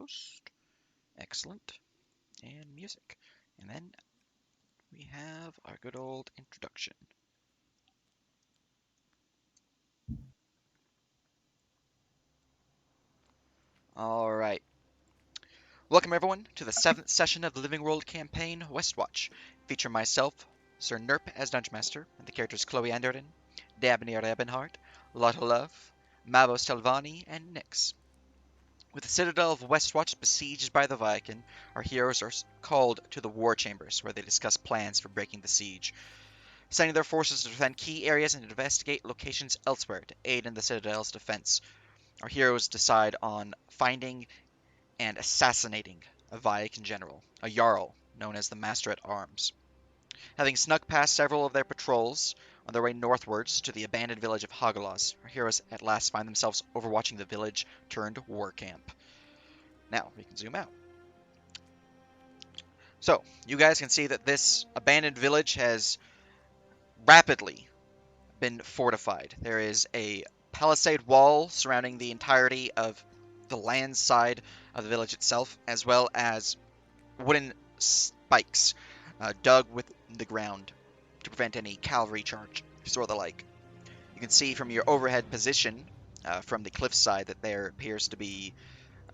post. Excellent. And music. And then we have our good old introduction. All right. Welcome, everyone, to the 7th session of the Living World campaign, Westwatch, featuring myself, Sir Nerp as Dungeon Master, and the characters Chloe Anderton, Dabney Ebenhardt, Lotta Love, Mavo Stelvani, and Nyx. With the citadel of Westwatch besieged by the Viking, our heroes are called to the war chambers, where they discuss plans for breaking the siege, sending their forces to defend key areas and investigate locations elsewhere to aid in the citadel's defense. Our heroes decide on finding and assassinating a Viking general, a Jarl, known as the Master at Arms. Having snuck past several of their patrols on their way northwards to the abandoned village of Hagelas, our heroes at last find themselves overwatching the village turned war camp. Now, we can zoom out. So, you guys can see that this abandoned village has rapidly been fortified. There is a palisade wall surrounding the entirety of the land side of the village itself, as well as wooden spikes dug within the ground to prevent any cavalry charges or the like. You can see from your overhead position from the cliffside that there appears to be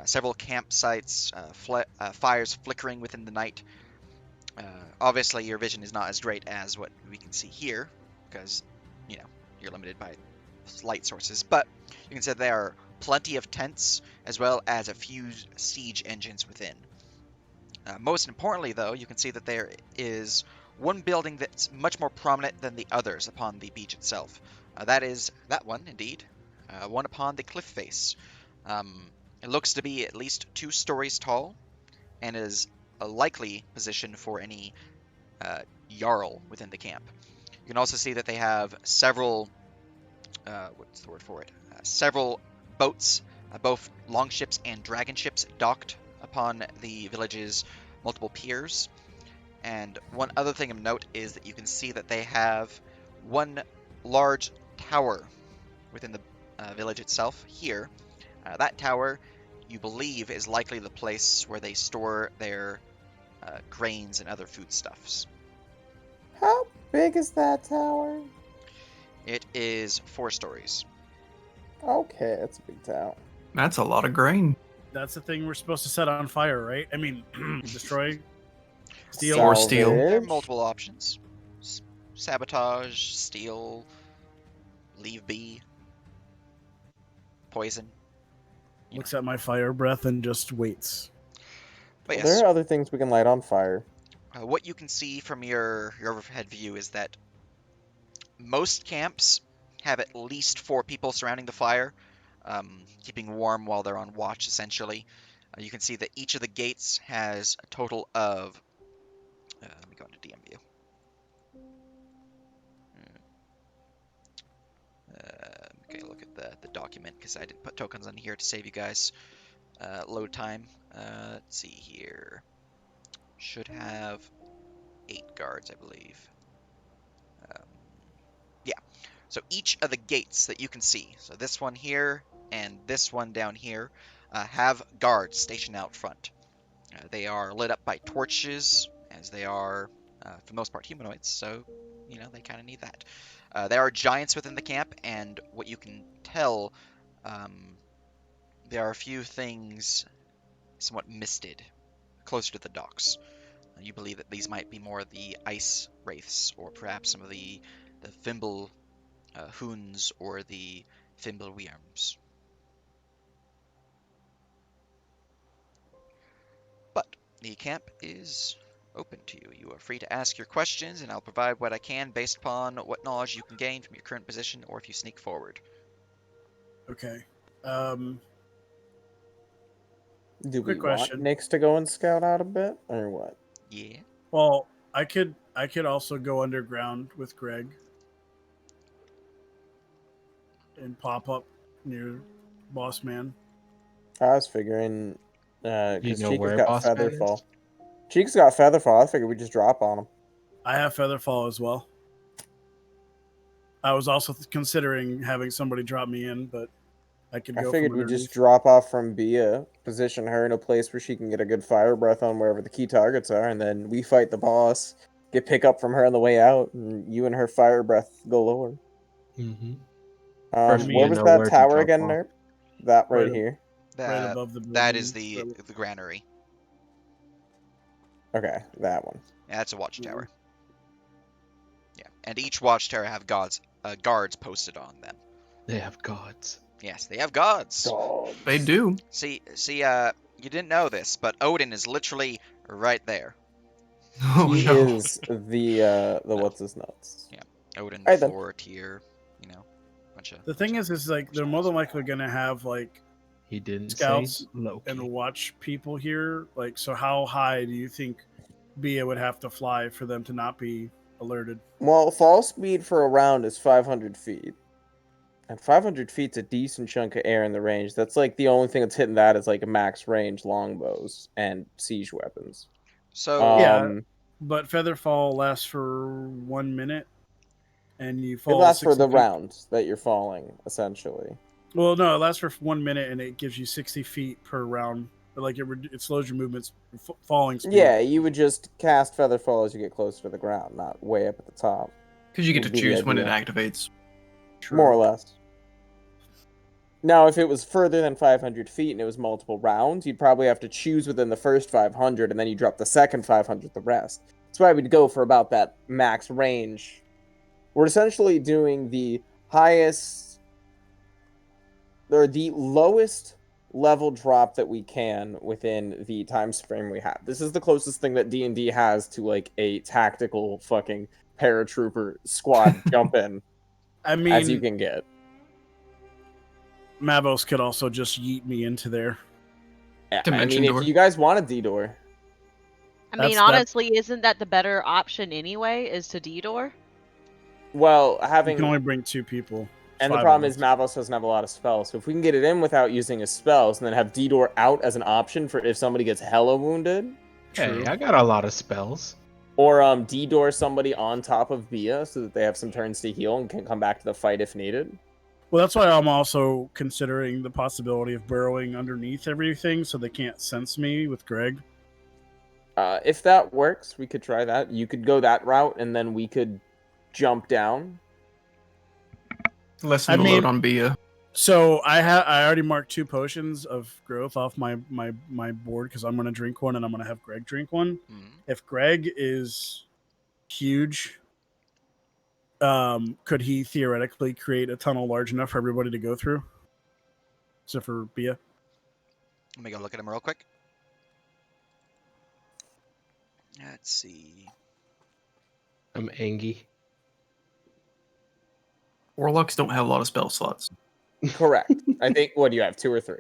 several campsites, fires flickering within the night. Obviously, your vision is not as great as what we can see here, because, you're limited by light sources, but you can see there are plenty of tents, as well as a few siege engines within. Most importantly, though, you can see that there is one building that's much more prominent than the others upon the beach itself. That is that one, indeed. One upon the cliff face. It looks to be at least 2 stories tall, and is a likely position for any Jarl within the camp. You can also see that they have several, what's the word for it? Several boats, both longships and dragon ships, docked upon the village's multiple piers. And one other thing of note is that you can see that they have one large tower within the village itself here. That tower, you believe, is likely the place where they store their grains and other foodstuffs. How big is that tower? It is 4 stories. Okay, it's a big tower. That's a lot of grain. That's the thing we're supposed to set on fire, right? I mean, destroy, steal. Or steel. There are Salvage? multiple options. Sabotage, steal, leave be, poison. Looks at my fire breath and just waits. But Well, yes, there are other things we can light on fire. what you can see from your overhead view is that most camps have at least 4 people surrounding the fire, keeping warm while they're on watch, essentially. You can see that each of the gates has a total of... let me go into DM view. Okay, look at the document, because I didn't put tokens on here to save you guys load time. Let's see here. Should have 8 guards, I believe. Yeah. So each of the gates that you can see, so this one here and this one down here, have guards stationed out front. They are lit up by torches, as they are, for the most part, humanoids, so, they kind of need that. There are giants within the camp, and what you can tell, there are a few things somewhat misted closer to the docks. You believe that these might be more the ice wraiths, or perhaps some of the Fimble Hoons or the Fimble Worms. But the camp is open to you. You are free to ask your questions, and I'll provide what I can based upon what knowledge you can gain from your current position, or if you sneak forward. Okay. Do we Quick question. want Nyx to go and scout out a bit, or what? Yeah. Well, I could also go underground with Greg and pop up near Boss Man. I was figuring, You because know Chica's where got Boss Man Featherfall. is? Chica's got Featherfall. I figured we just drop on him. I have Featherfall as well. I was also considering having somebody drop me in, but I could I go figured from we'd just underneath. drop off from Bia, position her in a place where she can get a good fire breath on wherever the key targets are, and then we fight the boss, get pick up from her on the way out, and you and her fire breath galore. Mm-hmm. I First, we Where need mean, to was know that where to tower drop again, off. Nerp? That right Right, here. right above the That is building. the granary. Okay, that one. Yeah, that's a watchtower. Mhm. Yeah, and each watchtower have guards posted on them. They have gods. Yes, they have gods. Dogs. They do. See, you didn't know this, but Odin is literally right there. Oh He no. is the what's his nuts. Yeah, Odin, Alright then. Thor, Tyr, bunch of. The thing is like they're more than likely gonna have like He didn't scouts say Loki. and watch people here. Like, so how high do you think Bia would have to fly for them to not be alerted? Well, fall speed for a round is 500 feet. And 500 feet's a decent chunk of air in the range. That's like the only thing that's hitting that is like max range longbows and siege weapons. So Yeah. But Featherfall lasts for 1 minute, and you It fall. lasts for 60 the feet. round that you're falling, essentially. Well, no, it lasts for 1 minute, and it gives you 60 feet per round. But like it slows your movements, falling speed. Yeah, you would just cast Featherfall as you get closer to the ground, not way up at the top. Because you get to Would be the choose when it idea. activates. True. More or less. Now, if it was further than 500 feet and it was multiple rounds, you'd probably have to choose within the first 500, and then you drop the second 500 the rest. That's why we'd go for about that max range. We're essentially doing the highest, or the lowest level drop that we can within the time frame we have. This is the closest thing that D&D has to, like, a tactical fucking paratrooper squad jump in I as you mean, can get. Mavos could also just yeet me into there. I Dimension mean, door. if you guys want a D-door, I That's- mean, that- honestly, isn't that the better option anyway? Is to D-door? well, You having... can only bring 2 people. And the 5 problem of is us. Mavos doesn't have a lot of spells. So if we can get it in without using his spells, and then have D-door out as an option for if somebody gets hella wounded, True. Hey, I got a lot of spells. or D-door somebody on top of Bia so that they have some turns to heal and can come back to the fight if needed. Well, that's why I'm also considering the possibility of burrowing underneath everything so they can't sense me with Greg. If that works, we could try that. You could go that route, and then we could jump down. Lessen I the mean- load on Bia. So I already marked 2 potions of growth off my board because I'm gonna drink one and I'm gonna have Greg drink one. Mhm. If Greg is huge, could he theoretically create a tunnel large enough for everybody to go through? Except for Bia. Let me go look at him real quick. Let's see. I'm Angie. Warlocks don't have a lot of spell slots. Correct. I think, what do you have, 2 or 3?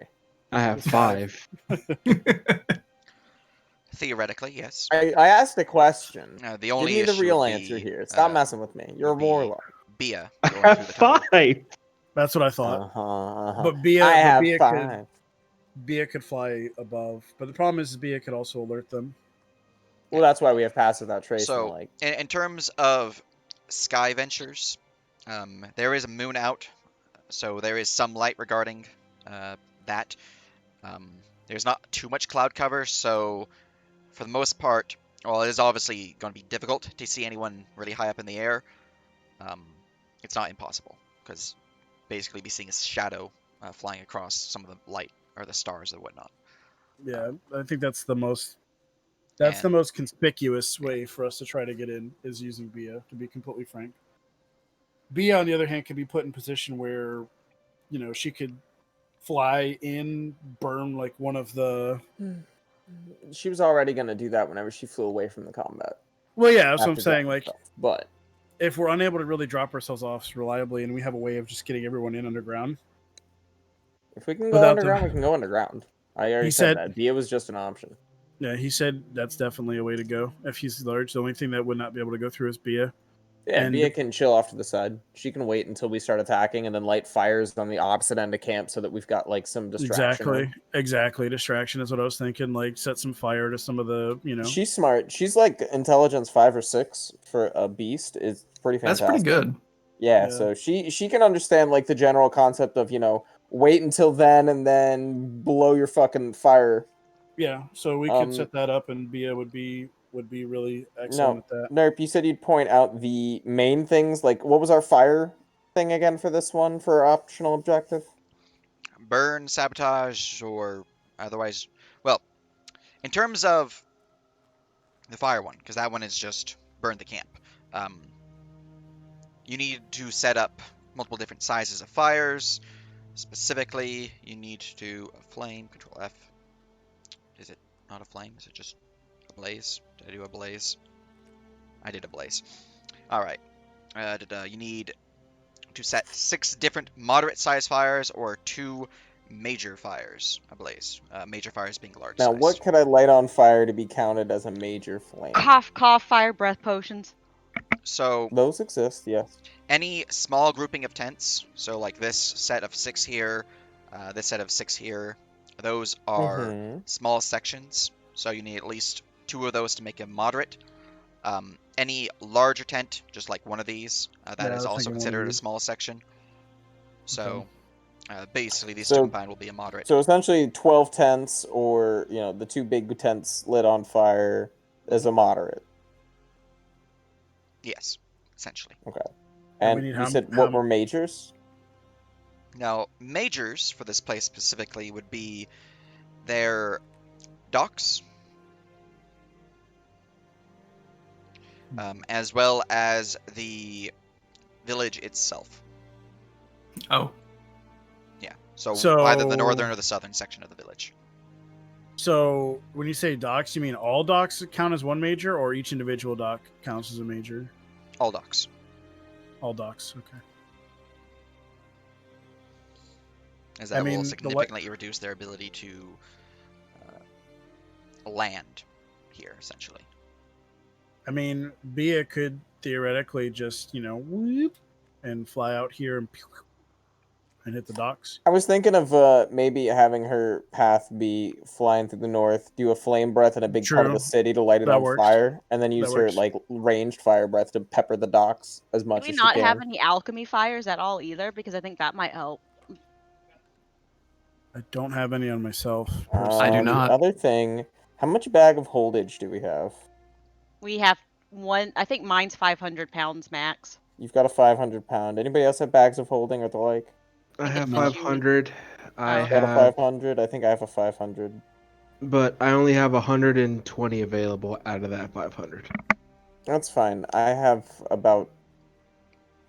I have 5. Theoretically, yes. I asked a question. The Give only me the issue real would answer be, here. Stop messing with me. You're a would be- warlock. Bia I going have through the tunnel. 5. That's what I thought. Uh-huh. But Bia, I have Bia 5. Bia could fly above. But the problem is Bia could also alert them. Well, that's why we have pass without trace. So, and, like, in terms of sky ventures, there is a moon out, so there is some light regarding that. There's not too much cloud cover, so for the most part, well, it is obviously going to be difficult to see anyone really high up in the air. It's not impossible, because basically be seeing a shadow flying across some of the light or the stars or whatnot. Yeah, I think that's the most. That's the And- most conspicuous way for us to try to get in is using Bia. To be completely frank, Bia on the other hand could be put in position where, she could fly in, burn like one of the. she was already going to do that whenever she flew away from the combat. Well, yeah, that's what I'm after saying. dropping Like, herself. But if we're unable to really drop ourselves off reliably, and we have a way of just getting everyone in underground, if we can go Without underground, the- we can go underground. I already He said said- that. Bia was just an option. yeah, he said that's definitely a way to go. If he's large, the only thing that would not be able to go through is Bia. Yeah, And- Bia can chill off to the side. She can wait until we start attacking and then light fires on the opposite end of camp so that we've got like some distraction. Exactly. Distraction is what I was thinking. Like set some fire to some of the, She's smart. She's like intelligence 5 or 6 for a beast. Is pretty That's fantastic. pretty good. Yeah, Yeah. so she can understand like the general concept of wait until then and then blow your fucking fire. Yeah, so we could set that up, and Bia would be really excellent No, at that. Nerp, you said you'd point out the main things. Like, what was our fire thing again for this one for our optional objective? Burn, sabotage, or otherwise. Well, in terms of the fire one, because that one is just burn the camp. You need to set up multiple different sizes of fires. Specifically, you need to do a flame. Control F. Is it not a flame? Is it just a blaze? Did I do a blaze? I did a blaze. All right. You need to set 6 different moderate-sized fires or 2 major fires ablaze. Major fires being large Now, size. what could I light on fire to be counted as a major flame? Cough, cough, fire breath potions. So Those exist, yes. any small grouping of tents, so like this set of 6 here, this set of 6 here, those are Mhm. small sections. So you need at least 2 of those to make a moderate. Any larger tent, just like one of these, that Yeah, I is was also thinking one of considered a these. small section. So basically, these So- two combined will be a moderate. So essentially 12 tents or, the 2 big tents lit on fire is a moderate. Yes, essentially. Okay. And we And need you how- said how- what were majors? Now, majors for this place specifically would be their docks, as well as the village itself. Oh, Yeah, so So- either the northern or the southern section of the village. So when you say docks, you mean all docks count as one major, or each individual dock counts as a major? All docks. All docks, okay. As I that mean, will the significantly reduce their ability to land here, essentially. I mean, Bia could theoretically just, whoop, and fly out here and hit the docks. I was thinking of maybe having her path be flying through the north, do a flame breath in a big part of the True. city to light it That on works. fire, and then use That her works. like ranged fire breath to pepper the docks as Do much we as not she have can. any alchemy fires at all either? Because I think that might help. I don't have any on myself. I do The not. other thing, how much bag of holdage do we have? We have one. I think mine's 500 pounds max. You've got a 500-pound. Anybody else have bags of holding or the like? I think have it's just you. 500. I Oh. Got a have, 500. I think I have a 500. but I only have 120 available out of that 500. That's fine. I have about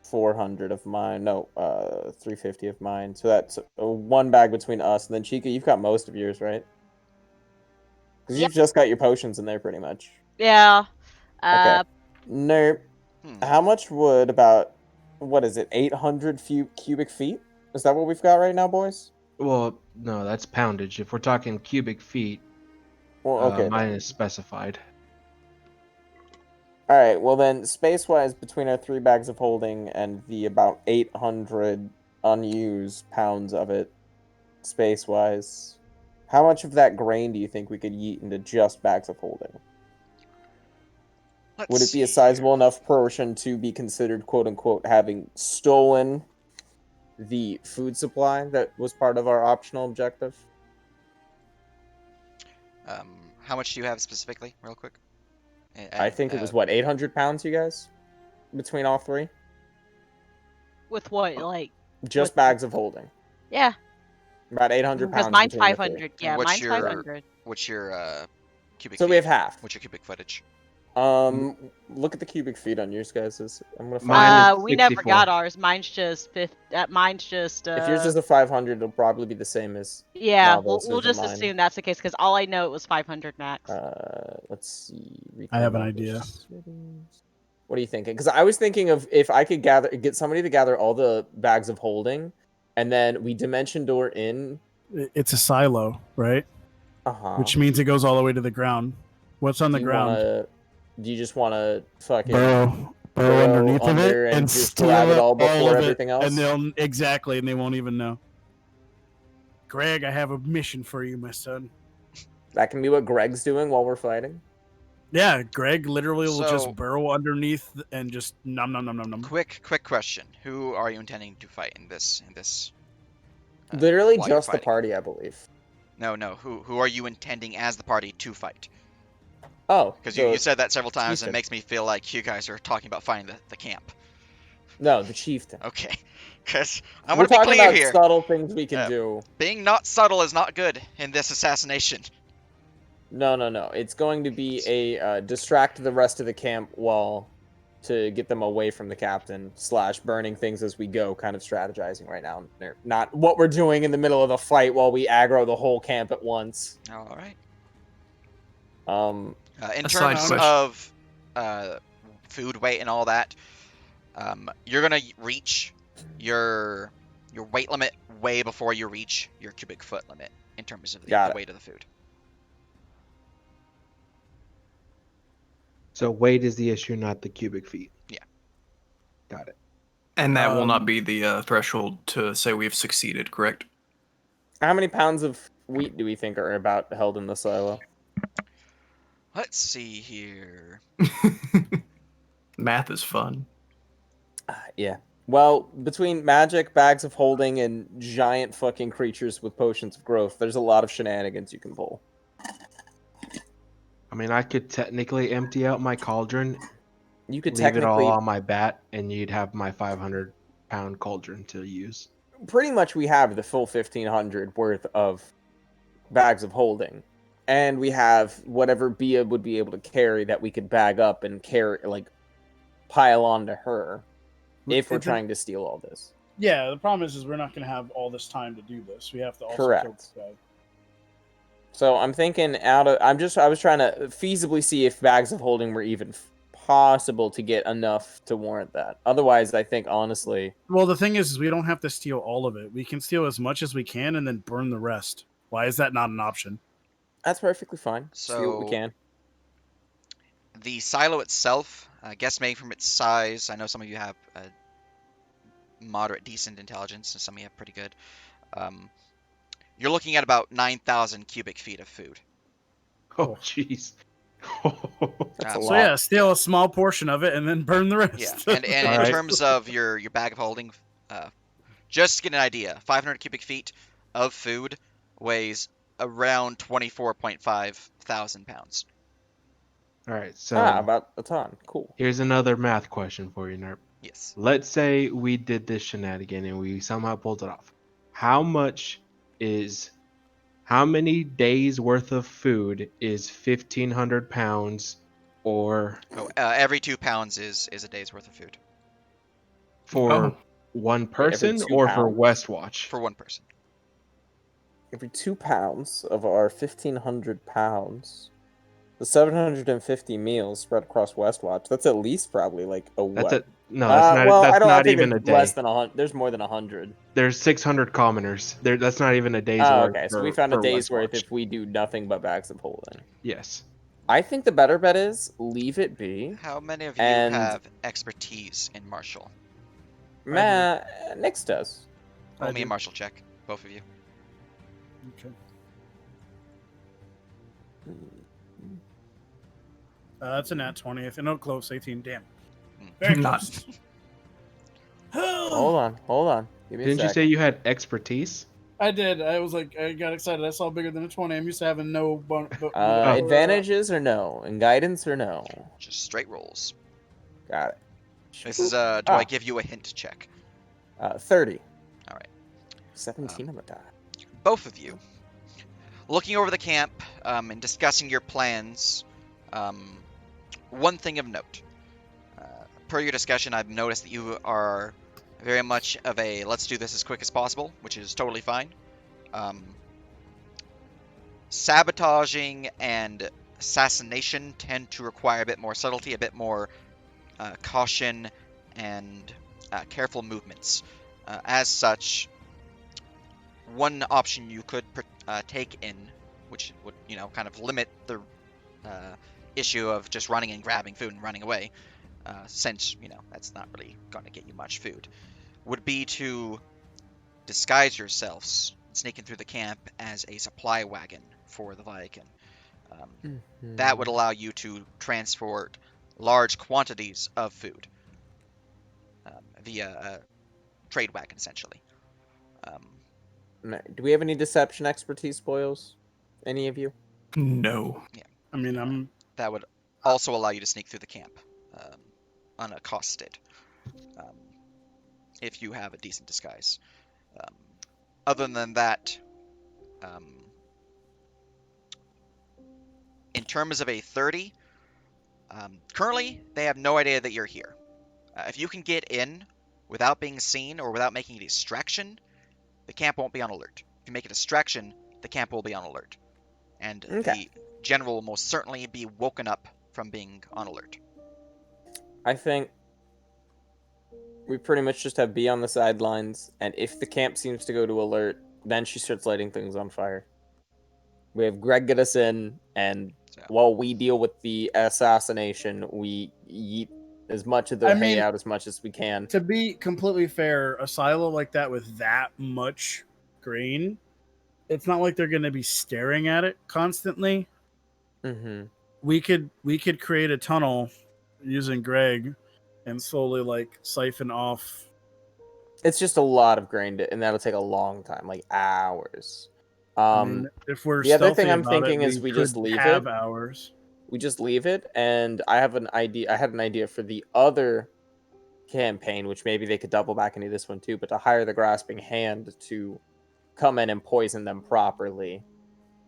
400 of mine. No, 350 of mine. So that's one bag between us. And then Chica, you've got most of yours, right? Because Yep. you've just got your potions in there pretty much. Yeah. Okay. Nerp. Hmm. How much would about, what is it, 800 cubic feet? Is that what we've got right now, boys? Well, no, that's poundage. If we're talking cubic feet, Well, okay. mine then. is specified. All right. Well, then, space-wise, between our 3 bags of holding and the about 800 unused pounds of it, space-wise, how much of that grain do you think we could yeet into just bags of holding? Let's Would it be a see sizable enough portion to be considered, quote-unquote, having stolen the food supply that was part of our optional objective? here. How much do you have specifically, real quick? I think it was, 800 pounds, you guys? Between all 3? With what? Like, Just What- bags of holding. yeah. About 800 Because pounds. mine's between the 500. Yeah, What's mine's your- 500. What's your cubic So feet? we have half. What's your cubic footage? Look at the cubic feet on yours, guys. I'm gonna find Mine is We never 64. got ours. Mine's just mine's just. If yours is a 500, it'll probably be the same as. Yeah, Novel's we'll is just mine. assume that's the case because all I know it was 500 max. Let's see. I have an Reclaim idea. cities. What are you thinking? Because I was thinking of if I could get somebody to gather all the bags of holding, and then we dimension door in. It's a silo, right? Which means it goes all the way to the ground. What's on the ground? Do you just want to fucking Burrow burrow underneath of under it and and just steal grab it up all before of it, everything else? and they won't even know. Greg, I have a mission for you, my son. That can be what Greg's doing while we're fighting. Yeah, Greg literally will So- just burrow underneath and just nom nom nom nom nom. Quick question. Who are you intending to fight in this Literally while you're just the fighting. party, I believe. No. Who are you intending as the party to fight? Oh, Because the you said that several times, and it chieftain. makes me feel like you guys are talking about finding the camp. No, the chieftain. Okay. Because I We're want to be talking clear about here. subtle things we can Uh, do. Being not subtle is not good in this assassination. No. It's going to be a distract the rest of the camp while to get them away from the captain / burning things as we go kind of strategizing right now. They're not what we're doing in the middle of the fight while we aggro the whole camp at once. All right. Um, In A side terms question. of food weight and all that, you're gonna reach your weight limit way before you reach your cubic foot limit in terms of the Got it. weight of the food. So weight is the issue, not the cubic feet. Yeah. Got it. And that will not Um, be the threshold to say we've succeeded, correct? how many pounds of wheat do we think are about held in the silo? Let's see here. Math is fun. Yeah. Well, between magic, bags of holding, and giant fucking creatures with potions of growth, there's a lot of shenanigans you can pull. I mean, I could technically empty out my cauldron, You could leave it all technically, on my bat, and you'd have my 500-pound cauldron to use. pretty much we have the full 1,500 worth of bags of holding. And we have whatever Bia would be able to carry that we could bag up and carry, like, pile onto her if we're It's a- trying to steal all this. Yeah, the problem is we're not going to have all this time to do this. We have to also kill Correct. this guy. So I'm thinking I was trying to feasibly see if bags of holding were even possible to get enough to warrant that. Otherwise, I think honestly, Well, the thing is we don't have to steal all of it. We can steal as much as we can and then burn the rest. Why is that not an option? that's perfectly fine. Steal what we So- can. The silo itself, guesstimating from its size, I know some of you have moderate, decent intelligence, and some of you have pretty good. You're looking at about 9,000 cubic feet of food. Oh, jeez. That's a So lot. So yeah, steal a small portion of it and then burn the rest. Yeah, and in Alright. terms of your bag of holding, just to get an idea, 500 cubic feet of food weighs around 24.5 thousand pounds. All right, so About a ton. Cool. here's another math question for you, Nerp. Yes. Let's say we did this shenanigan and we somehow pulled it off. How many days worth of food is 1,500 pounds, or Oh, every 2 pounds is a day's worth of food for Oh. one person 2 or for pounds? Westwatch? for one person. Every 2 pounds of our 1,500 pounds, the 750 meals spread across Westwatch. That's at least probably like a That's what? it. No, that's not. Well, that's I don't not think even a there's day. less than 100. There's more than 100. There's 600 commoners. That's not even a day's Oh, worth. okay. So we for- found a for day's worth Westwatch. if we do nothing but bags of holding. Yes. I think the better bet is leave it be. How many of you And- have expertise in martial? Nix does. Roll I me a do. martial check, both of you. Okay. That's a nat 20th. No, close. 18. Damn. Very Not. close. Hold on. Give me Didn't a you sec. say you had expertise? I did. I was like, I got excited. I saw bigger than a 20. I'm used to having no Advantages or no? And guidance or no? Just straight rolls. Got it. This is do Ah. I give you a hint check? 30. All right. 17 on the die. Both of you, looking over the camp and discussing your plans, one thing of note. Per your discussion, I've noticed that you are very much of a let's do this as quick as possible, which is totally fine. Sabotaging and assassination tend to require a bit more subtlety, a bit more caution, and careful movements. As such, one option you could take in, which would kind of limit the issue of just running and grabbing food and running away, since that's not really going to get you much food, would be to disguise yourselves, sneaking through the camp as a supply wagon for the Viking. That would allow you to transport large quantities of food via a trade wagon, essentially. Do we have any deception expertise, boils? Any of you? No. I mean, That would also allow you to sneak through the camp, unaccosted, um, if you have a decent disguise. Um, other than that, um, in terms of a 30, currently they have no idea that you're here. If you can get in without being seen or without making a distraction, the camp won't be on alert. If you make a distraction, the camp will be on alert. And Okay. the general will most certainly be woken up from being on alert. I think we pretty much just have B on the sidelines, and if the camp seems to go to alert, then she starts lighting things on fire. We have Greg get us in, and So, while we deal with the assassination, we eat as much of the I hay mean, out as much as we can. to be completely fair, a silo like that with that much grain, it's not like they're going to be staring at it constantly. Mm-hmm. We could create a tunnel using Greg and slowly like siphon off. It's just a lot of grain, and that'll take a long time, like hours. I mean, if we're the other stealthy thing I'm about thinking it, is we could just leave have it. hours. We just leave it, and I have an idea. I had an idea for the other campaign, which maybe they could double back into this one too, but to hire the grasping hand to come in and poison them properly,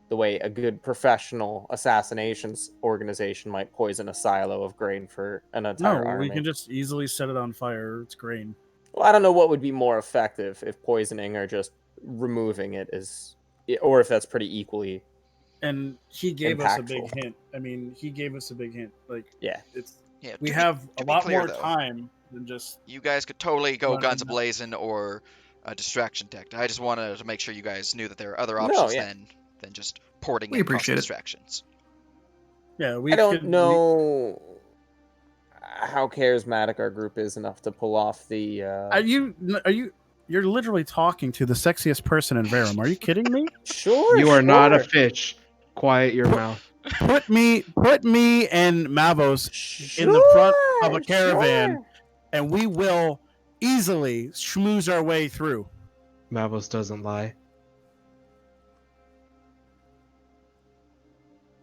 the way a good professional assassinations organization might poison a silo of grain for an entire No, army. we can just easily set it on fire. It's grain. Well, I don't know what would be more effective, if poisoning or just removing it is, or if that's pretty equally. And he gave us a big Impactful. hint. I mean, he gave us a big hint. Like, Yeah. it's yeah, we to have to a be lot clear, more though, time than just. you guys could totally go Running guns out. ablazing or a distraction tech. I just wanted to make sure you guys knew that there are other No, options yeah. than just porting We and causing appreciate it. distractions. Yeah, we I don't could. know how charismatic our group is enough to pull off the. Are you? You're literally talking to the sexiest person in Verum. Are you kidding me? Sure, You are not a sure. fish. Quiet your mouth. Put me and Mavos Sure, in the front of a caravan, sure. and we will easily schmooze our way through. Mavos doesn't lie.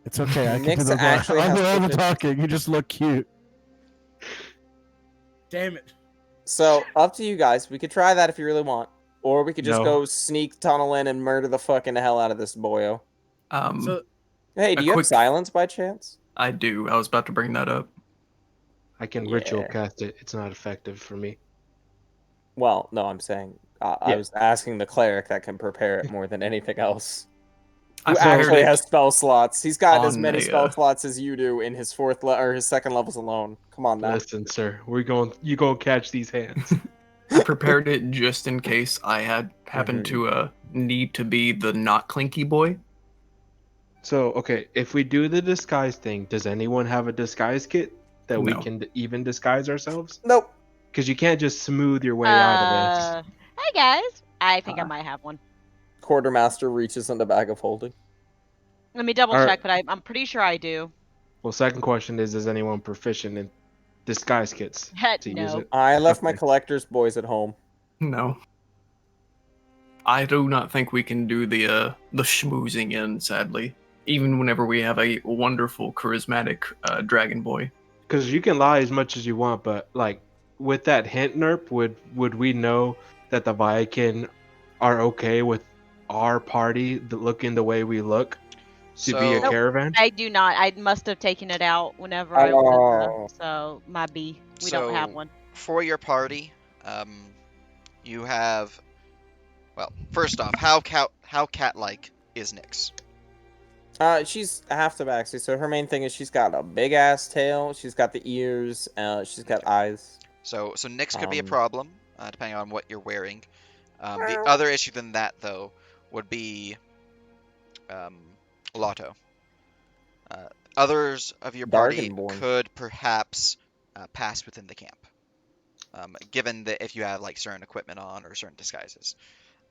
It's okay. I can Nyx do the actually I'll has do all the put it- talking. You just look cute. Damn it. So, up to you guys. We could try that if you really want. Or we could just No. go sneak tunnel in and murder the fucking hell out of this boyo. So Hey, do A you have quick- silence by chance? I do. I was about to bring that up. I can Yeah. ritual cast it. It's not effective for me. Well, no, I'm saying I Yeah. was asking the cleric that can prepare it more than anything else. I Who prepared actually it has spell slots? He's got as on many a, spell slots as you do in his or his second levels alone. Come on now. Listen, sir, you go catch these hands. I prepared it just in case I had happened to need to be the not clinky boy. So, okay, if we do the disguise thing, does anyone have a disguise kit that we No. can even disguise ourselves? Nope. Because you can't just smooth your way out of this. Hey guys, I think I might have one. Quartermaster reaches in the bag of holding. Let me double Alright. check, but I'm pretty sure I do. Well, second question is anyone proficient in disguise kits to use No. it? I left my Okay. collector's boys at home. No. I do not think we can do the schmoozing in, sadly. Even whenever we have a wonderful, charismatic dragon boy. Because you can lie as much as you want, but like with that hint nerp, would we know that the Viking are okay with our party looking the way we look to be a So, caravan? I do not. I must have taken it out whenever I Oh. was. So my B. We don't have So- one. for your party, you have. Well, first off, how cat-like is Nyx? She's half tabaxi, so her main thing is she's got a big ass tail, she's got the ears, she's got eyes. So Nyx could be a Um, problem, depending on what you're wearing. The other issue than that, though, would be Lotto. Others of your party Darkenborn. could perhaps pass within the camp, given that if you have like certain equipment on or certain disguises.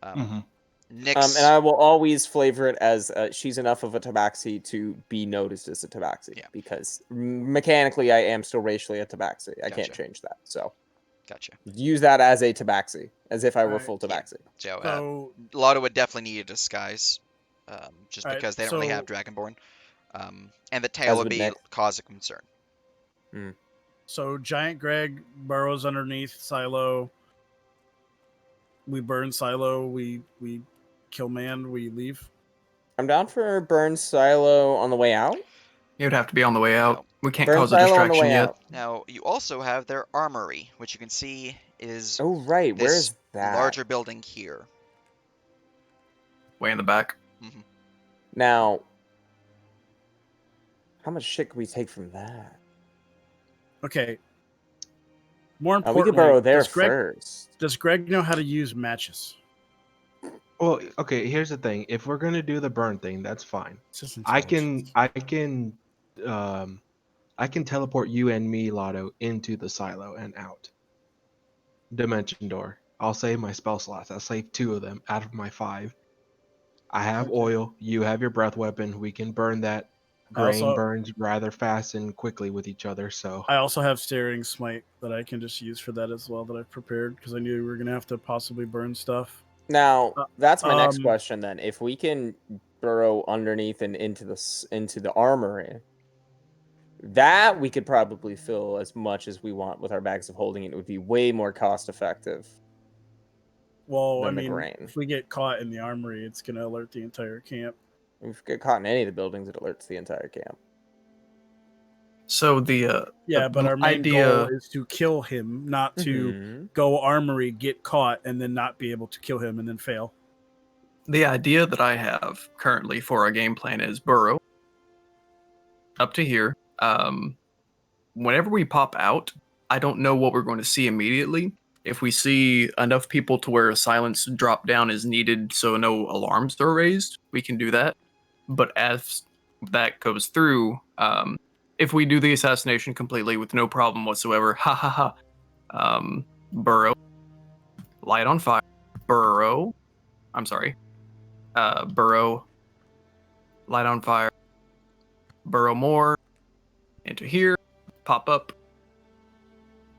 Nyx, And I will always flavor it as she's enough of a tabaxi to be noticed as a tabaxi, Yeah. because mechanically I am still racially a tabaxi. I can't Gotcha. change that. So Gotcha. Use that as a tabaxi, as if I were Alright. full tabaxi. So, So Lotto would definitely need a disguise, just Alright, because they don't really have so- Dragonborn. And the As tail would would be Nick. cause of concern. So Giant Greg burrows underneath Silo. We burn Silo. We kill man. We leave. I'm down for burn silo on the way out. It would have to be on the way out. No. We can't Burn cause a silo on the distraction way yet. out. Now, you also have their armory, which you can see is Oh right, this where's that? larger building here. Way in the back. hmm Now, how much shit can we take from that? Okay. More We importantly, could burrow there does Greg first. does Greg know how to use matches? Well, okay. Here's the thing: if we're gonna do the burn thing, that's fine. It's just I can intelligence. teleport you and me, Lotto, into the silo and out. Dimension door. I'll save my spell slots. I'll save 2 of them out of my 5. I have Okay. oil. You have your breath weapon. We can burn that. I also- Grain burns rather fast and quickly with each other. So I also have Staring Smite that I can just use for that as well that I've prepared because I knew we were gonna have to possibly burn stuff. Now, that's my next um, question then. If we can burrow underneath and into the armory, that we could probably fill as much as we want with our bags of holding. It would be way more cost effective. Well, I than the mean, grain. if we get caught in the armory, it's gonna alert the entire camp. If we get caught in any of the buildings, it alerts the entire camp. So the Yeah, but our main idea goal is to kill him, not to Mhm. go armory, get caught, and then not be able to kill him and then fail. the idea that I have currently for our game plan is burrow up to here. Whenever we pop out, I don't know what we're going to see immediately. If we see enough people to where a silence drop down is needed so no alarms are raised, we can do that. But as that goes through, if we do the assassination completely with no problem whatsoever, ha ha ha, burrow, light on fire, burrow, burrow, light on fire, burrow more, into here, pop up,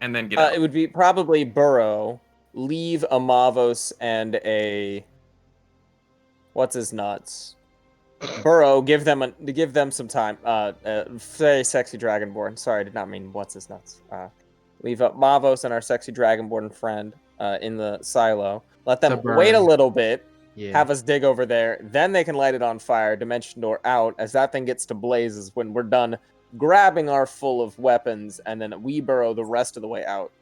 and then get out. It would be probably burrow, leave a Mavos and a what's his nuts. Burrow, give them some time. Very sexy dragonborn. Sorry, I did not mean what's his nuts. Leave up Mavos and our sexy dragonborn friend in the silo. Let them To wait a burn. little bit. yeah. Have us dig over there. Then they can light it on fire. Dimension door out. As that thing gets to blazes, when we're done grabbing our full of weapons, and then we burrow the rest of the way out,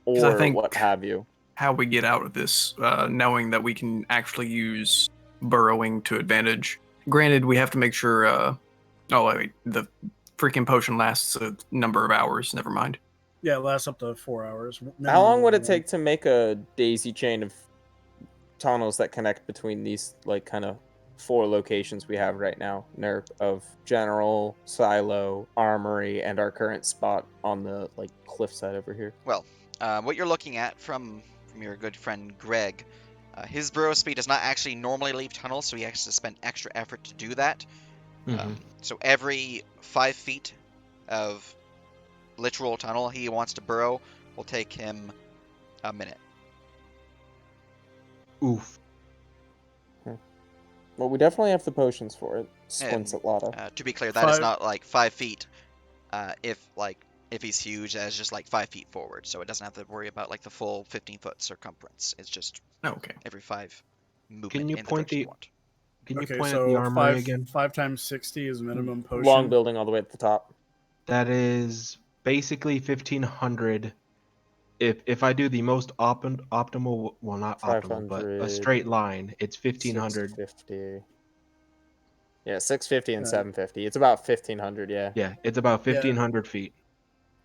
'Cause I or think- what have you. How we get out of this, knowing that we can actually use burrowing to advantage. Granted, we have to make sure. Oh wait, the freaking potion lasts a number of hours. Never mind. Yeah, it lasts up to 4 hours. How long would it minimum. take to make a daisy chain of tunnels that connect between these like kind of 4 locations we have right now? NERP of general, silo, armory, and our current spot on the like cliffside over here. Well, what you're looking at from your good friend Greg, his burrow speed does not actually normally leave tunnels, so he has to spend extra effort to do that. Mhm. So every 5 feet of literal tunnel he wants to burrow will take him a minute. Oof. Well, we definitely have the potions for it. Squints And, at Lotta. To be clear, that is 5 not like 5 feet. If he's huge, that is just like 5 feet forward, so it doesn't have to worry about like the full 15-foot circumference. It's just Okay. every 5 movement Can you in the point direction you the- want. Can you Okay, point at the so armory again? 5 times 60 is minimum potion. Long building all the way at the top. That is basically 1,500. If I do the most optimal, well, not optimal, but a 500, straight line, it's 1,500. 650. Yeah, 650 and Right. 750. It's about 1,500. Yeah. Yeah, it's about 1,500 feet.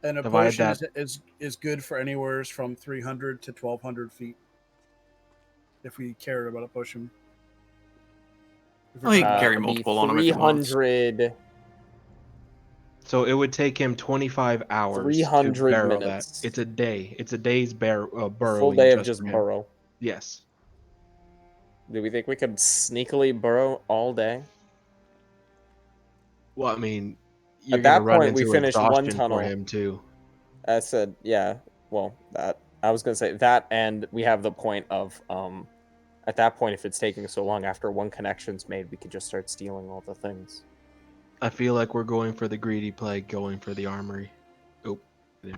And a Divide potion that. is good for anywhere from 300 to 1,200 feet. If we cared about a potion. If we're Oh, he talking can carry it'd be multiple on him if he wants. 300, So it would take him 25 hours 300 to barrel minutes. that. It's a day. It's a day's burrowing. full day of just just for him. burrow. Yes. Do we think we could sneakily burrow all day? Well, I mean, you're At that gonna run point, we into finished one exhaustion tunnel. for him too. I said, yeah. Well, that I was gonna say that, and we have the point of at that point, if it's taking so long, after one connection's made, we could just start stealing all the things. I feel like we're going for the greedy plague, going for the armory. Oop.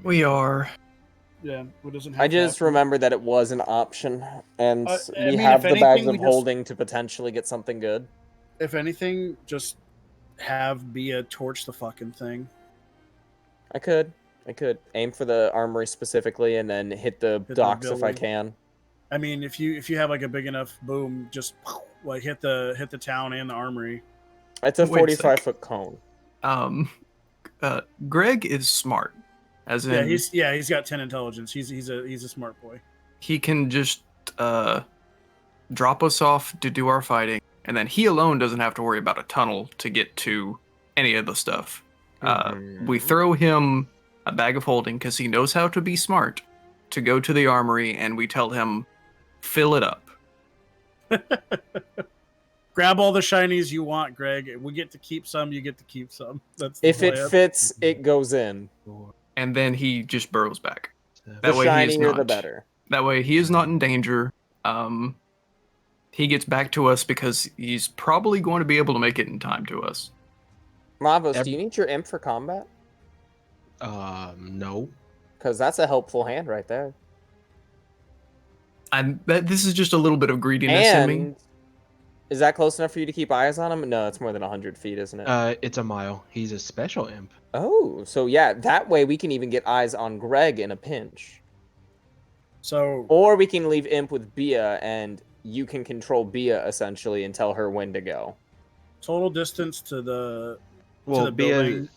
We are. Yeah, what doesn't have I to just happen. remember that it was an option, and I we mean, have if the bags anything, of we just- holding to potentially get something good. If anything, just have Bia torch the fucking thing. I could aim for the armory specifically, and then hit the the docks if I building. can. I mean, if you have like a big enough boom, just like hit the town and the armory. It's a Wait a sec. 45-foot cone. Greg is smart, as in He's got 10 intelligence. He's a smart boy. he can just drop us off to do our fighting, and then he alone doesn't have to worry about a tunnel to get to any of the stuff. We throw him a bag of holding because he knows how to be smart to go to the armory, and we tell him, fill it up. Grab all the shinies you want, Greg. We get to keep some. You get to keep some. That's the If it plan. fits, it goes in. And then he just burrows back. The That way he is shinier, the not. better. That way he is not in danger. He gets back to us because he's probably going to be able to make it in time to us. Mavos, do you need your imp for combat? No. Because that's a helpful hand right there. And this is just a little bit of greediness in me. And is that close enough for you to keep eyes on him? No, it's more than 100 feet, isn't it? It's a mile. He's a special imp. Oh, so yeah, that way we can even get eyes on Greg in a pinch. So Or we can leave imp with Bia, and you can control Bia essentially and tell her when to go. total distance to the Well, the building.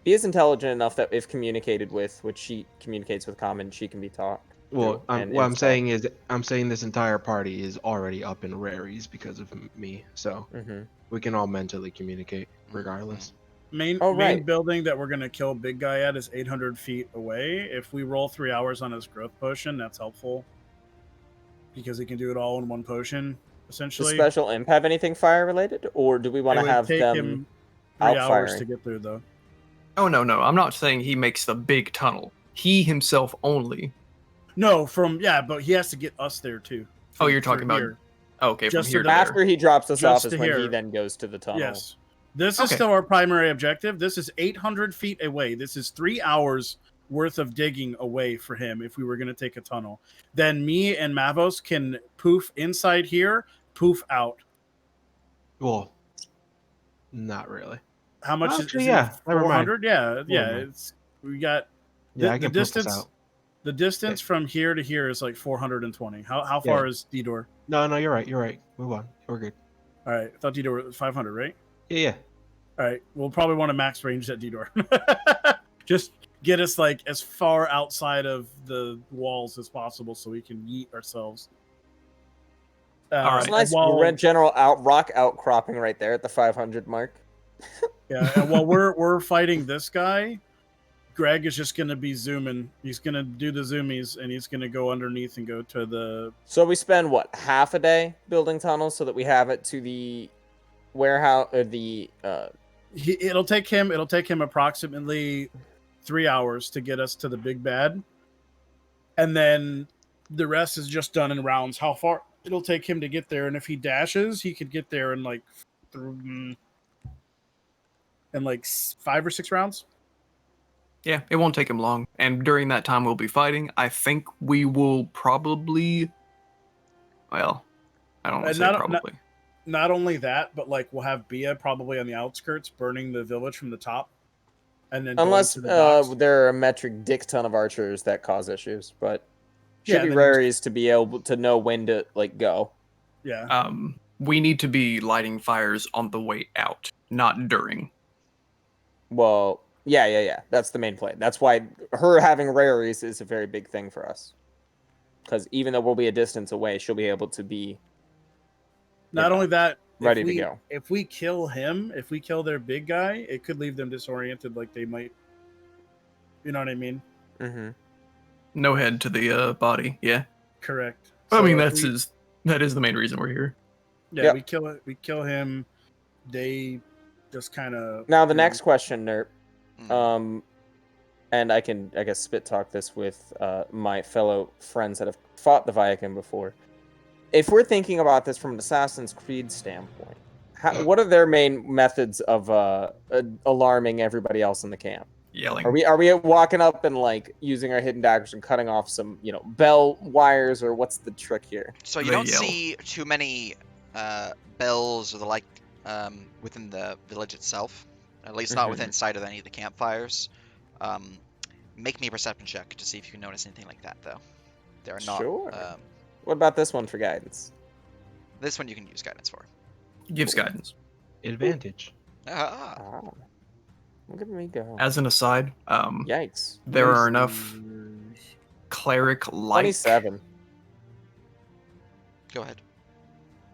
Bia's intelligent enough that if communicated with, which she communicates with common, she can be taught. Well, through, what and I'm imp's saying is, I'm saying this entire party is already up in raries because of me, so taught. Mhm. we can all mentally communicate regardless. Main Oh, main right. building that we're gonna kill big guy at is 800 feet away. If we roll 3 hours on his growth potion, that's helpful because he can do it all in one potion. Does Essentially, special imp have anything fire related, or do we want it to would have take them him 3 hours outfiring? to get through though. Oh, no. I'm not saying he makes the big tunnel. He himself only. No, but he has to get us there too. Oh, you're talking about- here. Oh, okay, Just from here so to that- there. After he drops us Just off is to when he here. then goes to the tunnel. Yes. This is Okay. still our primary objective. This is 800 feet away. This is 3 hours worth of digging away for him if we were going to take a tunnel. Then me and Mavos can poof inside here, poof out. Well, not really. How much Actually, is yeah, it? never mind. 400? Yeah. Never mind. We got Yeah, I the can poof us distance. out. The distance from here to here is like 420. How far is D-Door? No, you're right. You're right. Move on. We're good. All right. I thought D-Door was 500, right? Yeah. All right. We'll probably want to max range that D-Door. Just get us like as far outside of the walls as possible so we can yeet ourselves. All right. It's nice while- red general rock outcropping right there at the 500 mark. Yeah, and while we're fighting this guy, Greg is just gonna be zooming. He's gonna do the zoomies and he's gonna go underneath and go to the So we spend what, half a day building tunnels so that we have it to the warehouse or the it'll take him approximately 3 hours to get us to the big bad. And then the rest is just done in rounds. How far it'll take him to get there, and if he dashes, he could get there in like 5 or 6 rounds. Yeah, it won't take him long. And during that time we'll be fighting. I think we will probably... Well, I don't want to say probably. Not only that, but like we'll have Bia probably on the outskirts burning the village from the top. And then unless going to the docks. there are a metric dick ton of archers that cause issues, but Yeah, should be then raries to be able to know when to like go. Yeah. We need to be lighting fires on the way out, not during. Well, yeah. That's the main play. That's why her having raries is a very big thing for us. Because even though we'll be a distance away, she'll be able to be Not only that, ready to go. If we kill him, if we kill their big guy, it could leave them disoriented, like they might. You know what I mean? Mm-hmm. No head to the body. Yeah. Correct. I mean, if that is the main reason we're here. Yeah, Yep. we kill him. They just kind of. Now the next question, Nerp. Mm. and I can, I guess, spit talk this with my fellow friends that have fought the Viking before. If we're thinking about this from an Assassin's Creed standpoint, what are their main methods of alarming everybody else in the camp? Yelling. Are we walking up and like using our hidden daggers and cutting off some bell wires, or what's the trick here? So you They don't yell. see too many bells or the like within the village itself. At least not within sight of any of the campfires. Make me a perception check to see if you can notice anything like that, though. There are not. Sure. What about this one for guidance? This one you can use guidance for. Gives guidance. Advantage. Ah. Ah, look at me go. As an aside, Yikes. there are enough cleric-like. 27. Go ahead.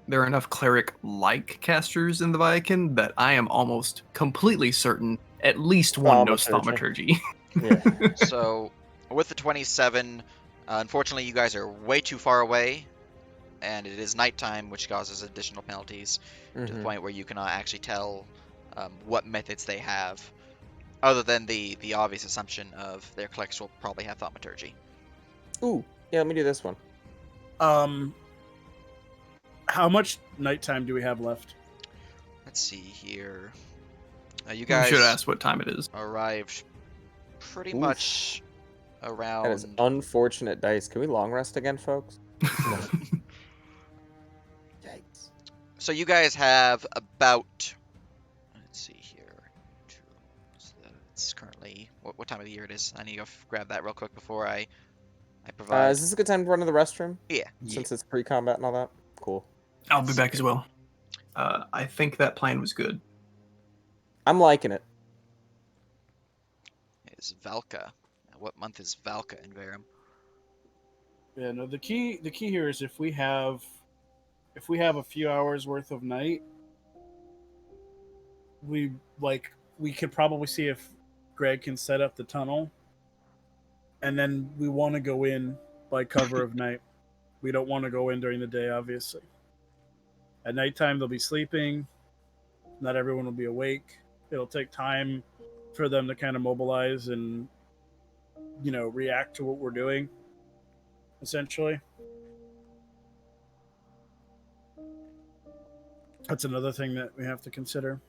There are enough cleric-like casters in the Viking that I am almost completely certain at least one knows thaumaturgy. Yeah. So, with the 27, unfortunately, you guys are way too far away, and it is nighttime, which causes additional penalties to the point where you cannot actually tell what methods they have, other than the obvious assumption of their clerics will probably have thaumaturgy. Ooh, yeah, let me do this one. How much nighttime do we have left? Let's see here. You You guys should ask what time it is. arrived pretty Oof. much around. That is unfortunate dice. Can we long rest again, folks? Yikes. So you guys have about. Let's see here. It's currently what time of the year it is. I need to go grab that real quick before I provide. Is this a good time to run to the restroom? Yeah. Since it's pre-combat and all that? Cool. I'll be back as well. I think that plan was good. I'm liking it. Is Valka? What month is Valka in Verum? Yeah, no. The key here is if we have a few hours worth of night, we could probably see if Greg can set up the tunnel, and then we want to go in by cover of night. We don't want to go in during the day, obviously. At nighttime, they'll be sleeping. Not everyone will be awake. It'll take time for them to kind of mobilize and, react to what we're doing, essentially. That's another thing that we have to consider.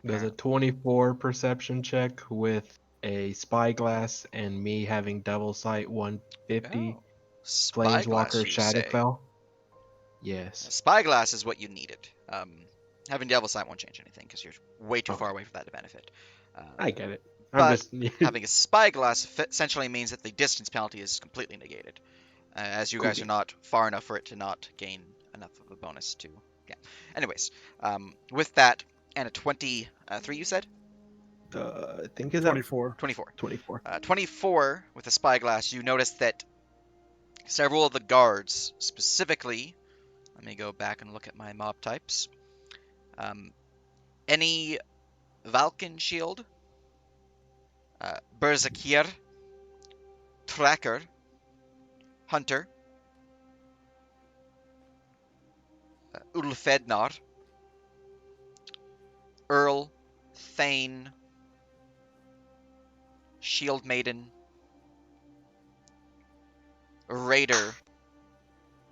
There's a 24 perception check with a spyglass and me having double sight 150. Oh. Spyglass, Planeswalker you say? Shadowfell. Yes. Spyglass is what you needed. Having Devil Sight won't change anything because you're way too far away for that to benefit. I get it. But having a spyglass essentially means that the distance penalty is completely negated, as you guys are not far enough for it to not gain enough of a bonus to. Yeah. Anyways, with that and a 23, you said? I think it's 24. 24. 24. 24 with the spyglass. You notice that several of the guards, specifically, let me go back and look at my mob types. Any Valken shield, Berserkir, Tracker, Hunter, Ulfednar, Earl, Thane, Shield Maiden, Raider.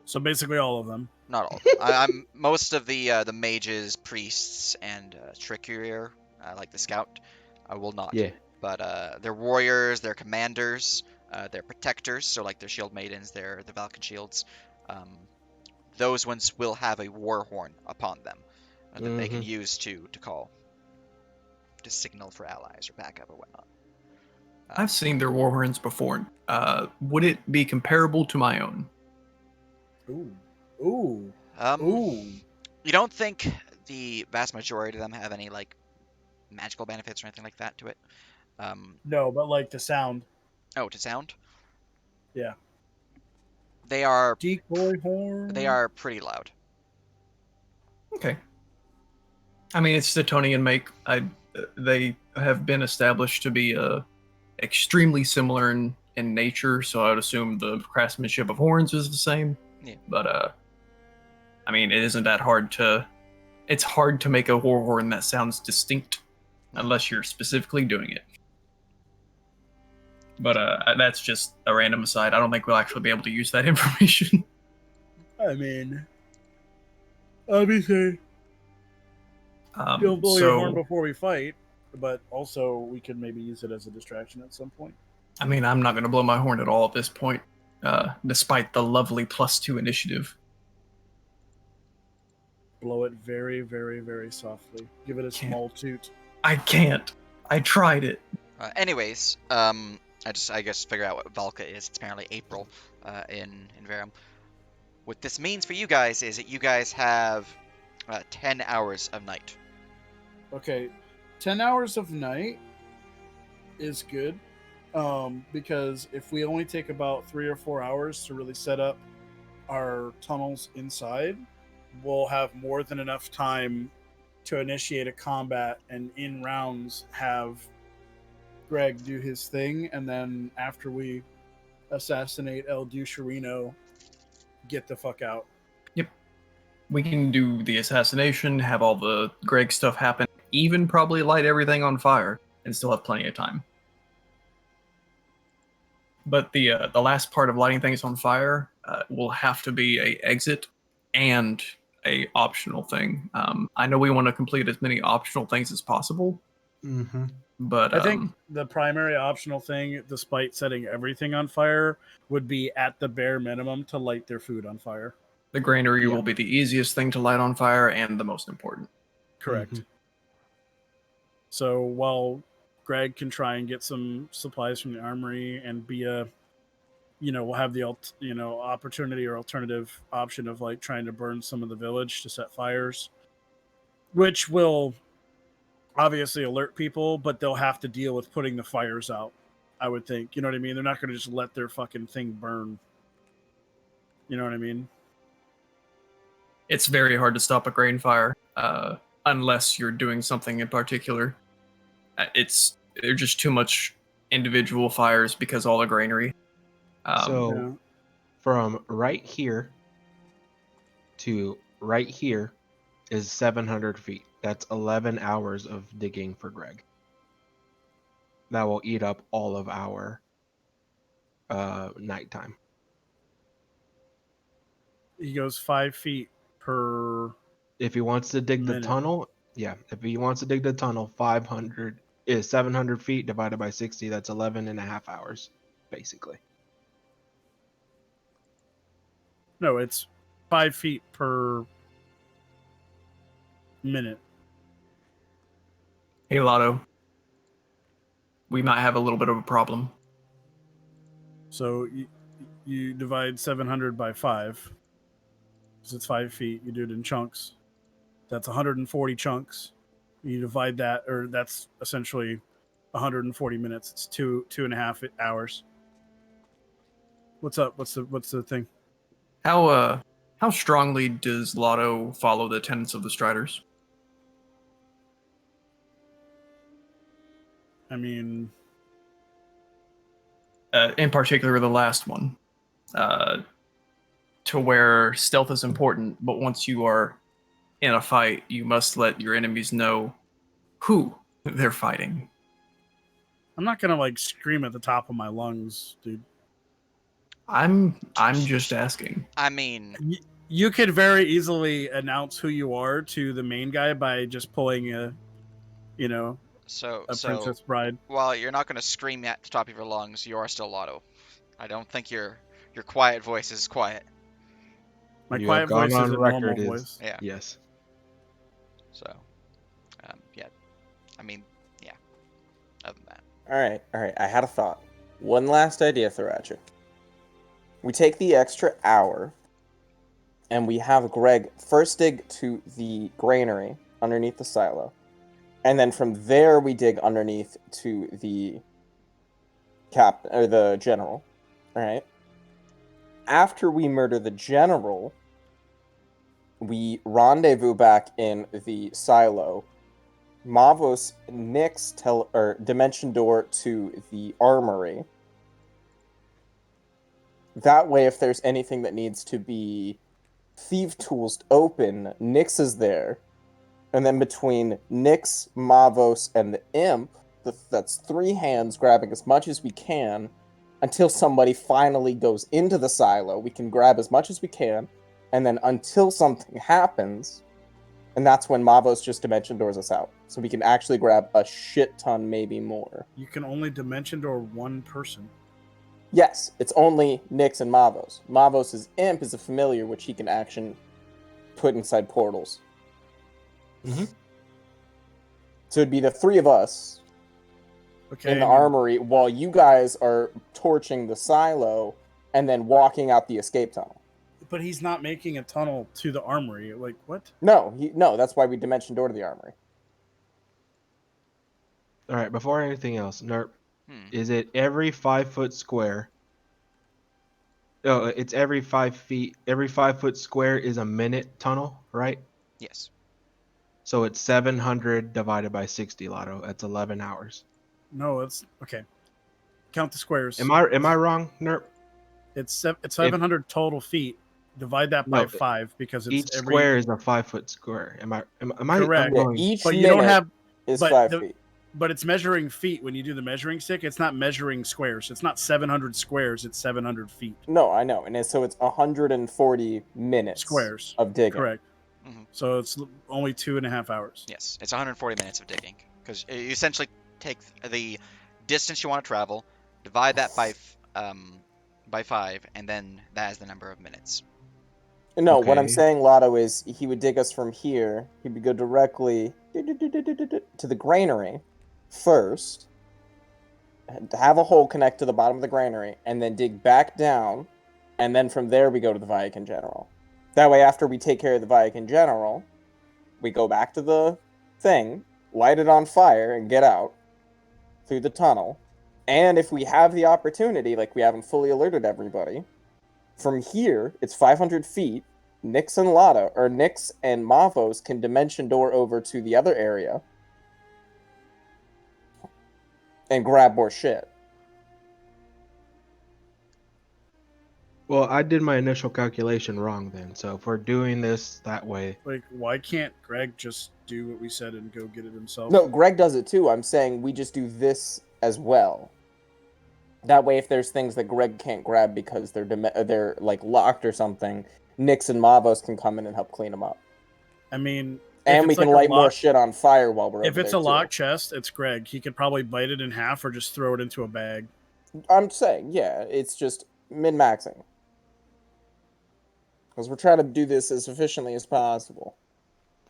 So basically all of them. Not all. I'm most of the mages, priests, and trickier, like the scout, I will not. Yeah. But they're warriors, they're commanders, they're protectors. So like their shield maidens, they're the Valken shields. Those ones will have a war horn upon them that they can use to call, to signal for allies or backup or whatnot. I've seen their war horns before. Would it be comparable to my own? Ooh. You don't think the vast majority of them have any like magical benefits or anything like that to it? No, but like the sound. Oh, to sound? Yeah. They are Decoy horn. They are pretty loud. Okay. I mean, it's the Tonian make. They have been established to be extremely similar in in nature, so I would assume the craftsmanship of horns is the same. Yeah. But I mean, it isn't that hard to. It's hard to make a war horn that sounds distinct, unless you're specifically doing it. But that's just a random aside. I don't think we'll actually be able to use that information. I mean, obviously, don't blow your horn before we fight, but also we could maybe use it as a distraction at some point. I mean, I'm not going to blow my horn at all at this point, despite the lovely +2 initiative. Blow it very, very, very softly. Give it a small toot. I can't. I tried it. Anyways, I guess figure out what Valka is. It's apparently April in Verum. What this means for you guys is that you guys have 10 hours of night. Okay, 10 hours of night is good, because if we only take about 3 or 4 hours to really set up our tunnels inside, we'll have more than enough time to initiate a combat and in rounds have Greg do his thing, and then after we assassinate El Ducerino, get the fuck out. Yep. We can do the assassination, have all the Greg stuff happen, even probably light everything on fire, and still have plenty of time. But the last part of lighting things on fire will have to be a exit and a optional thing. I know we want to complete as many optional things as possible. Mm-hmm. But I think the primary optional thing, despite setting everything on fire, would be at the bare minimum to light their food on fire. The granary will be the easiest thing to light on fire and the most important. Correct. Mm-hmm. So while Greg can try and get some supplies from the armory, and Bia, we'll have the opportunity or alternative option of like trying to burn some of the village to set fires, which will obviously alert people, but they'll have to deal with putting the fires out, I would think. You know what I mean? They're not going to just let their fucking thing burn. You know what I mean? It's very hard to stop a grain fire unless you're doing something in particular. They're just too much individual fires because all the granary. From right here to right here is 700 feet. That's 11 hours of digging for Greg. That will eat up all of our nighttime. He goes 5 feet per. If he wants to dig the tunnel, if he wants to dig the tunnel, 500 is 700 feet divided by 60. That's 11 and a half hours, basically. No, it's 5 feet per minute. Hey, Lotto. We might have a little bit of a problem. So you divide 700 by 5. Because it's 5 feet. You do it in chunks. That's 140 chunks. You divide that, or that's essentially 140 minutes. It's two and a half hours. What's up? What's the thing? How strongly does Lotto follow the tenets of the Striders? I mean, in particular, the last one, to where stealth is important, but once you are in a fight, you must let your enemies know who they're fighting. I'm not gonna like scream at the top of my lungs, dude. I'm just asking. I mean, you could very easily announce who you are to the main guy by just pulling a Princess Bride. While you're not going to scream at the top of your lungs, you are still Lotto. I don't think your quiet voice is quiet. My quiet voice is a normal voice. Yeah. Yes. So, yeah. I mean, yeah. Other than that. All right. I had a thought. One last idea, Thoracic. We take the extra hour, and we have Greg first dig to the granary underneath the silo. And then from there, we dig underneath to the the general. All right. After we murder the general, we rendezvous back in the silo. Mavos nicks dimension door to the armory. That way, if there's anything that needs to be thief tools to open, Nyx is there. And then between Nyx, Mavos, and the Imp, that's 3 hands grabbing as much as we can until somebody finally goes into the silo. We can grab as much as we can, and then until something happens, and that's when Mavos just dimension doors us out. So we can actually grab a shit ton, maybe more. You can only dimension door one person. Yes, it's only Nyx and Mavos. Mavos' Imp is a familiar which he can action put inside portals. Mhm. So it'd be the 3 of us Okay. in the I mean, armory while you guys are torching the silo and then walking out the escape tunnel. but he's not making a tunnel to the armory. Like, what? No, that's why we dimension door to the armory. All right. Before anything else, Nerp, Hmm. is it every 5-foot square? Oh, it's every 5 feet. Every 5-foot square is a minute tunnel, right? Yes. So it's 700 divided by 60, Lotto. That's 11 hours. No, it's okay. Count the squares. Am I wrong, Nerp? It's 700 total feet. Divide that by No, 5 because it's each every square is a 5-foot square. Am I? I'm Correct. Yeah, going. each But you minute don't have. is but 5 the- feet. But it's measuring feet when you do the measuring stick. It's not measuring squares. It's not 700 squares. It's 700 feet. No, I know. And so it's 140 minutes Squares. of digging. Correct. Mhm. So it's only 2.5 hours. Yes, it's 140 minutes of digging because you essentially take the distance you want to travel, divide that by 5, and then that is the number of minutes. No, what I'm Okay. saying, Lotto, is he would dig us from here. He would go directly to the granary first, have a hole connect to the bottom of the granary, and then dig back down, and then from there we go to the Viacan General. That way, after we take care of the Viacan General, we go back to the thing, light it on fire, and get out through the tunnel. And if we have the opportunity, like we haven't fully alerted everybody, from here, it's 500 feet. Nyx and Mavos can dimension door over to the other area and grab more shit. Well, I did my initial calculation wrong then. So if we're doing this that way, Like, why can't Greg just do what we said and go get it himself? No, Greg does it too. I'm saying we just do this as well. That way, if there's things that Greg can't grab because they're like locked or something, Nyx and Mavos can come in and help clean them up. I mean, And we it's can like a light more lock- shit on fire while we're If over it's there, a too. locked chest, it's Greg. He could probably bite it in half or just throw it into a bag. I'm saying, yeah, it's just min-maxing. Because we're trying to do this as efficiently as possible.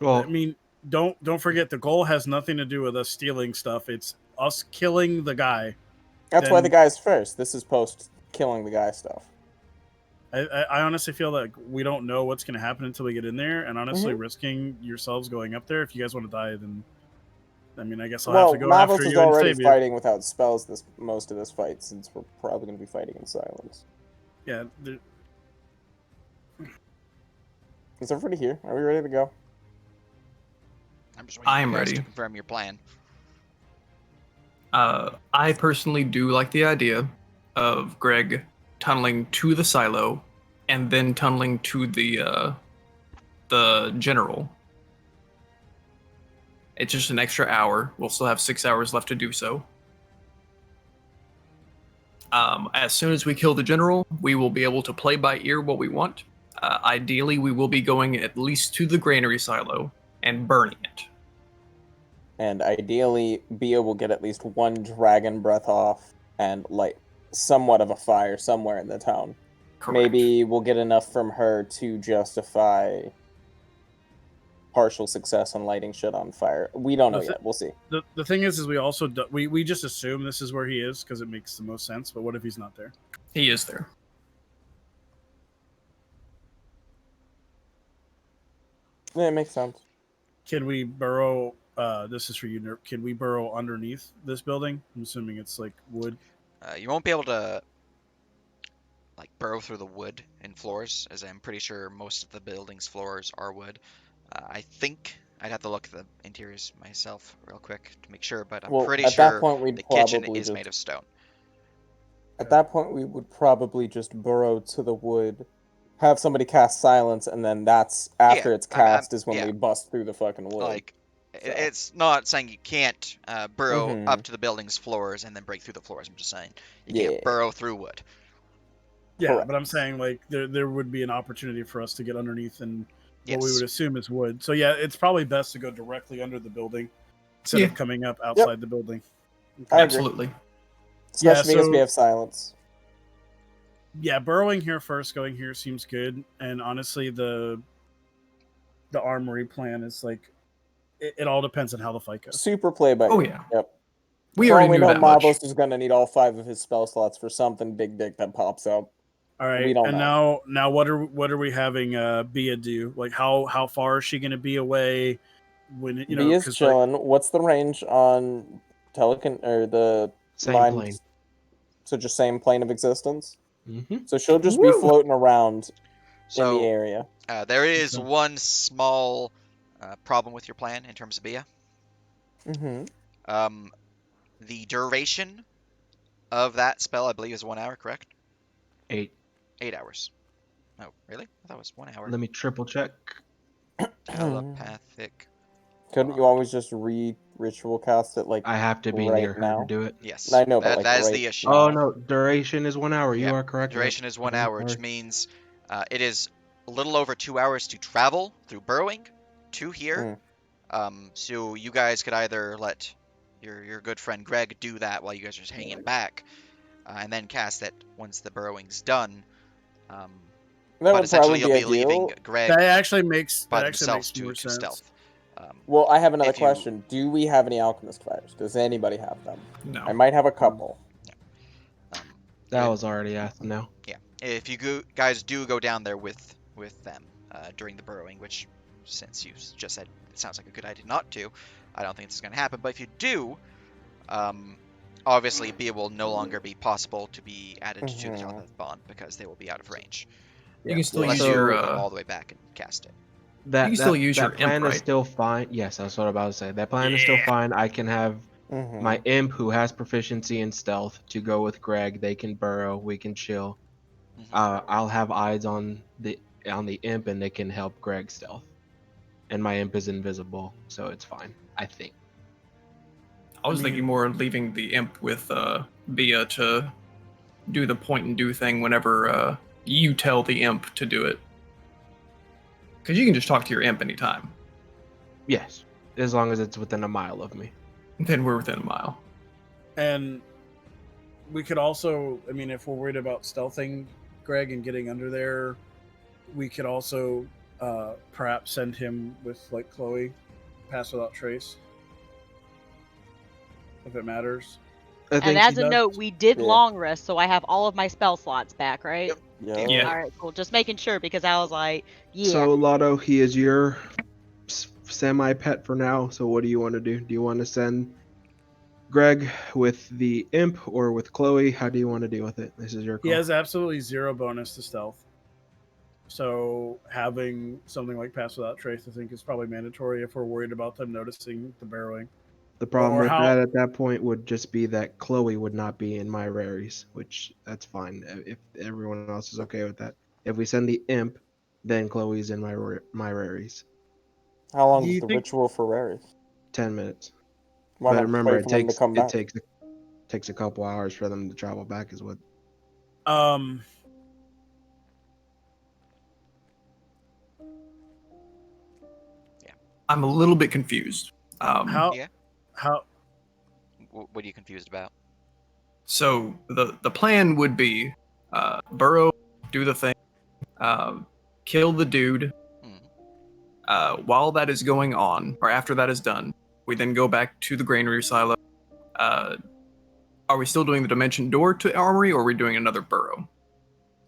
well, I mean, don't forget the goal has nothing to do with us stealing stuff. It's us killing the guy. That's why Then- the guy's first. This is post killing the guy stuff. I honestly feel like we don't know what's going to happen until we get in there, and honestly, Mm-hmm. risking yourselves going up there. If you guys want to die, then I mean, I guess I'll Well, have to go Mavos after is you and already save you. fighting without spells most of this fight, since we're probably going to be fighting in silence. Yeah, Is everybody here? Are we ready to go? I'm just waiting I for am you guys ready. to confirm your plan. I personally do like the idea of Greg tunneling to the silo and then tunneling to the general. It's just an extra hour. We'll still have 6 hours left to do so. As soon as we kill the general, we will be able to play by ear what we want. Ideally, we will be going at least to the granary silo and burning it. And ideally, Bia will get at least one dragon breath off and light somewhat of a fire somewhere in the town. Correct. Maybe we'll get enough from her to justify partial success on lighting shit on fire. We don't know yet. We'll see. the thing is we also we just assume this is where he is because it makes the most sense. But what if he's not there? He is there. Yeah, it makes sense. Can we burrow? This is for you, Nerp. Can we burrow underneath this building? I'm assuming it's like wood. You won't be able to like burrow through the wood and floors, as I'm pretty sure most of the building's floors are wood. I think I'd have to look at the interiors myself real quick to make sure, but I'm Well, pretty at sure that point, we'd the kitchen probably is just made of stone. At that point, we would probably just burrow to the wood, have somebody cast silence, and then that's after Yeah, it's cast is when yeah. we bust through the fucking wood. Like, So. it's not saying you can't burrow Mhm. up to the building's floors and then break through the floors. I'm just saying you Yeah. can't burrow through wood. Yeah, Correct. but I'm saying like there would be an opportunity for us to get underneath and what we Yes. would assume is wood. So yeah, it's probably best to go directly under the building instead Yeah. of coming up outside the building. I agree. Absolutely. Especially Yeah, because we so- have silence. Yeah, burrowing here first, going here seems good. And honestly, the armory plan is like it all depends on how the fight goes. Super play by Oh, ear. yeah. Yep. We For all already we knew know, that much. Mavos is going to need all 5 of his spell slots for something big dick that pops up. All right, We don't and know. now what are we having Bia do? Like how far is she going to be away? When you know, B is 'cause, like, chilling. What's the range on Telekin or the Same mind? plane. So just same plane of existence. Mm-hmm. So she'll just be Woo! floating around in the So area. there is Okay. one small problem with your plan in terms of Bia. Mm-hmm. The duration of that spell, I believe, is 1 hour, correct? 8. 8 hours. Oh, really? I thought it was 1 hour. Let me triple check. Telepathic. Couldn't you always just ritual cast it like I have to be right near her now? to do it. Yes. I know, but that, like that is right the issue. Oh now. no, duration is 1 hour. You Yeah, are correct. Duration is 1 I'm hour, which sorry. means it is a little over 2 hours to travel through burrowing to here. So you guys could either let your good friend Greg do that while you guys are just hanging back, and then cast it once the burrowing's done. That But would essentially, probably you'll be be leaving ideal. Greg that actually makes by that actually themselves makes more to sense. stealth. Well, I have another if you- question. Do we have any alchemist fires? Does anybody have them? No. I might have a couple. That it- was already asked. No. Yeah, if you guys do go down there with them during the burrowing, which since you just said it sounds like a good idea not to, I don't think this is going to happen. But if you do, obviously Bia will no longer be possible to be added to the telepathic bond because they will be out of range. You can still Unless use you your go all the way back and cast it. That You can still use that your plan imp, is right? still fine. Yes, that's what I'm about to say. That plan is still fine. I can have my imp who has proficiency in stealth to go with Greg. They can burrow. We can chill. Mhm. I'll have eyes on the imp, and they can help Greg stealth. And my imp is invisible, so it's fine. I think. I was I mean- thinking more of leaving the imp with Bia to do the point and do thing whenever you tell the imp to do it. Because you can just talk to your imp anytime. Yes, as long as it's within a mile of me. Then we're within a mile. And we could also, I mean, if we're worried about stealthing Greg and getting under there, we could also perhaps send him with like Chloe, pass without trace, if it matters. I And think as he a does. note, we did Yeah. long rest, so I have all of my spell slots back, right? Yeah. Yeah. All right, cool. Just making sure because I was like, yeah. So Lotto, he is your semi-pet for now. So what do you want to do? Do you want to send Greg with the imp or with Chloe? How do you want to deal with it? This is your He call. has absolutely 0 bonus to stealth. So having something like pass without trace, I think, is probably mandatory if we're worried about them noticing the burrowing. The problem or with how- that at that point would just be that Chloe would not be in my raries, which that's fine if everyone else is okay with that. If we send the imp, then Chloe's in my raries. How long Do is you the think- ritual for Rares? 10 minutes. Why But not remember, wait it for them to come back? takes a couple hours for them to travel back, is what. I'm a little bit confused. How? Yeah. How? What are you confused about? So the plan would be burrow, do the thing, kill the dude. While that is going on, or after that is done, we then go back to the granary silo. Are we still doing the dimension door to armory, or are we doing another burrow?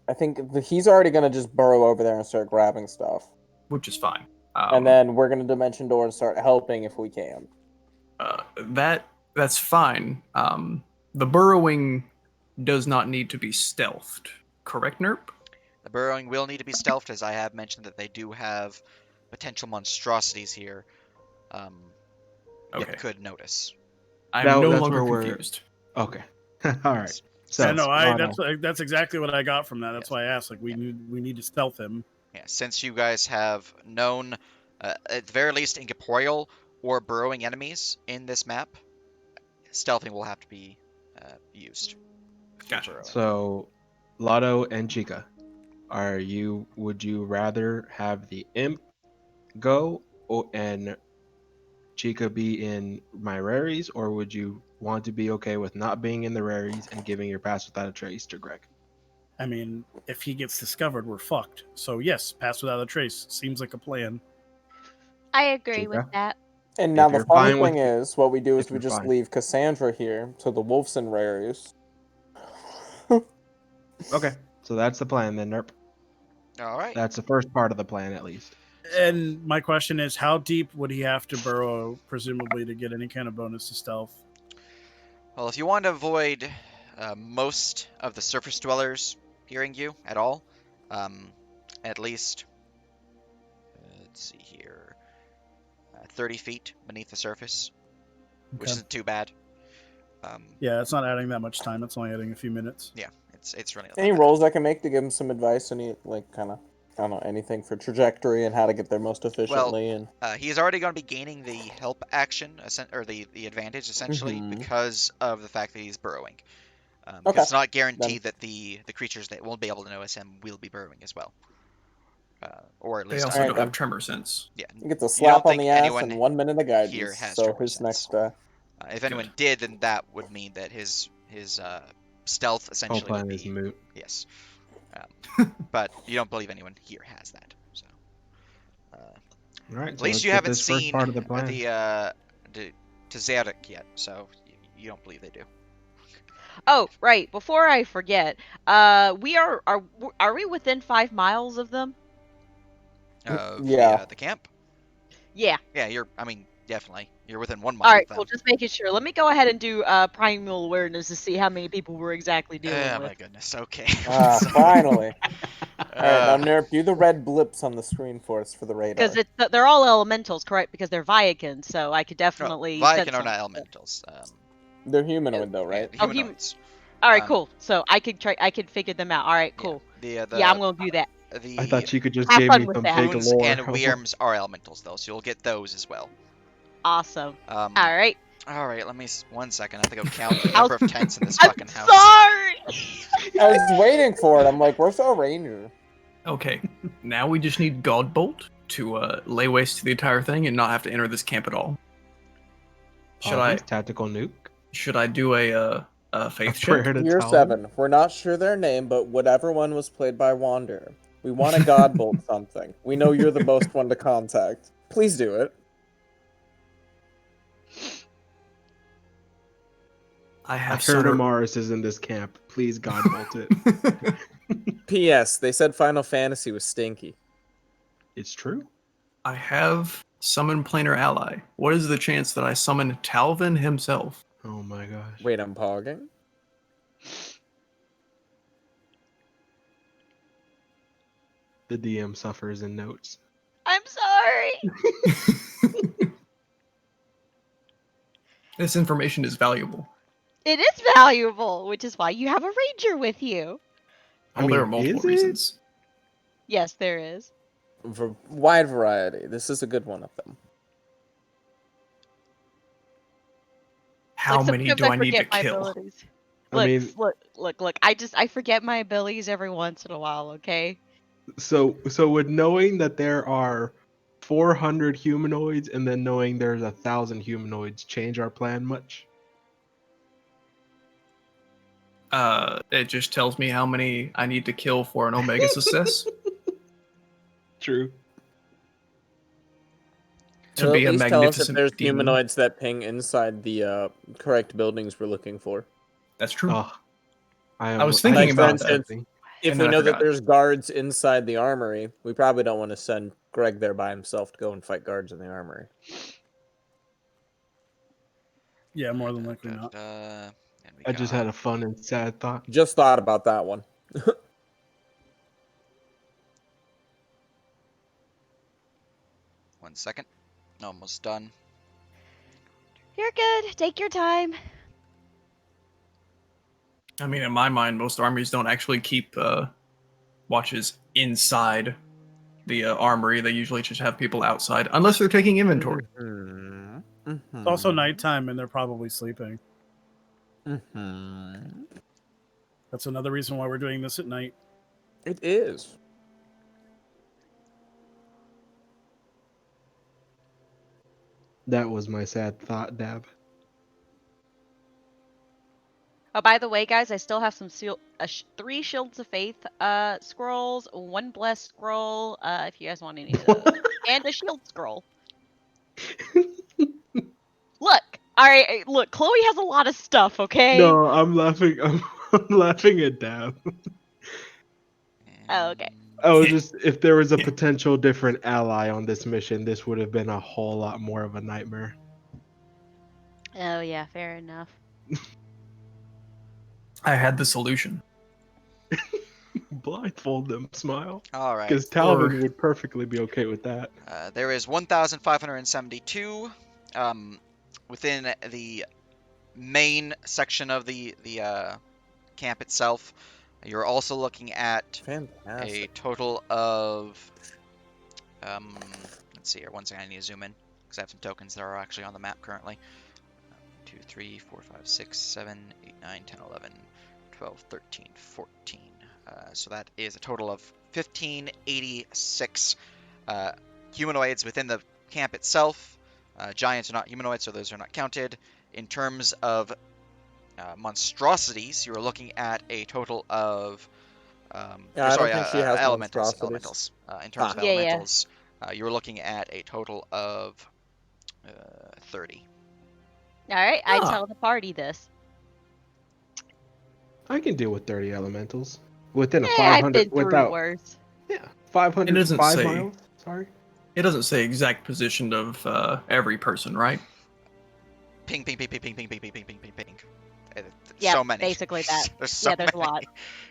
I think he's already gonna just burrow over there and start grabbing stuff, Which is fine. and then we're gonna dimension door and start helping if we can. That's fine. The burrowing does not need to be stealthed, correct, Nerp? The burrowing will need to be stealthed, as I have mentioned that they do have potential monstrosities here Okay. that could notice. I'm That- no that's longer where we're- confused. Okay. All right. So, Yeah, no, Lotto. that's exactly what I got from that. That's why I asked. Like, we need to stealth him. Yeah, since you guys have known, at the very least, incorporeal or burrowing enemies in this map, stealthing will have to be used. for Gotcha. burrowing. So, Lotto and Chica, would you rather have the imp go and Chica be in my raries, or would you want to be okay with not being in the raries and giving your pass without a trace to Greg? I mean, if he gets discovered, we're fucked. So yes, pass without a trace seems like a plan. I agree with Chica? that. And now If the you're funny fine with thing is, what we do is if we you're just fine. leave Cassandra here to the wolves and rares. Okay, so that's the plan then, Nerp. All right. That's the first part of the plan, at least. And my question is, how deep would he have to burrow, presumably, to get any kind of bonus to stealth? Well, if you want to avoid most of the surface dwellers hearing you at all, at least, let's see here, 30 feet beneath the surface, which Okay. isn't too bad. Yeah, it's not adding that much time. It's only adding a few minutes. Yeah, it's really not Any that bad. rolls I can make to give him some advice? Any kind of, I don't know, anything for trajectory and how to get there most efficiently? And He's already going to be gaining the help action, or the advantage, essentially, Mhm. because of the fact that he's burrowing. Okay, Because it's not then. guaranteed that the creatures that won't be able to notice him will be burrowing as well. Or at They least also Alright, don't then. have tremor sense. yeah. He gets a You slap don't on think the ass anyone and 1 minute of here guidance. has So tremor his sense. next. If anyone did, then that would mean that his stealth Whole essentially would plan is be moot. yes. But you don't believe anyone here has that. So All right, at so least let's you get haven't this first seen part of the plan. the Tazaric yet, so you don't believe they do. Oh, right. Before I forget, we are we within 5 miles of them? Of Yeah. the camp. Yeah. Yeah, I mean, definitely. You're within 1 mile All right, of cool. them. Just making sure. Let me go ahead and do primal awareness to see how many people we're exactly dealing Oh with. my goodness. Okay. So, Finally. Alright, now uh, Nerp, do the red blips on the screen for us for the radar. Because they're all elementals, correct? Because they're Viakins, so I could no, definitely Viking sense are them. not elementals. They're humanoid though, Yeah, right? Oh, humanoids. All right, Um, cool. So I could figure them out. All right, cool. Yeah, Yeah, I'm gonna do that. I the thought you could just Have give fun me with some that. big Hoons lore. and Wyrms are elementals though, so you'll get those as well. Awesome. All All right. right. Let me 1 second. I have to go count the I'll- number of tents in this I'm fucking house. sorry. I was waiting for it. I'm like, where's our ranger? Okay, now we just need Godbolt to lay waste to the entire thing and not have to enter this camp at all. Tactical nuke? Should I do a faith check? Prayer to Tier Talon? 7. We're not sure their name, but whatever one was played by Wander. We want a Godbolt something. We know you're the most one to contact. Please do it. I I have heard Sunner. Amaris is in this camp. Please Godbolt it. P.S. They said Final Fantasy was stinky. It's true. I have summon planar ally. What is the chance that I summon Talvin himself? Oh my gosh. Wait, I'm pogging? The DM suffers in notes. I'm sorry. This information is valuable. It is valuable, which is why you have a ranger with you. Oh, there are multiple is it? reasons. Yes, there is. Wide variety. This is a good one of them. How Look, many sometimes do I need to forget my kill? abilities. I Look, mean, look. I forget my abilities every once in a while. Okay. so with knowing that there are 400 humanoids and then knowing there's 1,000 humanoids change our plan much? It just tells me how many I need to kill for an Omega success True. to It'll be at a least tell us if magnificent there's demon. humanoids that ping inside the correct buildings we're looking for. That's true. Oh, I was thinking Like, for about that. instance, if And we then I know that forgot. there's guards inside the armory, we probably don't want to send Greg there by himself to go and fight guards in the armory. Yeah, more than likely not. I just had a fun and sad thought. Just thought about that one. 1 second. Almost done. You're good. Take your time. I mean, in my mind, most armies don't actually keep watches inside the armory. They usually just have people outside, unless they're taking inventory. It's also nighttime, and they're probably sleeping. That's another reason why we're doing this at night. It is. That was my sad thought, Dab. Oh, by the way, guys, I still have some 3 Shields of Faith scrolls, 1 Blessed scroll, if you guys want any of those, and a Shield scroll. Look, all right, look, Chloe has a lot of stuff. Okay. No, I'm laughing. I'm laughing at Dab. Oh, okay. I was just, if there was a potential different ally on this mission, this would have been a whole lot more of a nightmare. Oh yeah, fair enough. I had the solution. Blindfold them, smile. All right. Because Talvin would perfectly be okay with that. There is 1,572 within the main section of the camp itself. You're also looking at a Fantastic. total of let's see here. One second, I need to zoom in because I have some tokens that are actually on the map currently. 2, 3, 4, 5, 6, 7, 8, 9, 10, 11, 12, 13, 14. So that is a total of 1,586 humanoids within the camp itself. Giants are not humanoids, so those are not counted. In terms of monstrosities, you're looking at a total of I don't think she has elementals. monstrosities. In terms of Yeah, yeah. elementals, you're looking at a total of 30. All right, I Ah. tell the party this. I can deal with 30 elementals. Within a I've 500, been through without, worse. yeah, 500, It doesn't 5 say. miles, sorry. It doesn't say exact position of every person, right? Ping, ping, ping, ping, ping, ping, ping, ping, ping, ping, ping, ping. Yeah, So many. basically that. There's so Yeah, there's a many. lot.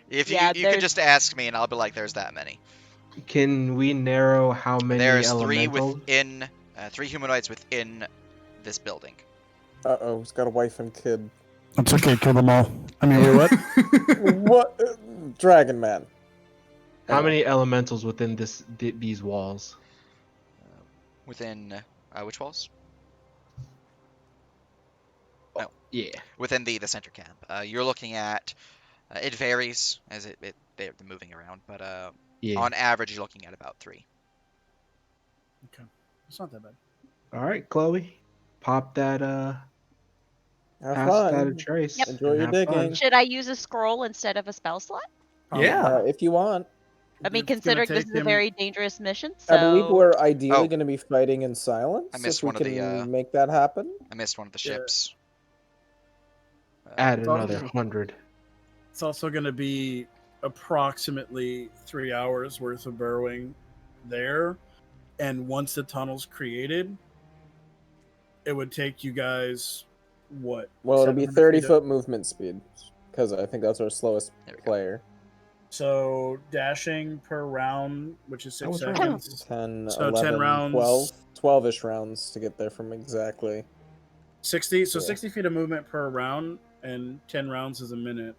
If Yeah, you could just ask me and I'll be like, there's that many. Can we narrow how many There's 3 elementals? within 3 humanoids within this building. Uh-oh, he's got a wife and kid. It's okay, kill them all. I mean, wait, what? What? Dragon Man. How many elementals within these walls? Within which walls? Yeah. Within the center camp. You're looking at it varies as they're moving around, but Yeah. on average you're looking at about 3. Okay, it's not that bad. All right, Chloe. Pop that Have pass that a fun. trace. Yep. Enjoy and your have fun. digging. Should I use a scroll instead of a spell slot? Yeah. If you want. I mean, It's gonna considering this take is a him- very dangerous mission, so I believe we're ideally Oh. going to be fighting in silence. I missed if we one of can the, make that happen. I missed one of the Yeah. ships. Add It's another also- 100. It's also going to be approximately 3 hours worth of burrowing there, and once the tunnel's created, it would take you guys what? Well, it'll be 700 30 feet foot movement speed. Because I think that's our slowest There we go. player. So dashing per round, which is That 6 was right. seconds. 10, So 11, 10 rounds. 12. 12-ish rounds to get there from exactly. 60. So Yeah. 60 feet of movement per round, and 10 rounds is a minute.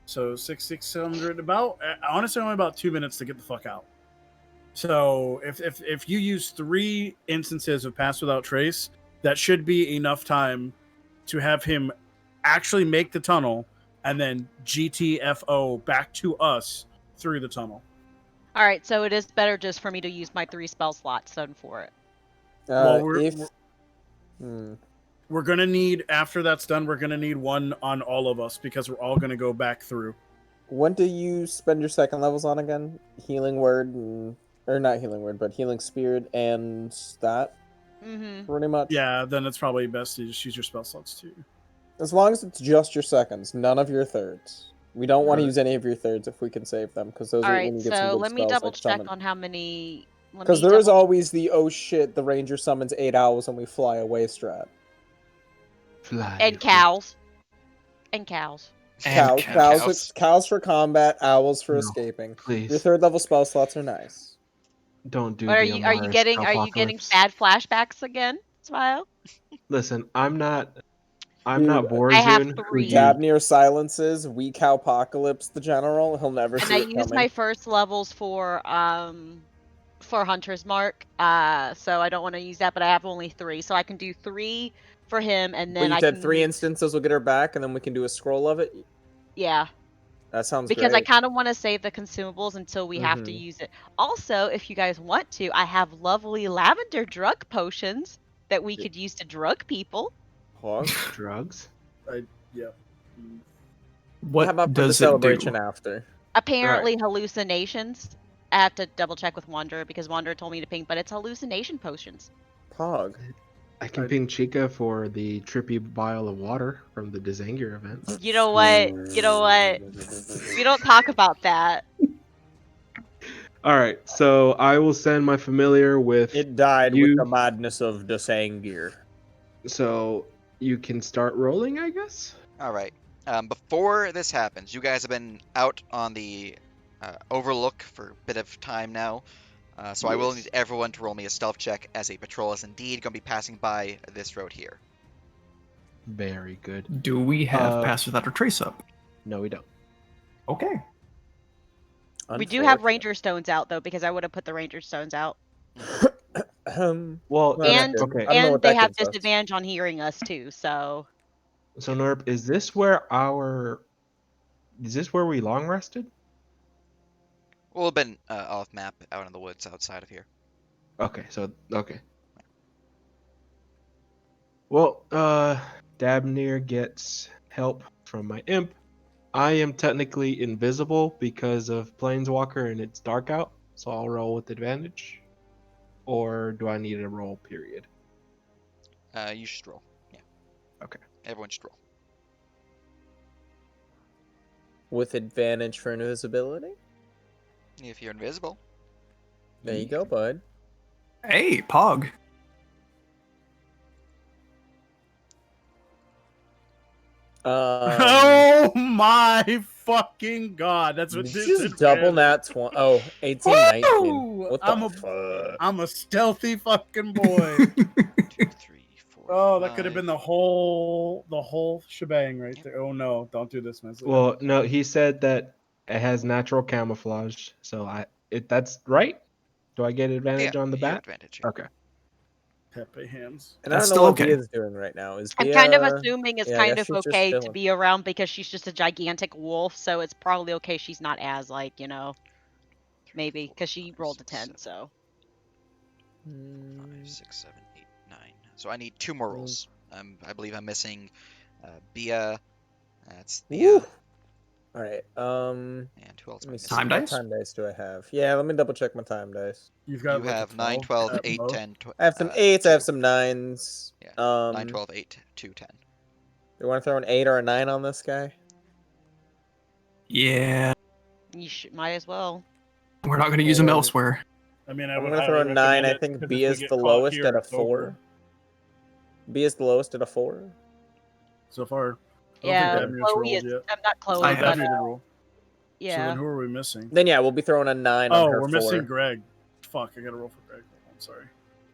So 600. About honestly, only about 2 minutes to get the fuck out. So if you use 3 instances of pass without trace, that should be enough time to have him actually make the tunnel and then GTFO back to us through the tunnel. all right. So it is better just for me to use my 3 spell slots than for it. Well, we're gonna need, after that's done, we're gonna need one on all of us because we're all gonna go back through. When do you spend your second levels on again? Healing Word, or not Healing Word, but Healing Spirit and that, Mm-hmm. pretty much? Yeah, then it's probably best to just use your spell slots too. As long as it's just your seconds, none of your thirds. We don't want to Right. use any of your thirds if we can save them, because those All are right. when you get some So good let me spells, double like check summon. on how many. Because there is always the, oh shit, the ranger summons 8 owls and we fly away strat. Fly. And cows. And cows. And Cows for combat, owls for No, escaping. Please. Your third level spell slots are nice. Don't do But are the you Amaris getting apocalypse. bad flashbacks again, Smile? Listen, I'm not I'm not Dude, I have Borzun. Who 3. you? Dabnir silences, weak Apocalypse the general. He'll never And see I it used coming. my first levels for Hunter's Mark. So I don't want to use that, but I have only 3, so I can do 3 for him, and But then you I said can 3 use, instances will get her back, and then we can do a scroll of it. yeah, That sounds because I great. kind of want to save the consumables until we have to Mhm. use it. Also, if you guys want to, I have lovely lavender drug potions that we could use to drug people. Pog. Drugs? Yeah. Mm. What How about for the does it celebration do? after? Apparently, hallucinations. I have to double check with Wanderer because Wanderer told me to ping, but it's hallucination potions. Pog. I can ping Chica for the trippy vial of water from the Dizangir event. You know what? You know what? We don't talk about that. All right, so I will send my familiar with It died with you, the madness of Dysangir. so you can start rolling, I guess. All right. Before this happens, you guys have been out on the overlook for a bit of time now. So I will Yes. need everyone to roll me a stealth check, as a patrol is indeed going to be passing by this road here. Very good. Do we have Uh, Pass Without a Trace up? No, we don't. Okay. We do have Ranger Stones out though, because I would have put the Ranger Stones out. Well, that's And good. okay. I don't know and what they that have gives us. disadvantage on hearing us too. So So Norb, is this where we long rested? We'll have been off map, out in the woods outside of here. Okay, so okay. Well, Dabnir gets help from my imp. I am technically invisible because of Planeswalker and it's dark out, so I'll roll with advantage. Or do I need a roll, period? You should roll. Yeah. Okay. Everyone should roll. With advantage for invisibility? If you're invisible. There you go, bud. Hey, Pog. Oh my fucking god! That's what this Just double nat 20. Oh, 18, 19. Woo! What I'm the a- fuck? I'm a stealthy fucking boy. 2, 3, 4. Oh, that could have 5. been the whole shebang right there. Oh no! Don't do this, Messi. Well, no, he said that it has natural camouflage, so that's right. Do I get advantage on the you have bat? advantage. Yeah. Okay. Pepe hands. And I That's don't know still what okay. Bia's doing right now. Is I'm Bia... kind of assuming it's yeah, I kind guess of she's just okay to chilling. be around because she's just a gigantic wolf. So it's probably okay she's not as maybe because she rolled a 10. So 5, 6, 7, 8, 9. So I need 2 more rolls. I believe I'm missing Bia. That's Bia. Woo! All right. And who else Let am I me missing? see. Time What dice? time dice do I have? Yeah, let me double check my time dice. You've got You like, a have 9, 12 12, at 8, most. 10. I have some 8s. I have 2. some 9s. Yeah. 9, 12, 8, 2, 10. You want to throw an 8 or a 9 on this guy? Yeah. you might as well. We're not going to use them elsewhere. I mean, I I'm would gonna throw a highly 9. recommend I it, think 'cause if B we is get the caught lowest here, at a it's over. 4. B is the lowest at a 4. So far. I don't Yeah, think Dabnir's Chloe rolled is. yet. I'm not Chloe, I Oh, have. but Dabnir did roll. So yeah. then who are we missing? Then yeah, we'll be throwing a 9 on Oh, her we're 4. missing Greg. Fuck, I gotta roll for Greg. I'm sorry.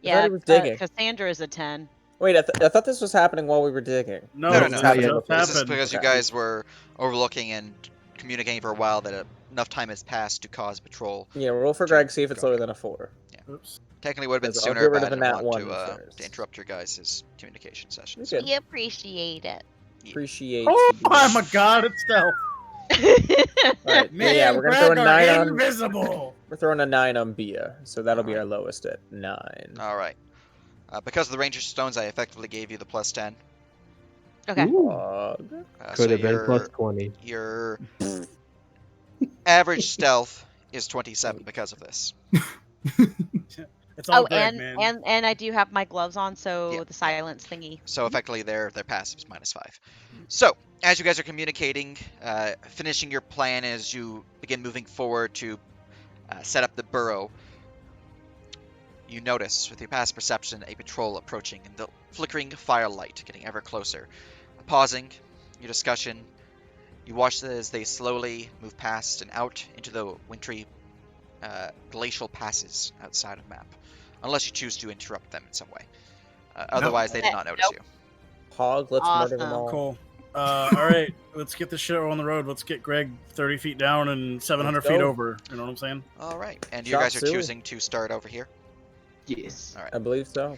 Yeah, he was digging. Cassandra is a 10. Wait, I thought this was happening while we were digging. No, No, This no, is no. happening not yet. before. This is happened. because you Okay. guys were overlooking and communicating for a while that enough time has passed to cause patrol. Yeah, roll for Greg, see if it's lower than a 4. Oops. Technically would have been Because I'll sooner, get rid but I of the didn't nat want 1 to first. interrupt your guys' communication sessions. You're good. We appreciate it. Appreciate Oh you. my god, it's stealth. Alright, Me yeah, and we're gonna throw a Greg 9 are on. invisible. We're throwing a 9 on Bia, so that'll be our Alright. lowest at 9. All right. Because of the Ranger Stones, I effectively gave you the plus 10. Okay. Pog. Could have been your, plus 20. Your average stealth is 27 because of this. It's all Oh, Greg, man. and I do have my gloves on, so Yeah. the silence thingy. So effectively, their passive is -5. So as you guys are communicating, finishing your plan as you begin moving forward to set up the burrow, you notice with your passive perception a patrol approaching in the flickering firelight, getting ever closer. Pausing your discussion, you watch as they slowly move past and out into the wintry glacial passes outside of map, unless you choose to interrupt them in some way. Otherwise, they did not notice Nope. you. Hog, let's murder them Awesome. all. Cool. All right, let's get this shit on the road. Let's get Greg 30 feet down and 700 Let's feet go. over. You know what I'm saying? All right, and you Chop guys are suey. choosing to start over here. Yes. All right. I believe so.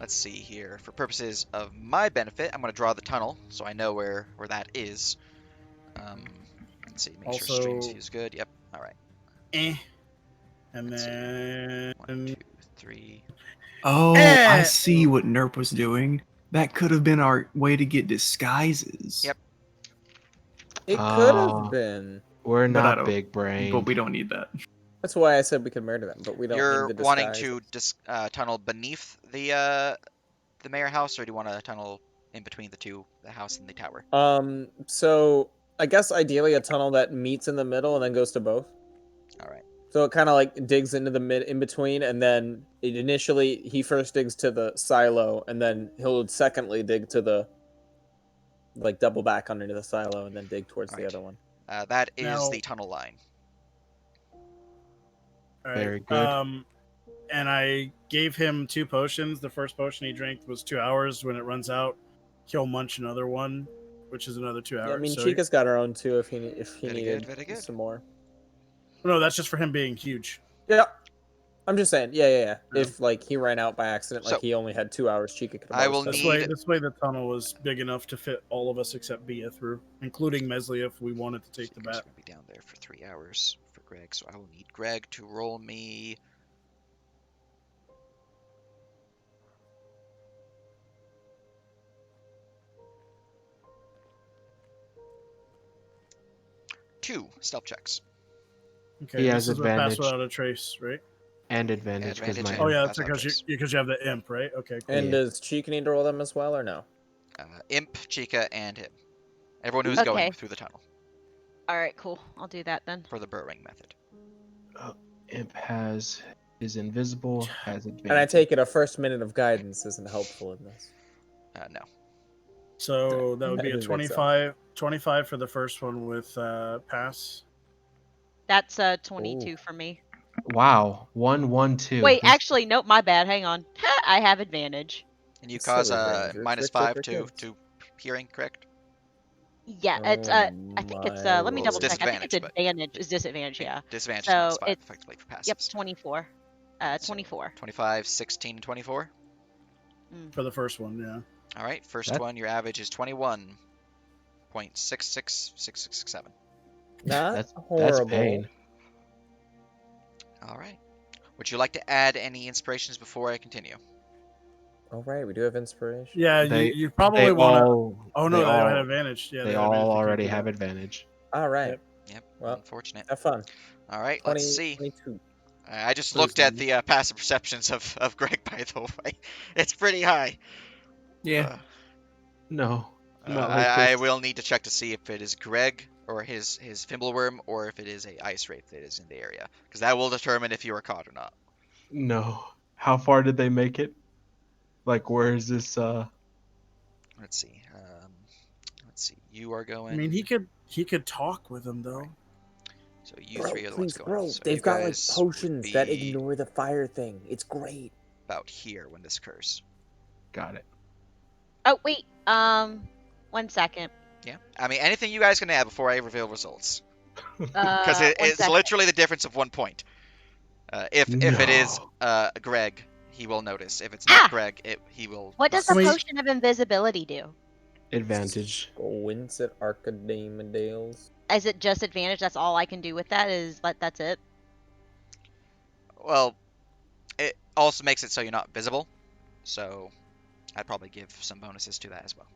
Let's see here. For purposes of my benefit, I'm going to draw the tunnel so I know where that is. Let's see. Make sure streams Also- view is good. Yep. All right. And Let's see. then 1, 2, 3. Oh, I Eh. see what Nerp was doing. That could have been our way to get disguises. Yep. It could Oh. have been. We're But I not don't- big brain. But we don't need that. That's why I said we could murder them, but we don't You're need the wanting disguise. to tunnel beneath the mayor house, or do you want to tunnel in between the house and the tower? So I guess ideally a tunnel that meets in the middle and then goes to both. All right. So it kind of like digs into the in between, and then he first digs to the silo, and then he'll secondly dig to the double back underneath the silo, and then dig towards the Right. other one. That is Now- the tunnel line. All right. Very good. And I gave him 2 potions. The first potion he drank was 2 hours. When it runs out, he'll munch another one, which is another 2 hours. Yeah, I mean, So- Chica's got her own too if he Very needed good, very good. some more. no, that's just for him being huge. Yeah, I'm just saying. Yeah. Yeah. If like he ran out by accident, like So- he only had 2 hours, Chica could. have I always will done need- This way the tunnel was big enough to fit all of us except Bia through, including Meslia if we wanted to take the Chica's bat. going to be down there for 3 hours for Greg, so I will need Greg to roll me. Two stealth checks. Okay, He this has is with pass advantage. without a trace, right? And advantage because Advantage my Oh yeah, Pass that's without because trace. you have the imp, right? Okay, cool. And Yeah. does Chica need to roll them as well, or no? Imp, Chica, and him. Everyone who's Okay. going through the tunnel All right, cool. I'll do that then. for the burrowing method. imp is invisible, has advantage. And I take it a first minute of guidance isn't helpful in this. No. So that would That be a doesn't make sense. 25 for the first one with pass. That's 22 for me. Wow, 1, 1, 2. Wait, This- actually, nope, my bad. Hang on. I have advantage. And you Silly cause Rangers, minus they're 5 for to kids. hearing, correct? Yeah, it's I think it's let me Well, double it's check. I think it's disadvantage, but- advantage. It's disadvantage, yeah. Disadvantage So minus 5 it's- effectively for passives. Yep, 24. So, 24. 25, 16, and 24. For the first one, yeah. All right, first That- one, your average is 21.666667. Not That's horrible. pain. All right. Would you like to add any inspirations before I continue? All right, we do have inspiration. Yeah, They- you probably They want to. all. Oh no, they they all, had advantage. Yeah, they had all advantage. They can't already do have that. advantage. All right. Yep. Yep. Well, Unfortunate. have fun. All right, 20, let's see. 22. I just Please looked at don't. the passive perceptions of Greg, by the way. It's pretty high. Yeah. No. Not like I this. will need to check to see if it is Greg or his Fimbleworm, or if it is a ice wraith that is in the area, because that will determine if you are caught or not. No. How far did they make it? Like, where is this? Let's see. Let's see. You are going. I mean, he could talk with them though. So you Bro, three are the ones please, going. bro. So They've you got like guys would potions that be ignore the fire thing. It's great. about here when this occurs. Got it. Oh wait, 1 second. Yeah. I mean, anything you guys can add before I reveal results, because One it's second. literally the difference of 1 point. If it is No. Greg, he will notice. If it's not Ah! Greg, he will. What does not. the Wait. potion of invisibility do? Advantage. Wince at Arcademodales. Is it just advantage? That's all I can do with that. That's it. Well, it also makes it so you're not visible. So I'd probably give some bonuses to that as well.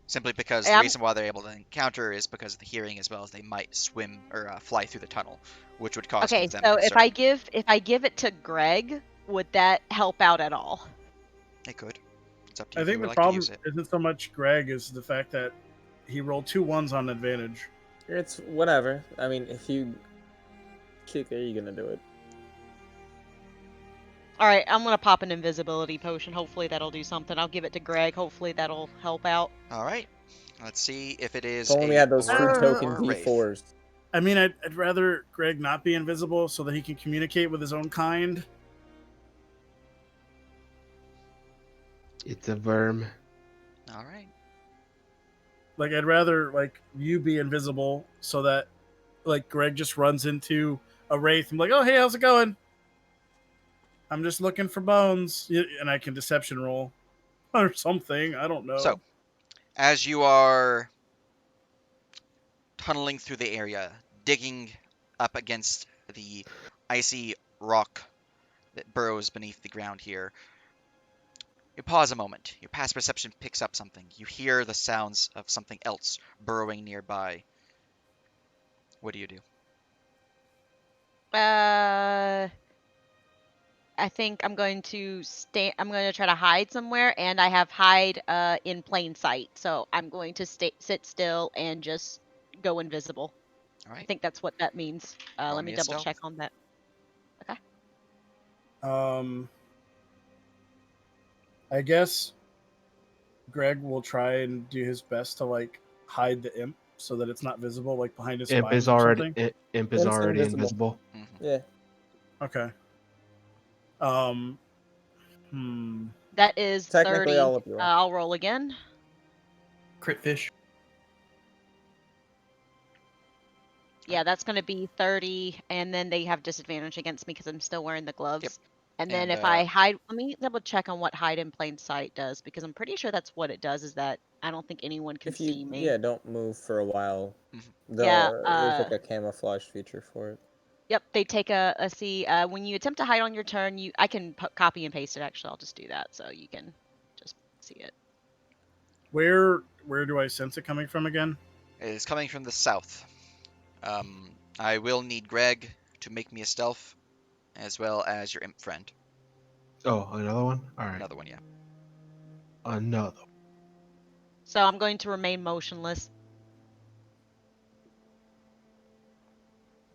Simply because the I'm- reason why they're able to encounter is because of the hearing, as well as they might swim or fly through the tunnel, which would cause Okay, them so if concern. I give it to Greg, would that help out at all? It could. It's up to you I if you think would the like to problem use it. isn't so much Greg as the fact that he rolled 2 1s on advantage. It's whatever. I mean, if you kick, are you gonna do it? All right, I'm gonna pop an invisibility potion. Hopefully that'll do something. I'll give it to Greg. Hopefully that'll help out. All right. Let's see if it is. If only we a had those free bird token or a wraith. D4s. I mean, I'd rather Greg not be invisible so that he can communicate with his own kind. It's a Verum. All right. Like I'd rather like you be invisible so that like Greg just runs into a wraith and be like, oh hey, how's it going? I'm just looking for bones, and I can deception roll or something. I don't know. So, as you are tunneling through the area, digging up against the icy rock that burrows beneath the ground here, you pause a moment. Your past perception picks up something. You hear the sounds of something else burrowing nearby. What do you do? I think I'm going to stay. I'm going to try to hide somewhere, and I have hide in plain sight. So I'm going to sit still and just go invisible. All I right. think that's what that means. Roll Let me me a double stealth. check on that. I guess Greg will try and do his best to like hide the imp so that it's not visible, like behind his Imp spines is or already something. Imp is Imp's already invisible. invisible. Mhm. Yeah. Okay. Um. Hmm. That is Technically, 30. all of you are. I'll roll again. Crit fish. Yeah, that's going to be 30, and then they have disadvantage against me because I'm still wearing the gloves. And then And, if I hide, let me double check on what hide in plain sight does, because I'm pretty sure that's what it does. Is that I don't think anyone can If you see me. don't move for a while. Mhm. Yeah, There's like a camouflage feature for it. Yep, they take a see. When you attempt to hide on your turn, I can copy and paste it. Actually, I'll just do that so you can just see it. Where do I sense it coming from again? It is coming from the south. I will need Greg to make me a stealth, as well as your imp friend. Oh, another one? All right. Another one, yeah. Another. So I'm going to remain motionless.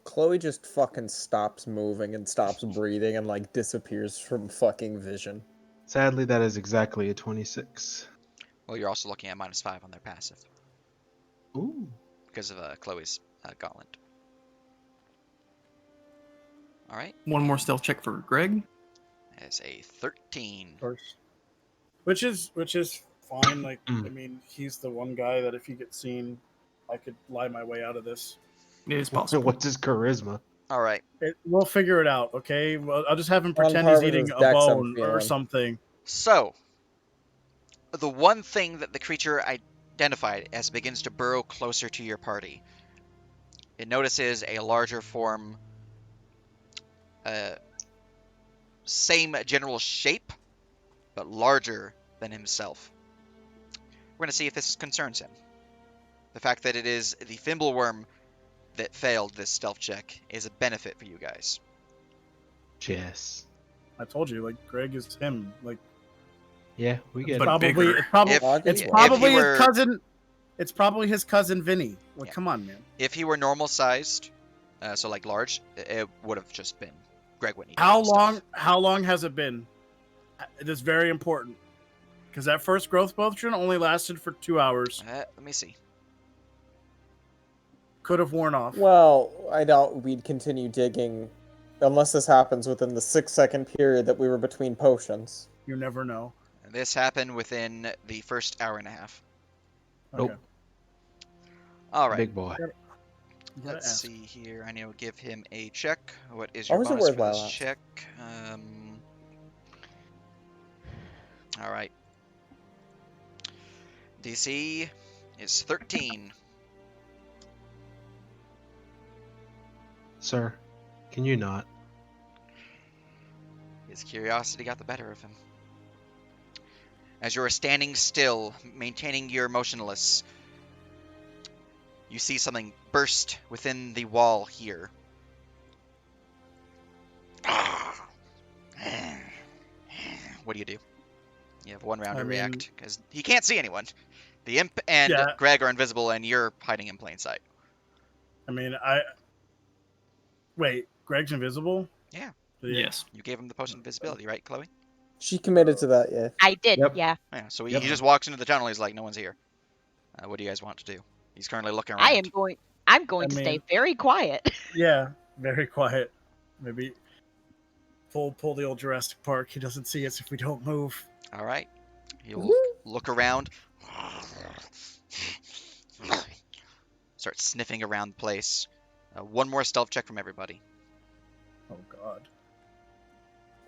Chloe just fucking stops moving and stops breathing and like disappears from fucking vision. Sadly, that is exactly a 26. Well, you're also looking at -5 on their passive Ooh. because of Chloe's gauntlet. All right. One more stealth check for Greg. As a 13. Of course. Which is fine. Like Mm. I mean, he's the one guy that if he gets seen, I could lie my way out of this. It is possible. What's his charisma? All right. We'll figure it out, okay? Well, I'll just have him On pretend par he's with eating his a dex, I'm bone or feeling. something. So, the one thing that the creature identified as it begins to burrow closer to your party, it notices a larger form, same general shape, but larger than himself. We're going to see if this concerns him. The fact that it is the Fimbleworm that failed this stealth check is a benefit for you guys. Yes. I told you, like Greg is him. Like Yeah, we get But it. probably, bigger. it's probably, If- it's if probably he his were- cousin. It's probably his cousin Vinny. Like, Yeah. come on, man. If he were normal sized, so like large, it would have just been Greg Whitney. How doing stuff. long? How long has it been? It is very important because that first growth potion only lasted for 2 hours. Let me see. Could have worn off. Well, I doubt we'd continue digging unless this happens within the 6-second period that we were between potions. You never know. This happened within the first hour and a half. Okay. Nope. All right. Big boy. You gotta Let's ask. see here. I need to give him a check. What is your Always a bonus for worthwhile this ask. check? All right. DC is 13. Sir, can you not? His curiosity got the better of him. As you are standing still, maintaining your motionless, you see something burst within the wall here. What do you do? You have 1 round I to mean- react, because he can't see anyone. The imp and Yeah. Greg are invisible, and you're hiding in plain sight. I mean, wait. Greg's invisible. Yeah. Yes. You gave him the potion of invisibility, right, Chloe? She committed to that, yeah. I did, Yep. yeah. Yeah, so he Yep. just walks into the tunnel, he's like, no one's here. What do you guys want to do? He's currently looking around. I'm going to stay mean- very quiet. Yeah, very quiet. Maybe pull the old Jurassic Park. He doesn't see us if we don't move. All right. He'll look around. start sniffing around the place. One more stealth check from everybody. Oh God.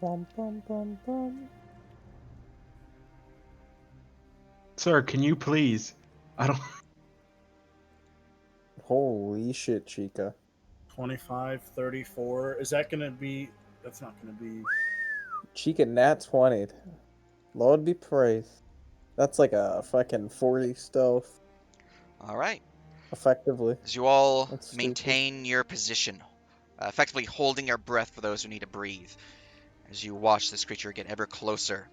Bum, bum, bum, bum. Sir, can you please? I don't. Holy shit, Chica. 25, 34. Is that gonna be? That's not gonna be. Chica nat 20. Lord be praised. That's like a fucking 40 stealth, All right. effectively. As you all That's stupid. maintain your position, effectively holding your breath for those who need to breathe, as you watch this creature get ever closer,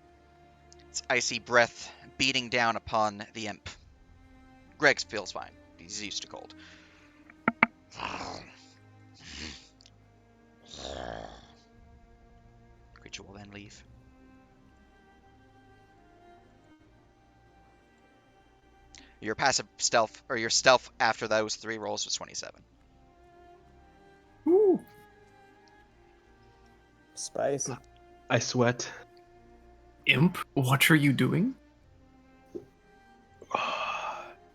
its icy breath beating down upon the imp. Greg feels fine. He's used to cold. Creature will then leave. Your passive stealth, or your stealth after those 3 rolls was 27. Ooh. Spicy. I sweat. Imp, what are you doing?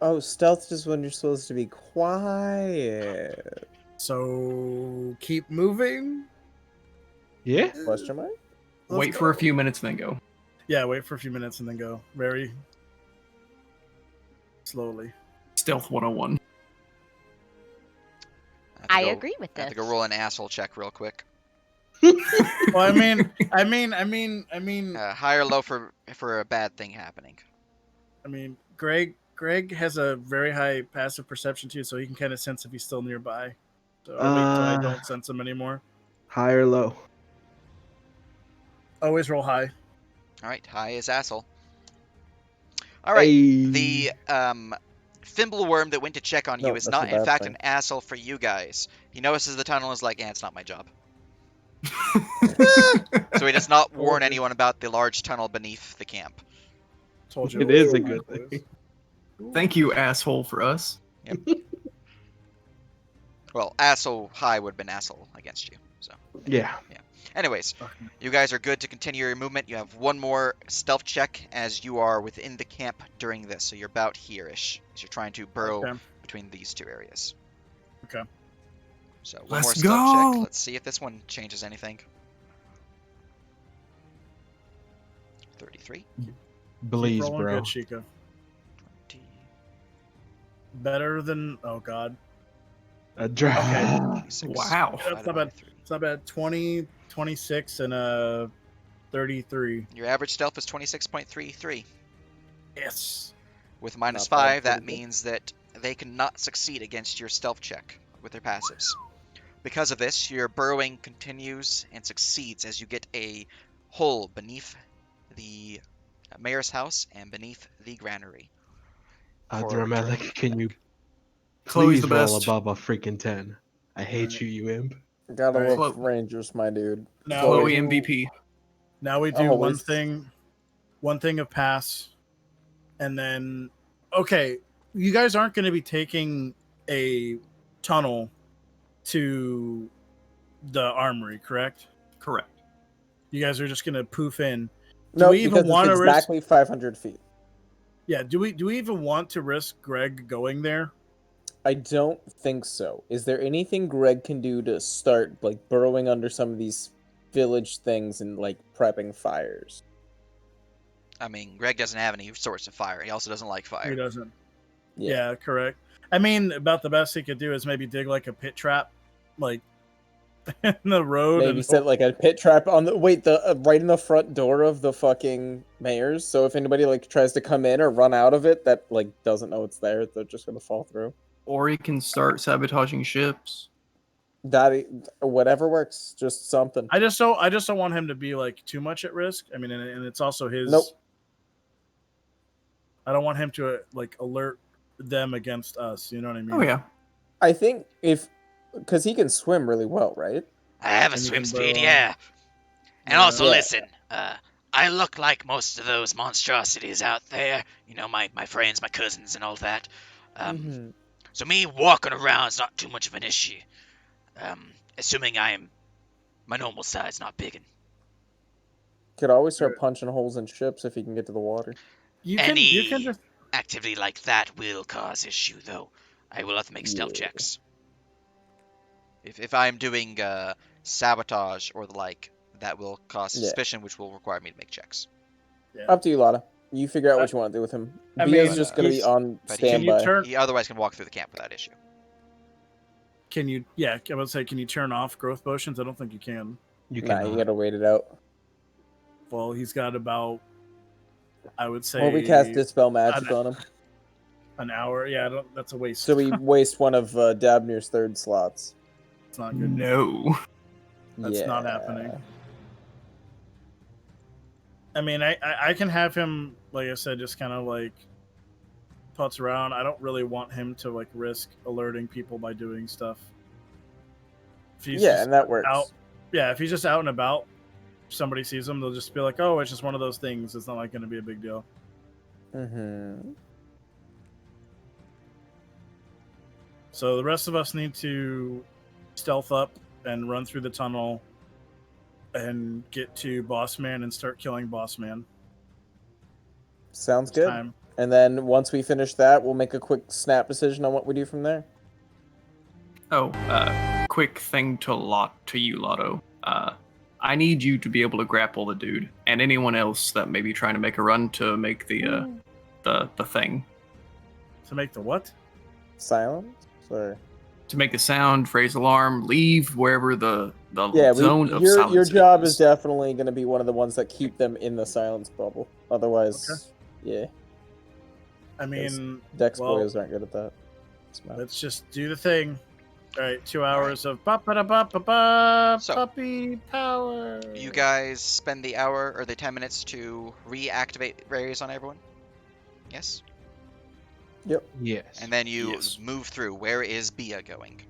Oh, stealth is when you're supposed to be quiet. So keep moving. Yeah? Question mark? Let's Wait for a go. few minutes, then go. Yeah, wait for a few minutes and then go. Very slowly. Stealth 101. I agree with I have to this. go roll an asshole check real quick. Well, I mean, High or low for a bad thing happening. Greg has a very high passive perception too, so he can kind of sense if he's still nearby. So I'll wait till I don't sense him anymore. High or low? Always roll high. All right, high is asshole. All right, the Fimbleworm that went to check on you No, is that's not a in bad fact thing. an asshole for you guys. He notices the tunnel and is like, it's not my job. So he does not warn anyone about the large tunnel beneath the camp. Told you. It always is a roll high, good boys. thing. Thank you, asshole, for us. Well, asshole high would have been asshole against you. So, Yeah. anyways, Okay. you guys are good to continue your movement. You have one more stealth check as you are within the camp during this. So you're about here-ish as you're trying to burrow Okay. between these 2 areas. Okay. So one Let's more stealth check. go! Let's see if this one changes anything. 33. Please, Keep rolling bro. good, Chica. 20. Better than A Okay. drag. 26 Wow. That's divided not by bad. 3. It's not bad. 20, 26, and 33. Your average stealth is 26.33. Yes. With minus Not bad, 5, that pretty good. means that they cannot succeed against your stealth check with their passives. Because of this, your burrowing continues and succeeds as you get a hole beneath the mayor's house and beneath the granary. for Dramelec, turning can you back. Chloe's please the roll best. above a freaking 10? I hate Alright. you, you imp. Gotta Alright. love Chloe- Rangers, my dude. Now Chloe we do- MVP. Now we do Always. one thing of pass, and then okay, you guys aren't going to be taking a tunnel to the armory, correct? Correct. You guys are just going to poof in. No, we even because it's wanna risk- exactly 500 feet. Yeah, do we even want to risk Greg going there? I don't think so. Is there anything Greg can do to start like burrowing under some of these village things and like prepping fires? I mean, Greg doesn't have any source of fire. He also doesn't like He fire. doesn't. Yeah, correct. I mean, about the best he could do is maybe dig like a pit trap, like in the road. Maybe and set like a pit trap on the right in the front door of the fucking mayor's. So if anybody like tries to come in or run out of it that like doesn't know it's there, they're just gonna fall through. Or he can start sabotaging ships. Whatever works, just something. I just don't want him to be like too much at risk. I mean, and it's also his. Nope. I don't want him to like alert them against us. You know what I mean? Oh yeah. I think because he can swim really well, right? I have a And you swim can speed, burrow. yeah. And Yeah. also, Yeah. listen, I look like most of those monstrosities out there. You know, my friends, my cousins, and all that. Mhm. So me walking around is not too much of an issue. Assuming I am my normal size, not big. Could always start punching holes in ships if he can get to the water. You can Any just activity like that will cause issue, though. I will have to make stealth Yeah. checks. If I'm doing sabotage or the like, that will cause Yeah. suspicion, which will require me to make checks. Yeah. Up to you, Lotta. You figure out I- what you want to do with him. I Bia's mean, just going to be he's- on But Can you standby. turn? He otherwise can walk through the camp without issue. Can you? Yeah, I would say, can you turn off growth potions? I don't think you can. You Nah, cannot. you got to wait it out. Well, he's got about, I would say, Well, we cast Dispel Magic on him. an hour. Yeah, I don't, that's a waste. So we waste one of Dabnir's third slots. It's not good. No. That's not Yeah. happening. I mean, I can have him, like I said, just kind of like putz around. I don't really want him to like risk alerting people by doing stuff. If he's Yeah, just and that works. out, yeah, if he's just out and about, somebody sees him, they'll just be like, "Oh, it's just one of those things. It's not like going to be a big deal." Mm-hmm. So the rest of us need to stealth up and run through the tunnel and get to Boss Man and start killing Boss Man. Sounds It's good. time. And then once we finish that, we'll make a quick snap decision on what we do from there. Oh, quick thing to you, Lotto. I need you to be able to grapple the dude and anyone else that may be trying to make a run to make the thing. To make the what? Silence? Or... To make the sound, raise alarm, leave wherever the Yeah, zone of your silence job is definitely going to be one of the ones that keep them in the silence bubble. Otherwise, yeah, I mean, Dex well, boys aren't good at that. let's just do the thing. All right, 2 hours of ba-ba-da-ba-ba-ba, So- puppy power. You guys spend the hour or the 10 minutes to reactivate rays on everyone? Yes? Yes. And then you Yes. move through. Where is Bia going?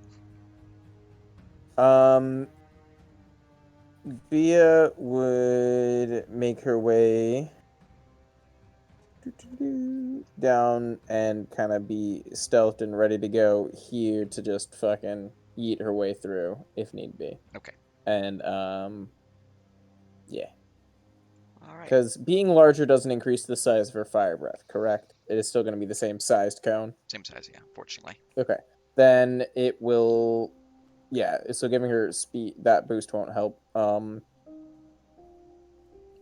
Bia would make her way down and kind of be stealthed and ready to go here to just fucking yeet her way through if need be. Okay. And yeah, All right. because being larger doesn't increase the size of her fire breath, correct? It is still going to be the same sized cone. Same size, yeah, fortunately. Okay, then it will. Yeah, so giving her speed, that boost won't help.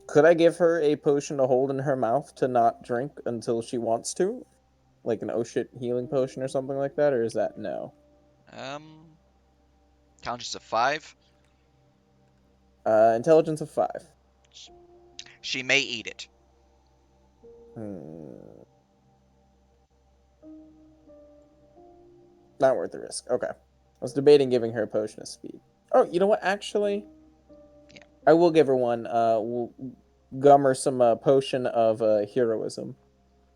Could I give her a potion to hold in her mouth to not drink until she wants to? Like an oh shit healing potion or something like that? Or is that no? Intelligence of 5. Intelligence of 5. She may eat it. Not worth the risk. Okay. I was debating giving her a potion of speed. Oh, you know what? Actually, Yeah. I will give her one. We'll gum her some potion of heroism.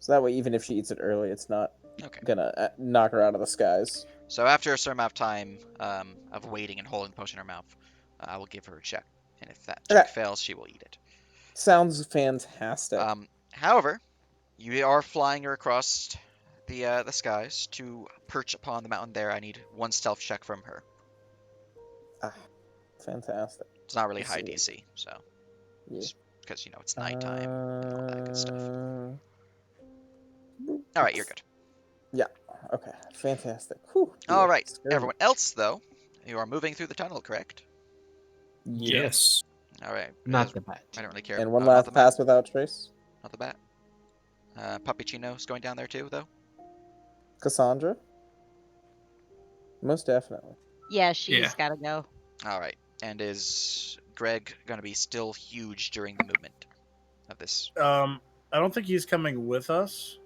So that way, even if she eats it early, it's not Okay. gonna knock her out of the skies. So after a certain amount of time of waiting and holding the potion in her mouth, I will give her a check. And if that check Okay. fails, she will eat it. Sounds fantastic. However, you are flying her across the skies to perch upon the mountain there. I need one stealth check from her. Fantastic. It's not really Let's high see. DC, so Yeah. because it's nighttime and all that good stuff. Boop. All right, you're good. Okay, fantastic. Whew, All yeah, right, scary. everyone else though, you are moving through the tunnel, correct? Yes. All right. Not the bat. I don't really care. And one not last the bat, pass without trace. Not the bat. Puppuccino's going down there too, though. Cassandra? Most definitely. Yeah, she's Yeah. gotta go. All right. And is Greg gonna be still huge during the movement of this? I don't think he's coming with us.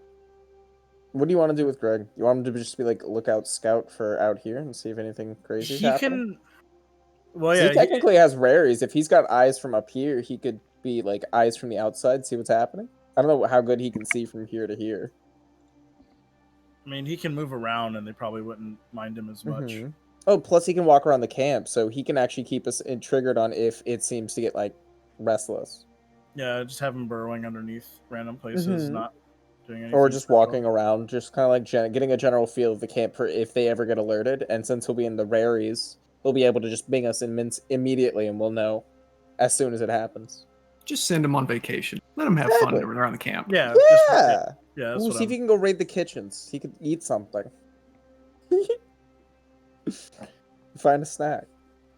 What do you want to do with Greg? You want him to just be like lookout scout for out here and see if anything crazy is He happening? can. Well, So yeah, he technically has rares. If he's got eyes from up here, he could be like eyes from the outside, see what's happening. I don't know how good he can see from here to here. I mean, he can move around, and they probably wouldn't mind him as much. Mhm. Oh, plus he can walk around the camp, so he can actually keep us triggered on if it seems to get like restless, Yeah, just have him burrowing underneath random places, Mhm. not doing anything. or just special. walking around, just kind of like getting a general feel of the camp for if they ever get alerted. And since he'll be in the raries, he'll be able to just bing us in immediately, and we'll know as soon as it happens. Just send him on vacation. Let him have fun Exactly. around the camp. Yeah, Yeah. yeah. That's Ooh, what see if he can go raid the kitchens. He could eat something. Find a snack.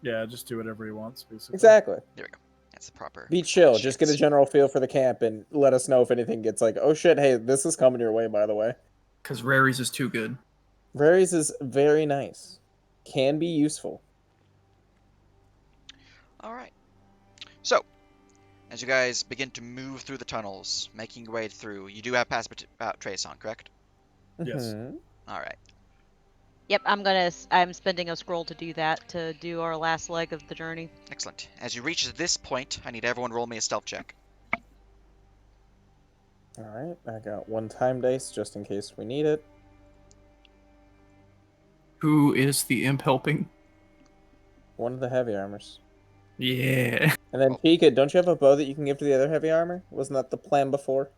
Yeah, just do whatever he wants, basically. Exactly. There we go. That's the proper. Be chill. Just get a shits. general feel for the camp and let us know if anything gets like, oh shit, hey, this is coming your way, by the way. Because Rary's is too good. Varys is very nice. Can be useful. All right. So, as you guys begin to move through the tunnels, making your way through, you do have pass without trace on, correct? Yes. Mhm. All right. Yep, I'm spending a scroll to do that, to do our last leg of the journey. Excellent. As you reach this point, I need everyone to roll me a stealth check. Alright, I got one time dice just in case we need it. Who is the imp helping? One of the heavy armors. Yeah. And then Oh. Pika, don't you have a bow that you can give to the other heavy armor? Wasn't that the plan before?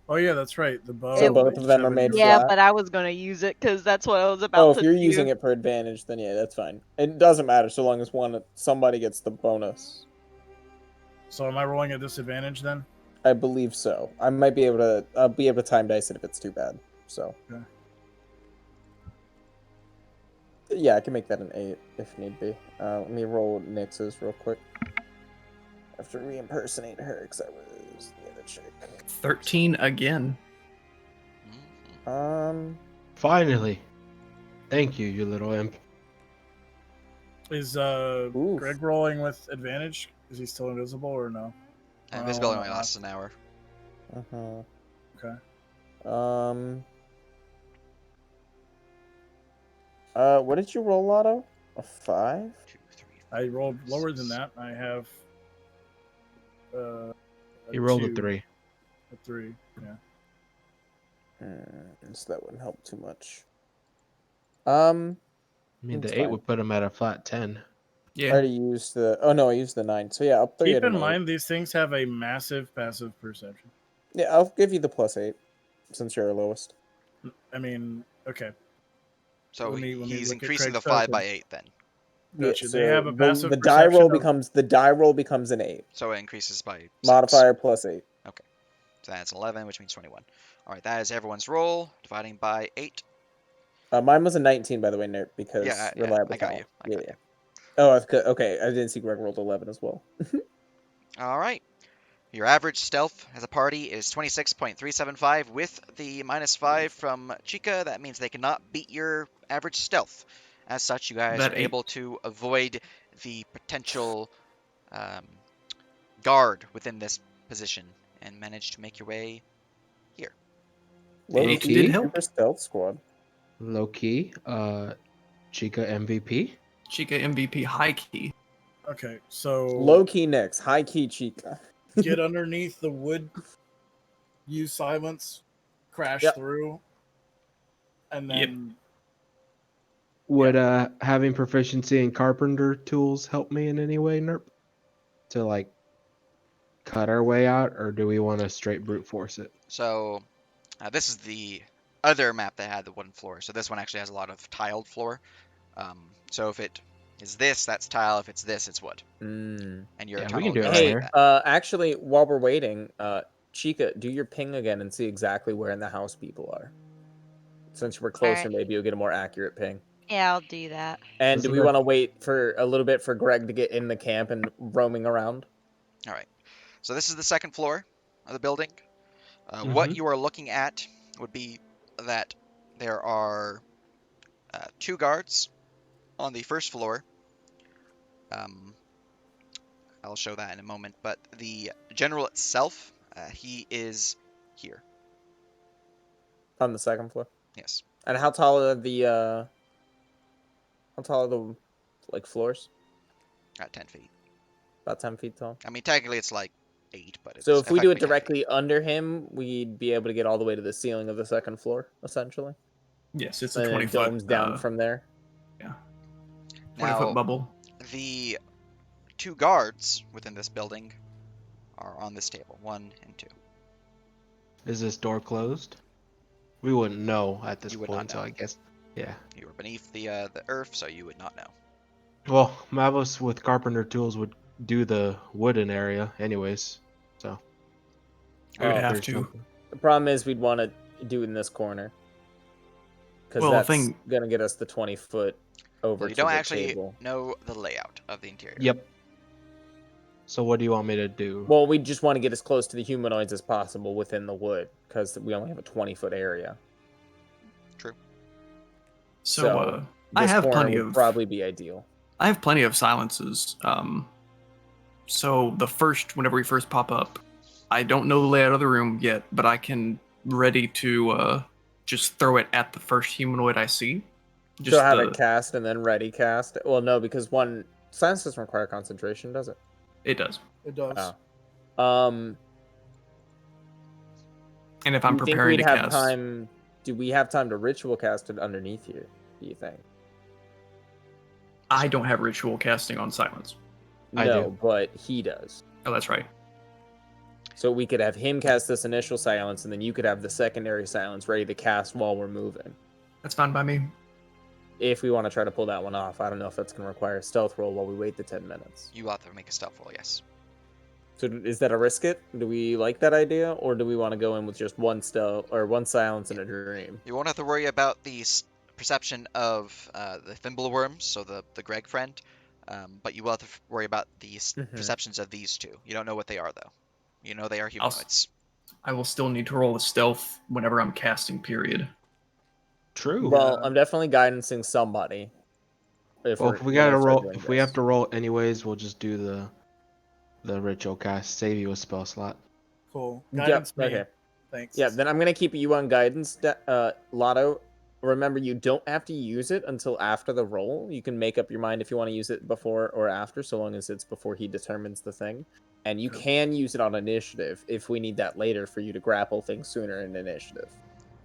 Oh yeah, that's right. The bow. So It- both that of you them have are in made your- Yeah, flat? but I was gonna use it because that's what I was about Oh, to if you're do. using it for advantage, then yeah, that's fine. It doesn't matter so long as somebody gets the bonus. So am I rolling at disadvantage then? I believe so. I might be able to. I'll be able to time dice it if it's too bad. So. Okay. Yeah, I can make that an 8 if need be. Let me roll Nyx's real quick. I have to re-impersonate her because I was the other chick. 13 again. Mhm. Finally. Thank you, you little imp. Is Oof. Greg rolling with advantage? Is he still invisible or no? Invisibility Oh, only lasts an hour. Uh-huh. Okay. What did you roll, Lotto? A 5? 2, 3. I rolled 5, lower than 6. that. I have a He rolled a 2, 3. A 3. Yeah. So that wouldn't help too much. I mean, It's the 8 fine. would put him at a flat 10. I Yeah. already used the. Oh no, I used the 9. So yeah, up 3 Keep at in an 8. mind these things have a massive passive perception. Yeah, I'll give you the +8 since you're our lowest. I mean, okay. So Let me he's look at increasing the Craig's 5 by token. 8 then. Gotcha. Yeah, They have a passive the die roll perception of- the die roll becomes an 8. So it increases by 6. Modifier +8. So that's 11, which means 21. All right, that is everyone's roll, dividing by 8. Mine was a 19, by the way, Nerd, because Yeah, reliable I got talent. you. I got you. Oh, okay. I didn't see Greg rolled 11 as well. All right. Your average stealth as a party is 26.375. With the -5 from Chica, that means they cannot beat your average stealth. As such, you guys That are 8. able to avoid the potential guard within this position and manage to make your way here. Low Eight key, did help. Super Stealth Squad. Low key, Chica MVP. Chica MVP high key. Okay, so Low key Nyx, high key Chica. get underneath the wood, use silence, crash Yep. through, and Yep. then Would having proficiency in carpenter tools help me in any way, Nerp? To like cut our way out, or do we want to straight brute force it? So this is the other map that had the wooden floor. So this one actually has a lot of tiled floor. So if it is this, that's tile. If it's this, it's wood. And your Yeah, we tunnel can do it goes right Hey, like here. that. actually, while we're waiting, Chica, do your ping again and see exactly where in the house people are. Since we're closer, Alright. maybe you'll get a more accurate ping. Yeah, I'll do that. And do Isn't we there- want to wait for a little bit for Greg to get in the camp and roaming around? All right. So this is the second floor of the building. What you are looking at would be that there are 2 guards on the first floor. I'll show that in a moment. But the general itself, he is here. On the second floor. Yes. And how tall are the like floors? At 10 feet. About 10 feet tall. I mean, technically it's like 8, but it's So if we do it effectively 10 feet. directly under him, we'd be able to get all the way to the ceiling of the second floor, essentially. Yes, it's And a then 20 it foot domes down from there. 20 Now, foot bubble. the 2 guards within this building are on this table, 1 and 2. Is this door closed? We wouldn't know at this You would not point, so know. I guess. Yeah. You were beneath the earth, so you would not know. Well, Mavos with carpenter tools would do the wooden area, anyways. So. We would Oh, have there's to. something. The problem is we'd want to do it in this corner. because Well, the that's thing- gonna get us the 20 foot over Well, you to don't the actually table. know the layout of the interior. Yep. So what do you want me to do? Well, we just want to get as close to the humanoids as possible within the wood because we only have a 20 foot area. True. So, I this have corner plenty would of probably be ideal. I have plenty of silences. So whenever we first pop up, I don't know the layout of the room yet, but I can ready to just throw it at the first humanoid I see. Just So have it cast and then ready cast. Well, no, because one silence doesn't require concentration, does it? It does. It does. Oh. And if Do I'm you think preparing we'd to have cast, time? Do we have time to ritual cast it underneath here? Do you think? I don't have ritual casting on silence. I No, do. but he does. Oh, that's right. So we could have him cast this initial silence, and then you could have the secondary silence ready to cast while we're moving. That's fine by me. If we want to try to pull that one off, I don't know if that's going to require a stealth roll while we wait the 10 minutes. You have to make a stealth roll, yes. So is that a risk it? Do we like that idea, or do we want to go in with just one stealth or one silence and a dream? You won't have to worry about the perception of the thimbleworms, so the Greg friend, but you will have to worry about the perceptions of these two. You don't know what they are, though. You know they are humanoids. I will still need to roll a stealth whenever I'm casting. Period. True. Well, I'm definitely guidancing somebody. Well, if we gotta roll, if we have to roll anyways, we'll just do the ritual cast. Save you a spell slot. Cool. Yep, Guidance me. okay. Thanks. Yeah, then I'm gonna keep you on guidance, Lotto. Remember, you don't have to use it until after the roll. You can make up your mind if you want to use it before or after, so long as it's before he determines the thing. And you can use it on initiative if we need that later for you to grapple things sooner in initiative.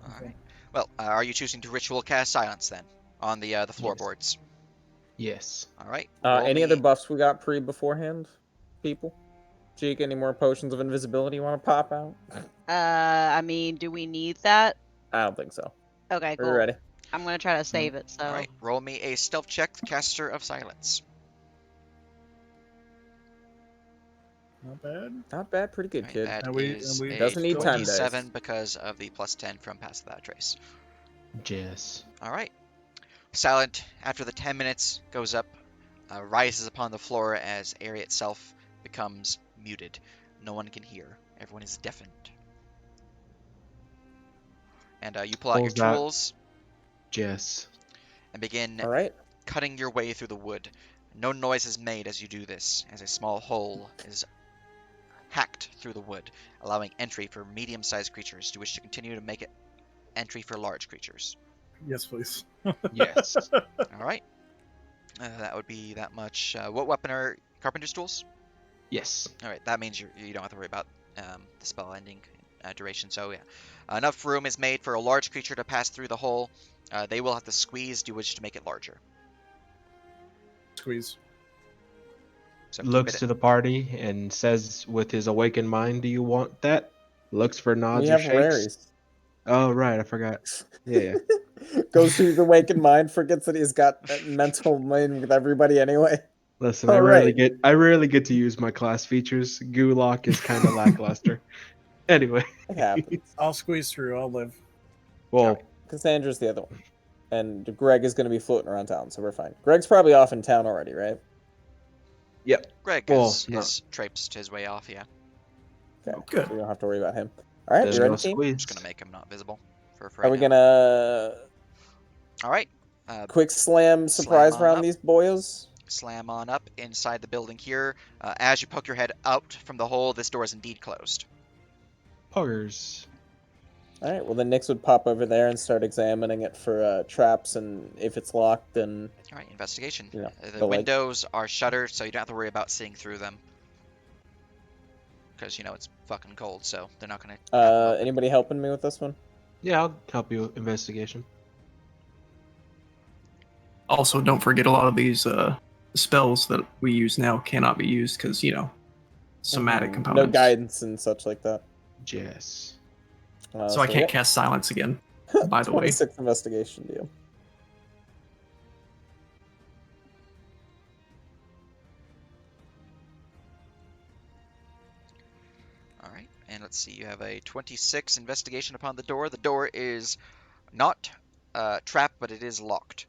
All right. Well, are you choosing to ritual cast silence then on the floorboards? Yes. All right. Any other buffs we got beforehand, people? Jake, any more potions of invisibility you want to pop out? I mean, do we need that? I don't think so. Okay, cool. We're ready. I'm gonna try to save it. So. All right. Roll me a stealth check, caster of silence. Not bad. Not bad, pretty good, All right, kid. that And we- is and we a Doesn't need time dice. 27 because of the plus 10 from Pass Without Trace. Yes. All right. Silent, after the 10 minutes goes up, rises upon the floor as area itself becomes muted. No one can hear. Everyone is deafened. And you pull out your Pulls out- tools Yes. and begin All right. cutting your way through the wood. No noise is made as you do this, as a small hole is hacked through the wood, allowing entry for medium-sized creatures. Do you wish to continue to make it entry for large creatures? Yes, please. Yes. All right. That would be that much. What weapon are carpenter's tools? Yes. All right, that means you don't have to worry about the spell ending duration. So yeah, enough room is made for a large creature to pass through the hole. They will have to squeeze. Do you wish to make it larger? Squeeze. So keep Looks it to the party and says with his awakened mind, "Do you want that?" Looks for nods We or have shakes. Larry's. Oh right, I forgot. Yeah. Goes through his awakened mind, forgets that he's got that mental mind with everybody anyway. Listen, All right. I rarely get to use my class features. Gulock is kind of lackluster. Anyway, It happens. I'll squeeze through. I'll live. well, Cassandra's the other one. And Greg is going to be floating around town, so we're fine. Greg's probably off in town already, right? Greg Well, has traipsed his way off. Yeah, Okay. Good. So we don't have to worry about him. All right, there's you ready, no team? squeeze. I'm just gonna make him not visible for Are right we now. going to All right. quick slam surprise Slam on round up. these boyos? Slam on up inside the building here. As you poke your head out from the hole, this door is indeed closed. Puggers. All right, well, then Nyx would pop over there and start examining it for traps, and if it's locked, then... All right, investigation. Yeah, The go like- windows are shuttered, so you don't have to worry about seeing through them. Because, it's fucking cold, so they're not going to... anybody helping me with this one? Yeah, I'll help you with investigation. Also, don't forget a lot of these spells that we use now cannot be used because somatic Mhm. components. No guidance and such like that. Yes. So I can't yeah. cast silence again. By the way, 26 investigation deal. All right, and let's see. You have a 26 investigation upon the door. The door is not trap, but it is locked.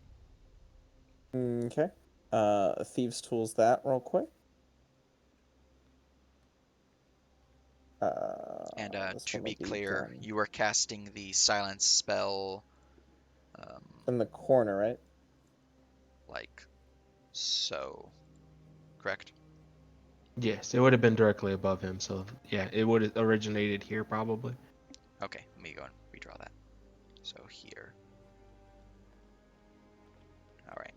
Okay. Thieves tools that real quick. And This to one will be be clear, done you are casting the silence spell, in the corner, right? like so. Correct? Yes, it would have been directly above him. So yeah, it would have originated here probably. Okay, let me go and redraw that. So here. All right.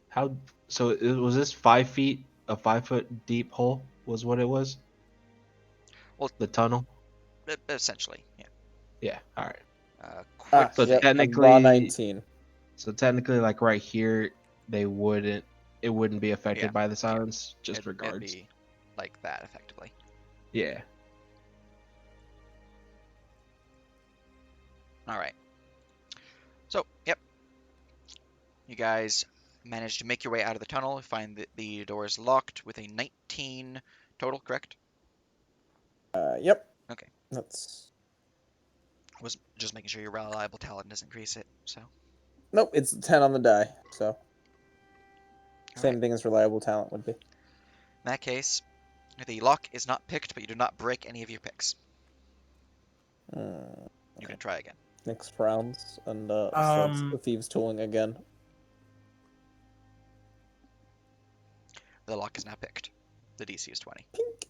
How? So was this 5 feet? A 5 foot deep hole was what it was. Well, The tunnel. essentially, yeah. Yeah. All right. Quick So Yep, thing. I'm raw technically, 19. like right here, they wouldn't. It wouldn't be affected Yeah, by the silence. Just It'd regards. be like that, effectively. Yeah. All right. So, yep. You guys manage to make your way out of the tunnel. Find that the door is locked with a 19 total, correct? Yep. Okay. That's Was just making sure your reliable talent doesn't increase it. So, nope. It's 10 on the die, so all same right. thing as reliable talent would be. In that case, the lock is not picked, but you do not break any of your picks. Mm, You can try again. next rounds and starts Um, the thieves tooling again. The lock is now picked. The DC is 20. Pink.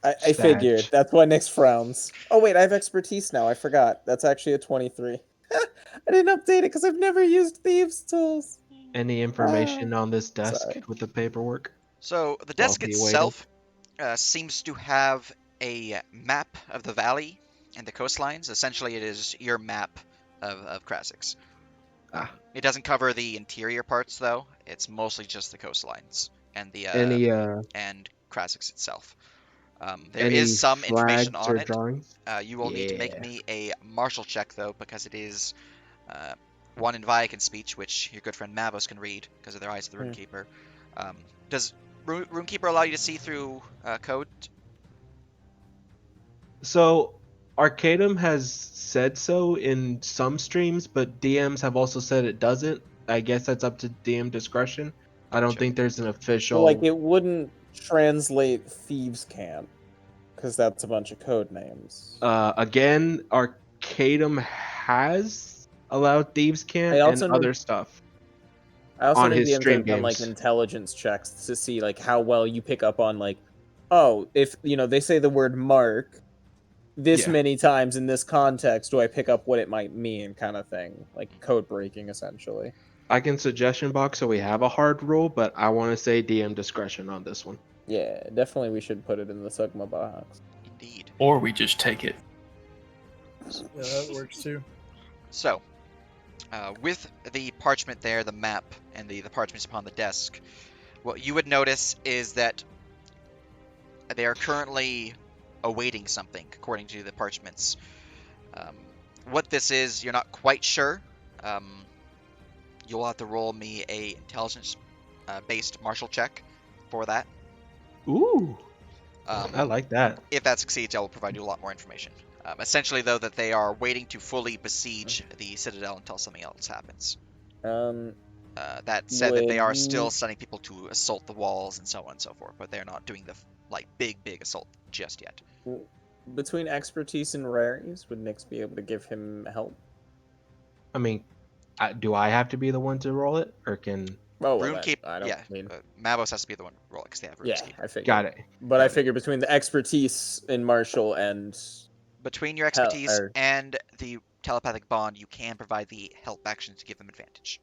I figured. Sag. That's why next frowns. Oh wait, I have expertise now. I forgot. That's actually a 23. I didn't update it because I've never used thieves tools. Any information on this desk Sorry. with the paperwork? So the While desk he waited. itself seems to have a map of the valley and the coastlines. Essentially, it is your map of Krasix. Ah. It doesn't cover the interior parts, though. It's mostly just the coastlines and the Any and Krasix itself. There is any some information flags on or it. drawings? You will need to make Yeah. me a martial check, though, because it is one in Viacan speech, which your good friend Mavos can read because of their eyes of the Hmm. Runekeeper. Does Runekeeper allow you to see through code? So Arcadum has said so in some streams, but DMs have also said it doesn't. I guess that's up to DM discretion. I don't Gotcha. think there's an So official. like it wouldn't translate thieves camp because that's a bunch of code names. Again, Arcadum has allowed Thieves I Camp and also know other stuff I on know his DMs stream have done like games. intelligence checks to see like how well you pick up on like, oh, if they say the word mark this Yeah. many times in this context, do I pick up what it might mean, kind of thing, like code breaking essentially. I can suggestion box so we have a hard rule, but I want to say DM discretion on this one. Yeah, definitely we should put it in the Sigma box. Indeed. Or we just take it. yeah, that works too. So, with the parchment there, the map, and the parchments upon the desk, what you would notice is that they are currently awaiting something, according to the parchments. What this is, you're not quite sure. You'll have to roll me a intelligence-based martial check for that. Ooh, I like that. If that succeeds, I will provide you a lot more information. Essentially, though, that they are waiting to fully besiege the citadel until something else happens. That said, that they are still sending people to assault the walls and so on and so forth, but they're not doing the big assault just yet. Between expertise and rarities, would Nyx be able to give him help? I mean, do I have to be the one to roll it, or can? Oh, well, Runekeeper, I don't mean. Mavos has to be the one rolling because they have Yeah, Runekeeper. I figured. Got it. But I figure between the expertise in martial and Between your expertise and the telepathic bond, you can provide the help action to give them advantage.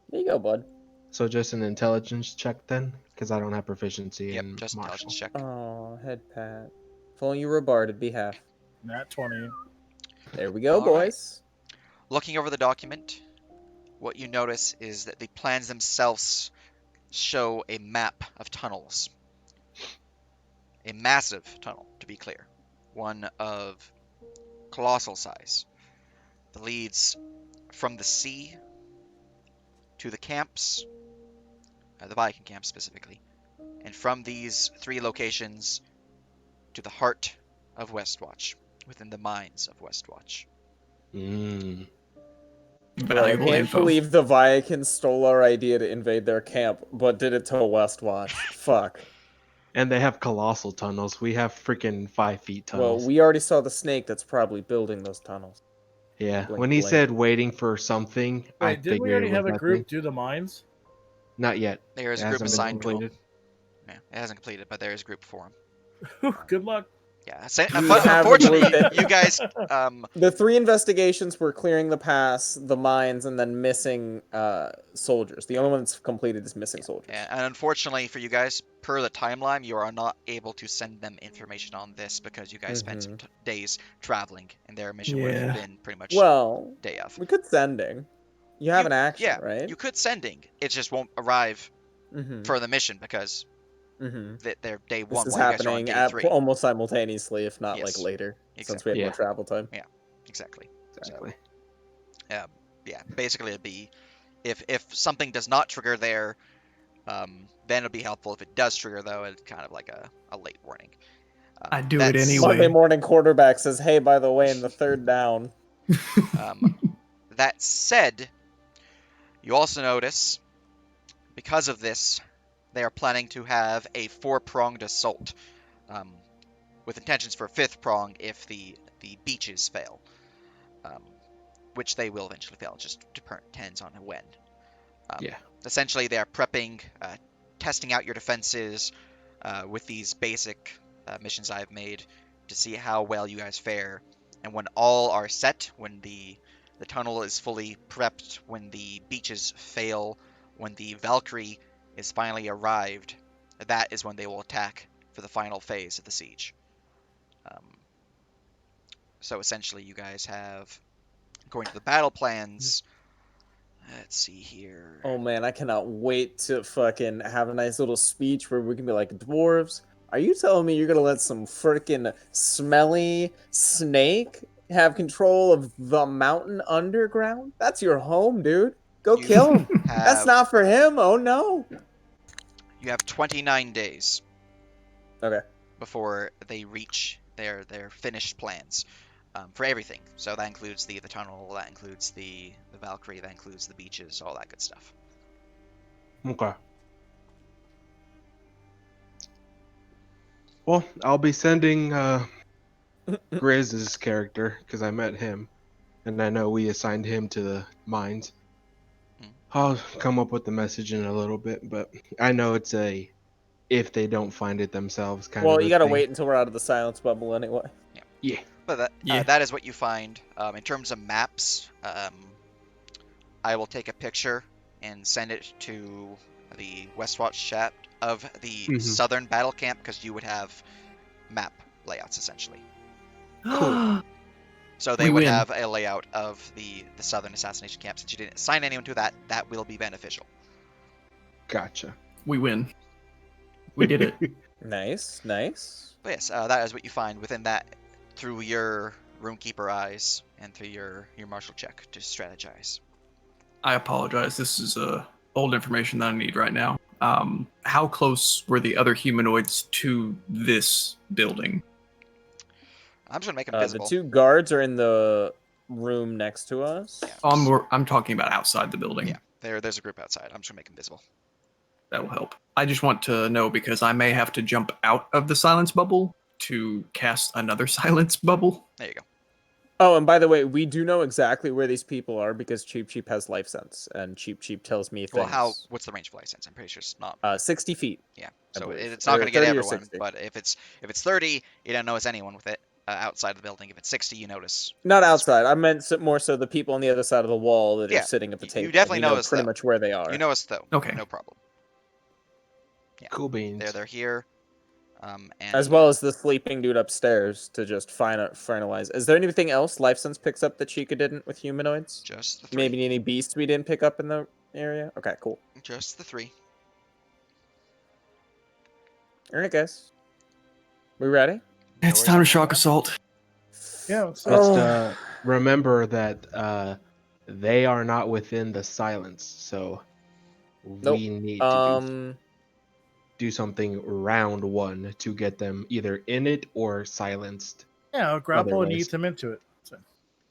there you go, bud. So just an intelligence check then, because I don't have proficiency Yep, in just martial. intelligence check. Oh, head pat. If only you were a bard, it'd be half. Nat 20. There we go, All right. boys. Looking over the document, what you notice is that the plans themselves show a map of tunnels. A massive tunnel, to be clear. One of colossal size. That leads from the sea to the camps, the Viking camps specifically, and from these three locations to the heart of Westwatch, within the mines of Westwatch. Mm. Bro, I Valuable can't info. believe the Viakins stole our idea to invade their camp, but did it to Westwatch. Fuck. And they have colossal tunnels. We have freaking 5 feet Well, tunnels. we already saw the snake that's probably building those tunnels. Yeah. Blink, When he blink. said waiting for something, I Wait, did we figured already it was have a that group thing. do the mines? Not yet. There is It a group hasn't been assigned to him. completed. Yeah, it hasn't completed, but there is a group for him. Good luck. Yeah, We haven't unfortunately, looked at- you guys, The 3 investigations were clearing the pass, the mines, and then missing soldiers. The only one that's completed is missing soldiers. and unfortunately for you guys, per the timeline, you are not able to send them information on this because you guys spent some days traveling, and their mission would have Yeah. been pretty much Well, day of. we could sending. You have an action, Yeah, right? you could sending. It just won't arrive Mm-hmm. for the mission because Mm-hmm. they're day This one is while you guys are on happening day 3. almost simultaneously, if not like Yes. later, since Exactly. we have more Yeah. travel time. Exactly. Exactly. Yeah, basically it'd be if something does not trigger there, then it'll be helpful. If it does trigger though, it's kind of like a late warning. I do it That's- anyway. Monday morning quarterback says, "Hey, by the way, in the third down." That said, you also notice because of this, they are planning to have a 4-pronged assault, with intentions for a 5th prong if the beaches fail, which they will eventually fail. Just depends on when. Yeah. Essentially, they are prepping, testing out your defenses with these basic missions I've made to see how well you guys fare. And when all are set, when the tunnel is fully prepped, when the beaches fail, when the Valkyrie is finally arrived, that is when they will attack for the final phase of the siege. So essentially, you guys have, going to the battle plans. Let's see here. Oh man, I cannot wait to fucking have a nice little speech where we can be like, "Dwarves, are you telling me you're gonna let some freaking smelly snake have control of the mountain underground? That's your home, dude. Go You kill him. That's have- not for him. Oh no." You have 29 days Okay. before they reach their finished plans for everything. So that includes the tunnel, that includes the Valkyrie, that includes the beaches, all that good stuff. Okay. Well, I'll be sending Grizz's character because I met him, and I know we assigned him to the mines. Hmm. I'll come up with the message in a little bit, but I know it's a if they don't find it themselves kind Well, of. you gotta wait until we're out of the silence bubble anyway. Yeah. But that is what you find. In terms of maps, I will take a picture and send it to the Westwatch chat of the southern battle camp because you would have map layouts essentially. Cool. So they We would win. have a layout of the southern assassination camp. Since you didn't assign anyone to that, that will be beneficial. Gotcha. We win. We did it. Nice, nice. But yes, that is what you find within that through your roomkeeper eyes and through your martial check to strategize. I apologize. This is old information that I need right now. How close were the other humanoids to this building? I'm just gonna make them The visible. 2 guards are in the room next to us. Oh, I'm talking about outside the building. Yeah, there's a group outside. I'm just gonna make them visible. That'll help. I just want to know because I may have to jump out of the silence bubble to cast another silence bubble. There you go. Oh, and by the way, we do know exactly where these people are because Cheap Cheap has life sense, and Cheap Cheap tells me things. Well, what's the range of license? I'm pretty sure it's not. 60 feet. Yeah, I so believe. it's not Or going to get 30 or everyone. 60. But if it's 30, you don't notice anyone with it outside the building. If it's 60, you notice. Not outside. I meant more so the people on the other side of the wall that Yeah, are sitting at the you table. definitely We know notice pretty them. much where they are. You notice though. Okay. No problem. Yeah. Cool beans. They're here. And As well as the sleeping dude upstairs to just finalize. Is there anything else Life Sense picks up that Chica didn't with humanoids? just the 3. Maybe any beasts we didn't pick up in the area? Okay, cool. Just the 3. Alright, guys. We ready? It's time to shock assault. Yeah. So Just remember that they are not within the silence, so Nope. we need to do something round 1 to get them either in it or silenced. Yeah, I'll grapple and ways. eat them into it. So,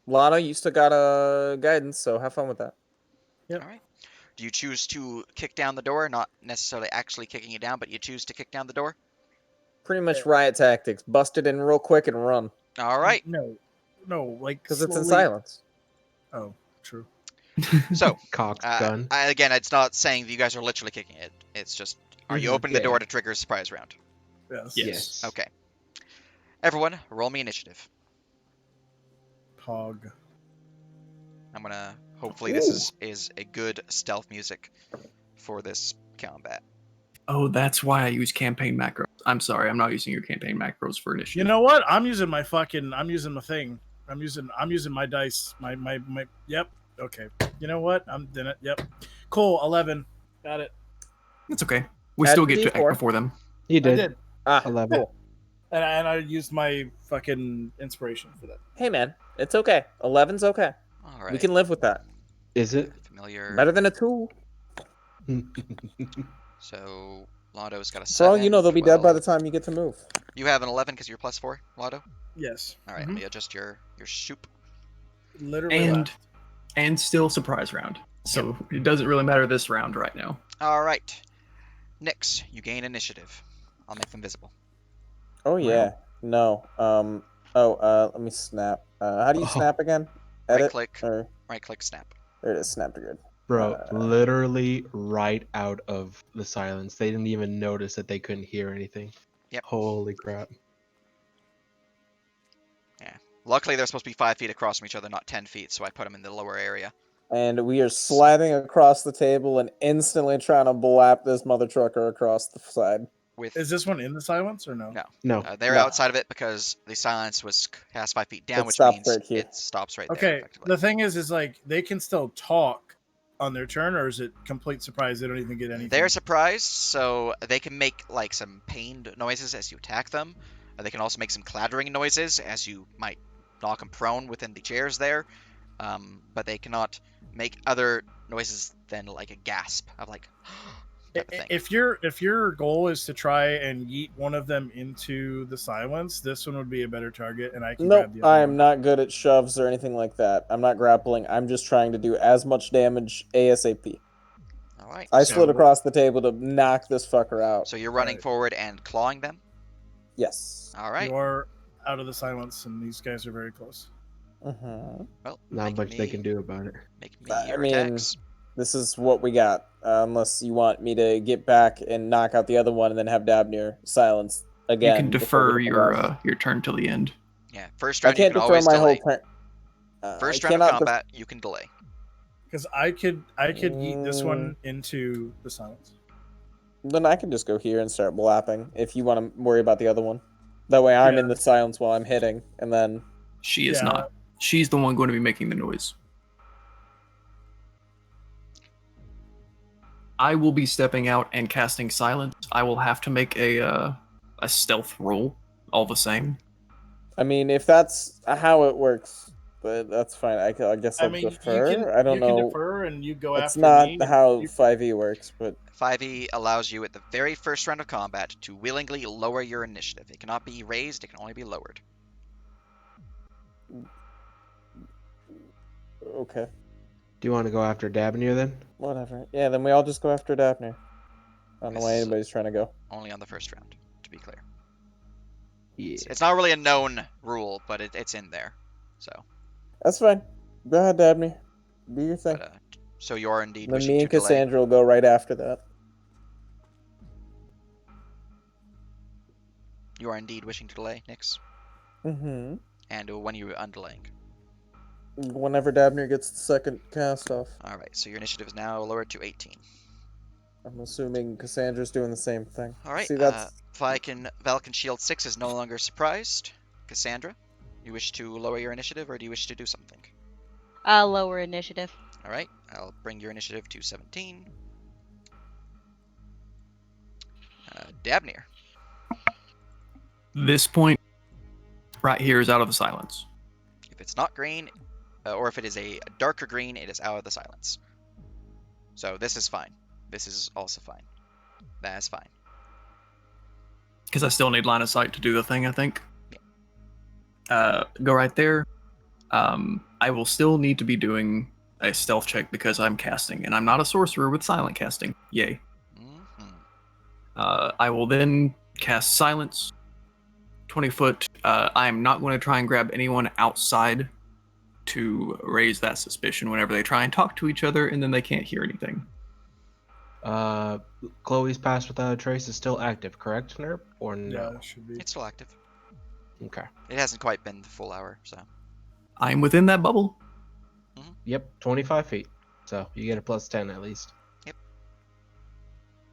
Lana, you still got a guidance, so have fun with that. Yep. All right. Do you choose to kick down the door? Not necessarily actually kicking it down, but you choose to kick down the door? Pretty much riot tactics. Bust it in real quick and run. All right. No, like Because it's in slowly- silence. Oh, true. So, Cock's gun. again, it's not saying that you guys are literally kicking it. It's just, are you Mhm, opening the yeah, door yeah. to trigger a surprise round? Yes. Yes. Okay. Everyone, roll me initiative. Pog. I'm gonna. Hopefully, this is a good stealth music for this combat. Oh, that's why I use campaign macros. I'm sorry, I'm not using your campaign macros for initiative. You know what? I'm using my thing. I'm using my dice. My. Yep. Okay. You know what? I'm doing it. Yep. Cool. 11. Got it. It's okay. We Add still the get to D4. act before them. You I did. did. 11. Cool. And I used my fucking inspiration for that. Hey, man. It's okay. 11's okay. All right. We can live with that. Is it? Familiar. Better than a 2. So Lotto's got a 7. For all you know, they'll be dead by 12. the time you get to move. You have an 11 because you're +4, Lotto. Yes. All right. Let me adjust your shoop. Literally. And left. and still surprise round. So it doesn't really matter this round right now. All right. Nyx, you gain initiative. I'll make them visible. Oh, yeah. No. Let me snap. How do you Oh. snap again? Right Edit? click. Or... Right click. Snap. There it is. Snap to grid. Bro, literally right out of the silence. They didn't even notice that they couldn't hear anything. Yep. Holy crap. Luckily, they're supposed to be 5 feet across from each other, not 10 feet. So I put them in the lower area. And we are sliding across the table and instantly trying to blap this mother trucker across the side. With Is this one in the silence or no? No. No. They're No. outside of it because the silence was cast 5 feet down, It which stops means right here. it stops right there. Okay. Effectively. The thing is like they can still talk on their turn, or is it complete surprise? They don't even get anything. They're surprised, so they can make like some pained noises as you attack them. They can also make some clattering noises as you might knock them prone within the chairs there. But they cannot make other noises than like a gasp of like type of thing. If your goal is to try and yeet one of them into the silence, this one would be a better target, and I can Nope, grab the other I am one. not good at shoves or anything like that. I'm not grappling. I'm just trying to do as much damage ASAP. All right. I so, slid across the table to knock this fucker out. So you're running Alright. forward and clawing them. Yes. All right. You are out of the silence, and these guys are very close. Mm-hmm. Well, Not make much they me- can do about it. Make me I your mean, attacks. This is what we got. Unless you want me to get back and knock out the other one and then have Dabnir silence again. You can before we defer hit the rest. your turn till the end. Yeah. First I round you can't can defer always my delay. whole turn. First I round of cannot combat, you can delay. Because I could yeet this one into the silence. Then I can just go here and start blapping if you want to worry about the other one. That way I'm in Yeah. the silence while I'm hitting, and then... She is Yeah. not. She's the one going to be making the noise. I will be stepping out and casting silence. I will have to make a stealth roll, all the same. I mean, if that's how it works, but that's fine. I guess I'll defer. I don't you know. can defer, and you go That's after not me. how you- 5e works, but 5e allows you at the very first round of combat to willingly lower your initiative. It cannot be raised, it can only be lowered. okay, Do you want to go after Dabnir then? whatever. Yeah, then we all just go after Dabnir. I don't know why Yes. anybody's trying to go. Only on the first round, to be clear. Yeah. It's not really a known rule, but it's in there. So, That's fine. Go ahead, Dabnir. Do your thing. but, so you are indeed Then wishing me to and delay. Cassandra will go right after that. You are indeed wishing to delay, Nyx. Mm-hmm. And when are you undelaying? Whenever Dabnir gets the second cast off. Alright, so your initiative is now lowered to 18. I'm assuming Cassandra's doing the same thing. Alright, See, that's... Valken Shield 6 is no longer surprised. Cassandra, you wish to lower your initiative, or do you wish to do something? Lower initiative. Alright, I'll bring your initiative to 17. Dabnir. This point right here is out of the silence. If it's not green, or if it is a darker green, it is out of the silence. So this is fine. This is also fine. That is fine. Because I still need line of sight to do the thing, I think. Go right there. I will still need to be doing a stealth check because I'm casting, and I'm not a sorcerer with silent casting. Yay. Mhm. I will then cast silence. 20 foot. I am not going to try and grab anyone outside to raise that suspicion whenever they try and talk to each other and then they can't hear anything. Chloe's Pass Without a Trace is still active, correct, Nerp? Or no? Yeah, it should be. It's still active. Okay. It hasn't quite been the full hour, so. I'm within that bubble. Yep, 25 feet. So you get a plus 10 at least.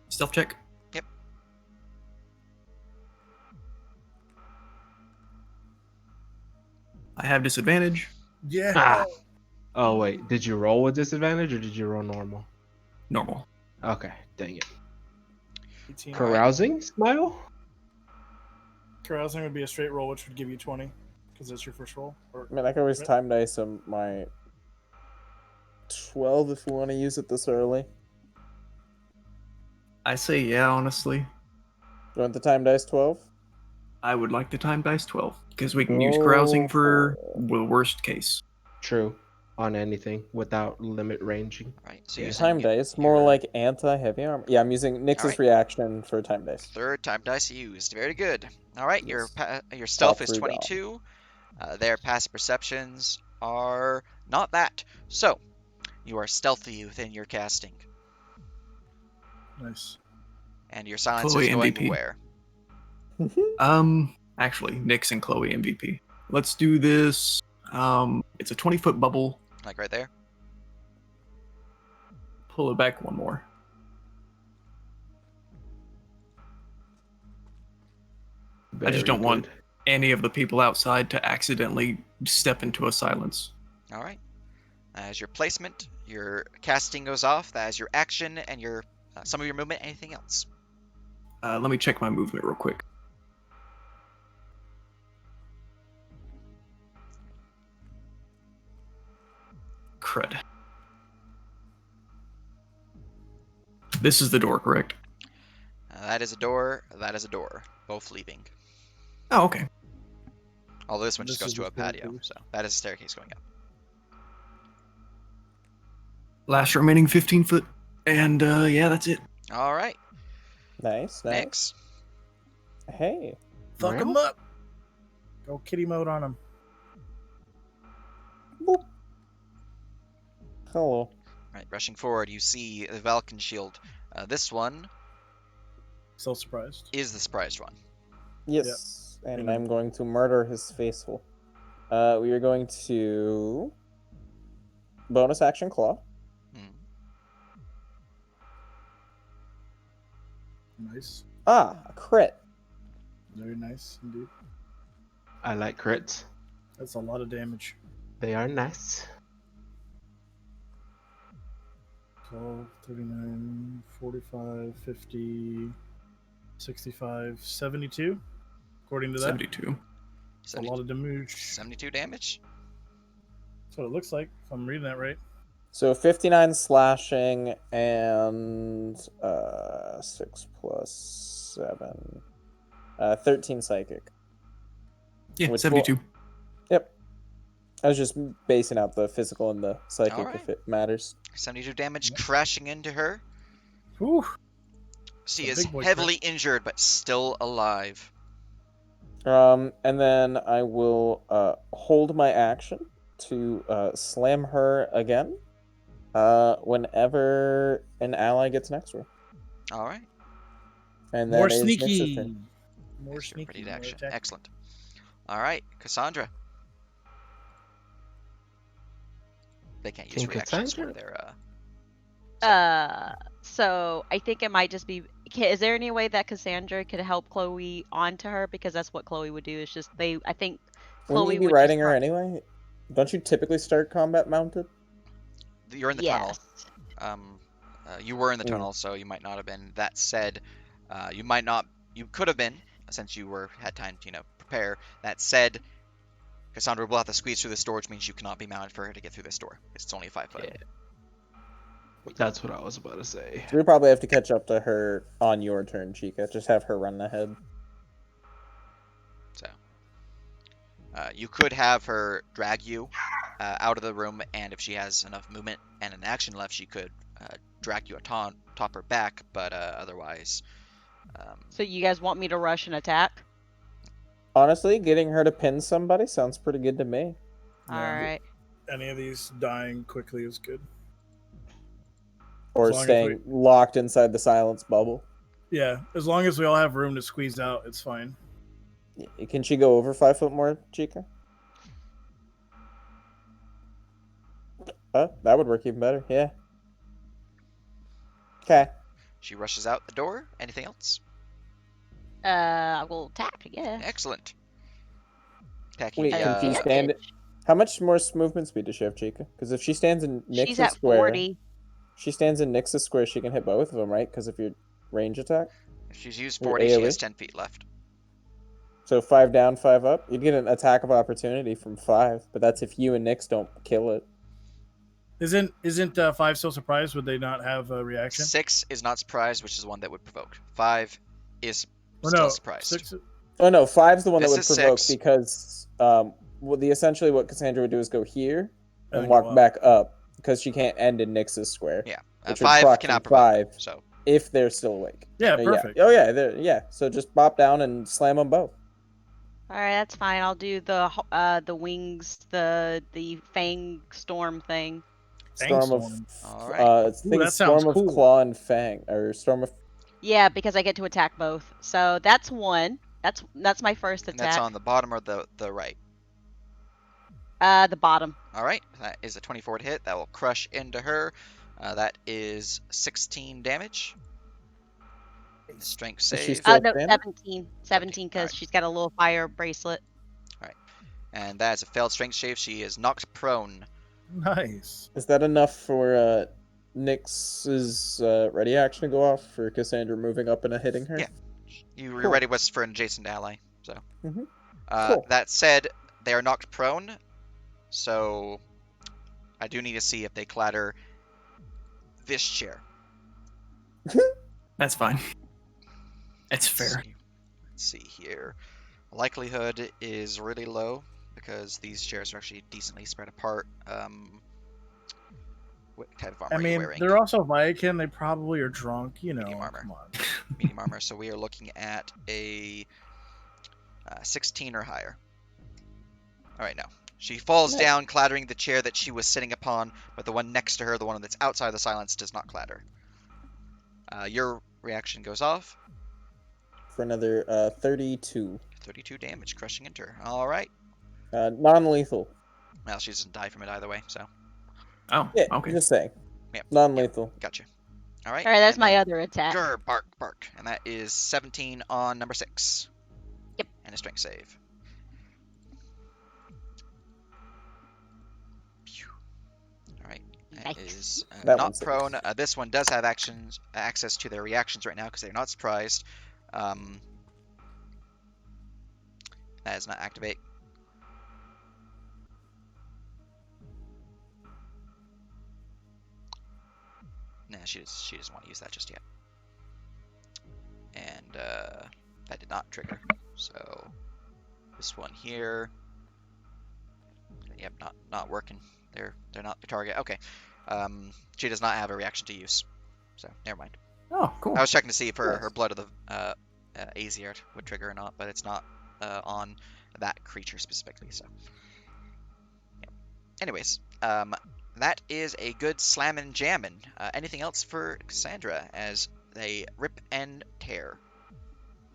Stealth check. Yep. I have disadvantage. Yeah. Ah! Oh, wait. Did you roll with disadvantage or did you roll normal? Normal. Okay, dang it. 18. Carousing smile? Carousing would be a straight roll, which would give you 20, because that's your first roll. Or, I mean, I can always right? time dice my 12 if we want to use it this early. I say yeah, honestly. You want the time dice 12? I would like the time dice 12 because we can use carousing for the worst case. True. On anything without limit ranging. Right. So Yeah. using Time dice, more your like anti-heavy armor. Yeah, I'm using Nyx's Alright. reaction for time dice. third time dice used. Very good. All right. Your Yes. your stealth is 3 gone. 22. Their passive perceptions are not that. So you are stealthy within your casting, Nice. and your silencer's Chloe going MVP. where? Actually, Nyx and Chloe MVP. Let's do this. It's a 20-foot bubble. Like right there. Pull it back one more. I just don't want any of the people outside to accidentally step into a silence. All right. As your placement, your casting goes off. That is your action and your some of your movement. Anything else? Let me check my movement real quick. Crud. This is the door, correct? That is a door. That is a door. Both leaving. Oh, okay. Although this one This just goes is to the a patio, staircase. so that is a staircase going up. Last remaining 15 foot. And yeah, that's it. All right. Nice. Next. Hey. Fuck him up. Go kitty mode on him. Boop. Hello. All right. Rushing forward, you see the Valken shield. This one So surprised. is the surprised one. Yes. And Amen. I'm going to murder his faithful. We are going to bonus action claw. Hmm. Nice. Ah, a crit. Very nice indeed. I like crits. That's a lot of damage. They are nice. 12, 39, 45, 50, 65, 72. According to that. 72. That's a lot of damage. 72 damage. That's what it looks like, if I'm reading that right. So 59 slashing and 6 plus 7. 13 psychic. Yeah, Which 72. Yep. I was just basing out the physical and the psychic Alright. if it matters. 72 damage Yep. crashing into her. Whew. She A is big boy heavily injured, but still alive. And then I will hold my action to slam her again whenever an ally gets next to her. All right. And More that is Nyx's sneaky. turn. More Yes, you're sneaky. ready to more action. attack. Excellent. All right, Cassandra. They can't use Can reactions for Cassandra- their. So I think it might just be. Is there any way that Cassandra could help Chloe onto her? Because that's what Chloe would do. Is just they. I think Chloe Wouldn't you be would riding just her anyway? Don't you typically start combat mounted? You're in the yes. tunnel. You were in the Mm. tunnel, so you might not have been. That said, you might not. You could have been, since you had time to prepare. That said, Cassandra will have to squeeze through this door, which means you cannot be mounted for her to get through this door. It's only a 5 foot. Yeah. That's what I was about to say. So we probably have to catch up to her on your turn, Chica. Just have her run ahead. So, You could have her drag you out of the room, and if she has enough movement and an action left, she could drag you atop her back. But otherwise, So you guys want me to rush and attack? Honestly, getting her to pin somebody sounds pretty good to me. All Yeah. right. Any of these dying quickly is good. Or As long as staying locked inside the silence bubble. Yeah, as long as we all have room to squeeze out, it's fine. Can she go over 5 foot more, Chica? That would work even better. Yeah. Okay. she rushes out the door. Anything else? I will attack. Yeah. Excellent. Attacking Wait, the, can she stand? How much more movement speed does she have, Chica? Because if she stands in She's Nyx's at square, 40. she stands in Nyx's square, she can hit both of them, right? Because of your range attack. if she's used Your 40, she AoE? has 10 feet left. So 5 down, 5 up. You'd get an attack of opportunity from 5, but that's if you and Nyx don't kill it. Isn't 5 still surprised? Would they not have a reaction? 6 is not surprised, which is the one that would provoke. 5 is Or still no, surprised. 6. Oh no, 5's the one This that would is provoke 6. because essentially what Cassandra would do is go here and then walk go up. back up because she can't end in Nyx's square. Yeah, Which would 5 proc cannot from provoke. 5 So if they're still awake. Yeah, perfect. Oh yeah, yeah. So just bop down and slam them both. All right, that's fine. I'll do the wings, the fang storm thing. Storm of All right. I think that it's sounds Storm of cool. Claw and Fang or Storm of Yeah, because I get to attack both. So that's one. That's my first And that's attack. on the bottom or the right. The bottom. All right, that is a 24 to hit. That will crush into her. That is 16 damage. Strength Is she save. still No, standing? 17. 17 because Alright. she's got a little fire bracelet. And that is a failed strength save. She is knocked prone. Nice. Is that enough for Nyx's ready action to go off for Cassandra moving up and hitting her? Yeah. Your Cool. ready was for an adjacent ally. So, Mhm. Cool. That said, they are knocked prone. So, I do need to see if they clatter this chair. That's fine. It's Let's fair. see. Let's see here. Likelihood is really low because these chairs are actually decently spread apart. What type of armor I are you mean, wearing? they're also Viking. They probably are drunk. Medium armor. Come on. Medium armor. So we are looking at a 16 or higher. All right, no. She falls Nice. down, clattering the chair that she was sitting upon, but the one next to her, the one that's outside the silence, does not clatter. Your reaction goes off. For another 32. 32 damage, crushing into her. All right. Non-lethal. Well, she doesn't die from it either way, so Oh, Yeah, okay. just saying. Yep. Non-lethal. Gotcha. All right. All right, that's and my then other attack. Grr, bark, bark. And that is 17 on number 6. Yep. And a strength save. Phew. All right. That Nice. is That not one's safe. prone. This one does have access to their reactions right now because they're not surprised. That does not activate. Nah, she doesn't want to use that just yet. And that did not trigger. So this one here, yep, not working. They're not the target. Okay. She does not have a reaction to use. So never mind. Oh, cool. I was checking to see if her Nice. blood of the Aziard would trigger or not, but it's not on that creature specifically. So, yeah. Anyways, that is a good slammin' jammin'. Anything else for Cassandra as they rip and tear?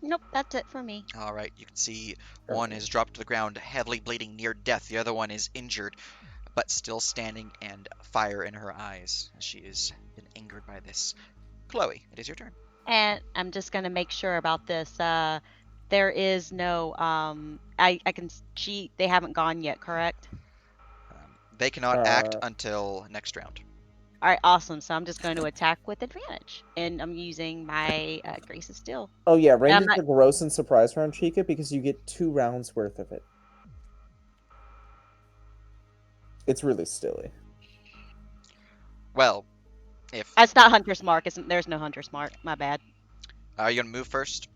Nope, that's it for me. All right, you can see one is dropped to the ground, heavily bleeding, near death. The other one is injured, but still standing and fire in her eyes. She has been angered by this. Chloe, it is your turn. And I'm just gonna make sure about this. There is no I can cheat. They haven't gone yet, correct? They cannot act Uh, until next round. All right, awesome. So I'm just going to attack with advantage, and I'm using my Grace of Steel. Oh yeah, range not- is a gross and surprise round, Chica, because you get 2 rounds worth of it. It's really silly. Well, if It's not Hunter's Mark. There's no Hunter's Mark. My bad. are you gonna move first?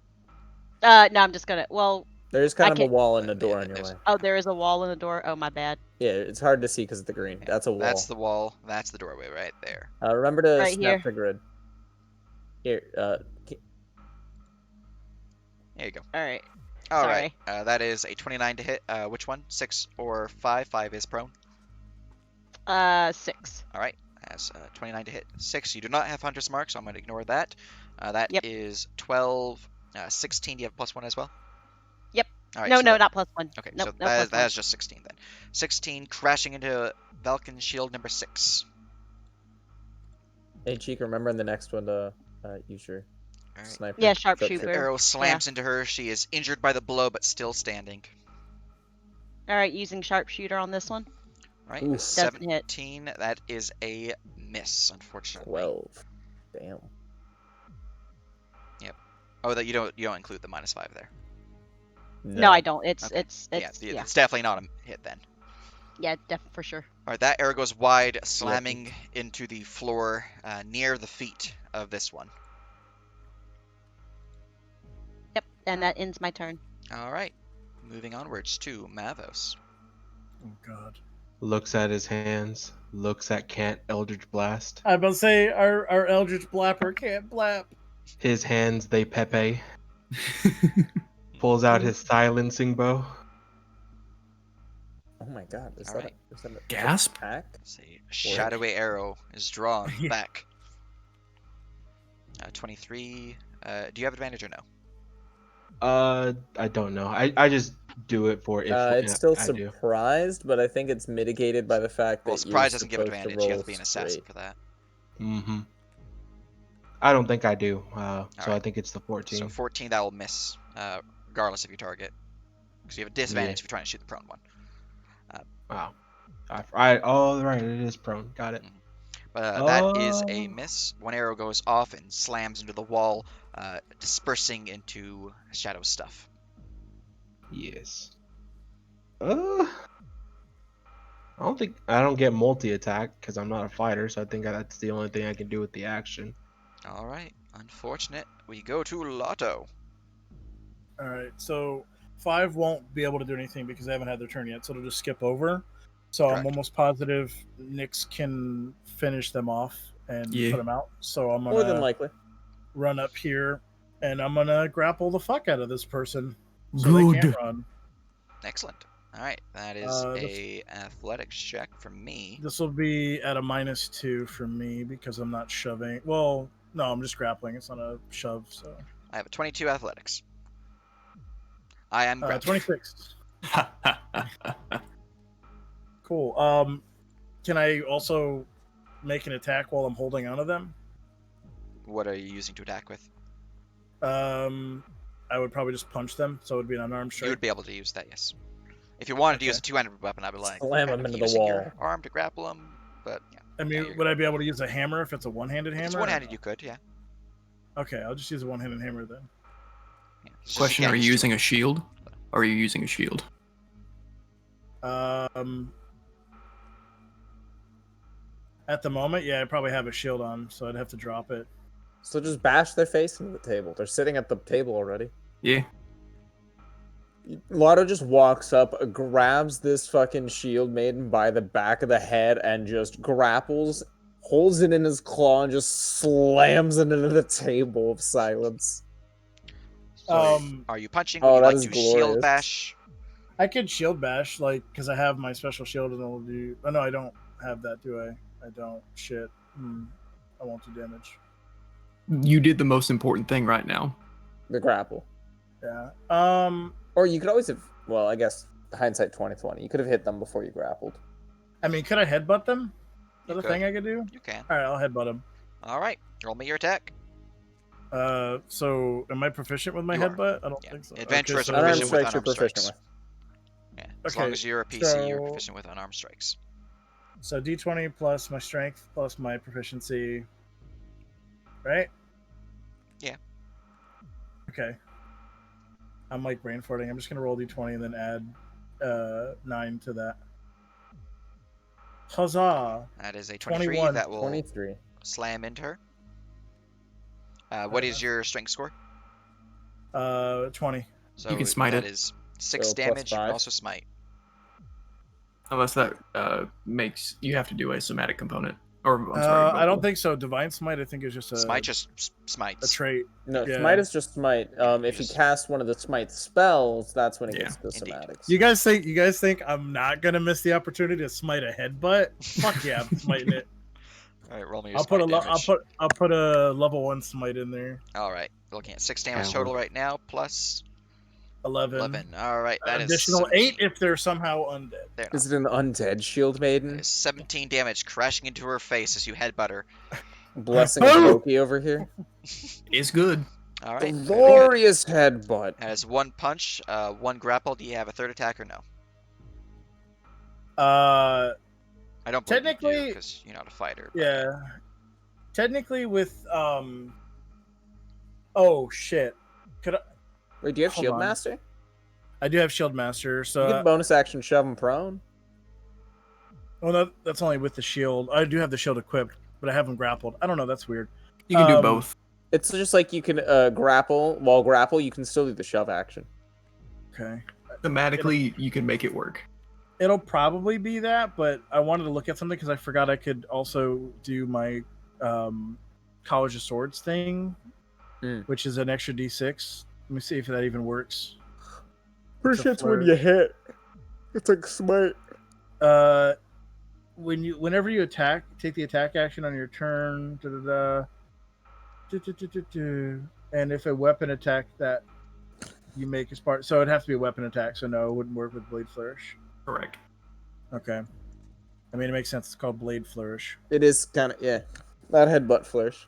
No, I'm just gonna. Well, There's kind of a can't- wall and a door Yeah, in your there's- way. Oh, there is a wall in the door. Oh, my bad. Yeah, it's hard to see because of the green. Yeah, That's a wall. That's the wall. That's the doorway right there. Remember to Right snap here. the grid. Here, There you go. All right. All Sorry. right. That is a 29 to hit. Which one? 6 or 5? 5 is prone. 6. All right. That's 29 to hit. 6. You do not have Hunter's Mark, so I'm going to ignore that. That Yep. is 12. 16. Do you have +1 as well? Yep. All right. No, so no, that- not +1. Okay, Nope, so no that +1. is just 16 then. 16 crashing into Valken shield number 6. hey, Cheek, remember in the next one to use your All right. sniper. Yeah, sharpshooter. Arrow slams into her. She is injured by the blow, but still standing. All right, using sharpshooter on this one. All right. Ooh. Doesn't hit. 17. That is a miss, unfortunately. 12. Damn. Oh, that you don't include the -5 there. No, I don't. It's Okay. it's Yeah, it's yeah, it's definitely not a hit then. yeah, for sure. All right, that arrow goes wide, slamming into the floor near the feet of this one. Yep, and that ends my turn. All right, moving onwards to Mavos. Oh God. Looks at his hands. Looks at Cant Eldritch Blast. I about to say our Eldritch Blapper can't blap. His hands, they Pepe. Pulls out his silencing bow. Oh my god. Is All that right. is that a Gasp. attack? See, a shadowy arrow is drawn Yeah. back. 23. Do you have advantage or no? I don't know. I just do it for if It's still I do. surprised, but I think it's mitigated by the fact that Well, surprise you're doesn't give supposed to advantage. You have roll to be an assassin straight. for that. Mm-hmm. I don't think I do. So I right. think it's the 14. So 14, that will miss, regardless of your target, because you have a disadvantage if you're trying to shoot the prone one. Wow. Oh, right. It is prone. Got it. But that is a Oh. miss. One arrow goes off and slams into the wall, dispersing into shadow stuff. Yes. I don't get multi-attack because I'm not a fighter, so I think that's the only thing I can do with the action. All right, unfortunate. We go to Lotto. All right, so 5 won't be able to do anything because they haven't had their turn yet, so it'll just skip over. So Correct. I'm almost positive Nyx can finish them off and Yeah. put them out. So I'm More than gonna likely. run up here and I'm gonna grapple the fuck out of this person so they can't Good. run. Excellent. All right, that is The a athletics check from me. This will be at a -2 for me because I'm not shoving. Well, no, I'm just grappling. It's not a shove. So I have a 22 athletics. I am grappling. 26. Cool. Can I also make an attack while I'm holding onto them? What are you using to attack with? I would probably just punch them, so it would be an unarmed You strike. would be able to use that, yes. If you wanted to use Okay. a two-handed weapon, I'd be like, Slam kind him of into the using your wall. arm to grapple him, but yeah. I mean, you're would I be able to use a hammer if it's a one-handed If hammer? it's one-handed, you could, yeah. Okay, I'll just use a one-handed hammer then. Yeah, it's just Question: can't Are you use using a shield? Or are you using a shield? At the moment, yeah, I probably have a shield on, so I'd have to drop it. So just bash their face into the table. They're sitting at the table already. Yeah. Lotto just walks up, grabs this fucking shield maiden by the back of the head, and just grapples, holds it in his claw, and just slams it into the table of silence. So, are you punching? Would Oh, you that like is to glorious. shield bash? I could shield bash, like, because I have my special shield and it'll do. Oh, no, I don't have that, do I? I don't. Shit. I won't do damage. You did the most important thing right now. The grapple. Yeah. Or you could always have, well, I guess, hindsight 2020. You could have hit them before you grappled. I mean, could I headbutt them? Is that You a could. thing I could do? You can. All right, I'll headbutt them. All right, roll me your attack. So am I proficient with my You are. headbutt? I don't Yeah. think so. Adventurers Okay, are Unarmed proficient with strikes you're unarmed proficient strikes. with. Yeah, as long Okay, as you're a PC, you're so- proficient with unarmed strikes. So D20 plus my strength plus my proficiency. Right? Yeah. Okay. I'm like brain farting. I'm just gonna roll D20 and then add 9 to that. Huzzah! That is a 23. 21. That will 23. slam into her. What is your strength score? 20. So You can smite that it. is 6 So, plus damage. You can 5. also smite. Unless that makes you have to do a somatic component. Or I'm sorry, I don't vocal. think so. Divine Smite, I think, is just Smite a just smites. trait. No, Yeah. smite is just smite. Yeah, If you just- cast one of the smite spells, that's when it Yeah, gets the indeed. somatics. You guys think I'm not gonna miss the opportunity to smite a headbutt? Fuck yeah, I'm smiting it. All right, roll me your I'll put smite a damage. I'll put a level 1 smite in there. All right, looking at 6 damage Coward. total right now, plus 11. 11. All right, that is Additional 17. 8 if they're somehow undead. They're not. Is it an undead shield That maiden? is 17 damage crashing into her face as you headbutt her. Blessing of Loki over here. It's good. All right, very good. Glorious headbutt. That is 1 punch, 1 grapple. Do you have a third attack or no? Uh, I don't believe you do Technically- because you're not a fighter. But yeah. Technically, with Oh shit! Could I? Wait, do you have Hold Shield on. Master? I do have Shield Master, You so can bonus action shove him prone. that's only with the shield. I do have the shield equipped, but I haven't grappled. I don't know. That's weird. You can do Um, both. It's just like you can grapple. While grapple, you can still do the shove action. Okay. Thematically, you can make it work. It'll probably be that, but I wanted to look at something because I forgot I could also do my College of Swords thing, which is an extra D6. Let me see if that even works. First It's a hits when flurry. you hit. It's like smite. Whenever you attack, take the attack action on your turn. And if a weapon attack that you make is part, so it'd have to be a weapon attack. So no, it wouldn't work with Blade Flourish. Correct. Okay. I mean, it makes sense. It's called Blade Flourish. It is kind of, yeah. That headbutt flourish.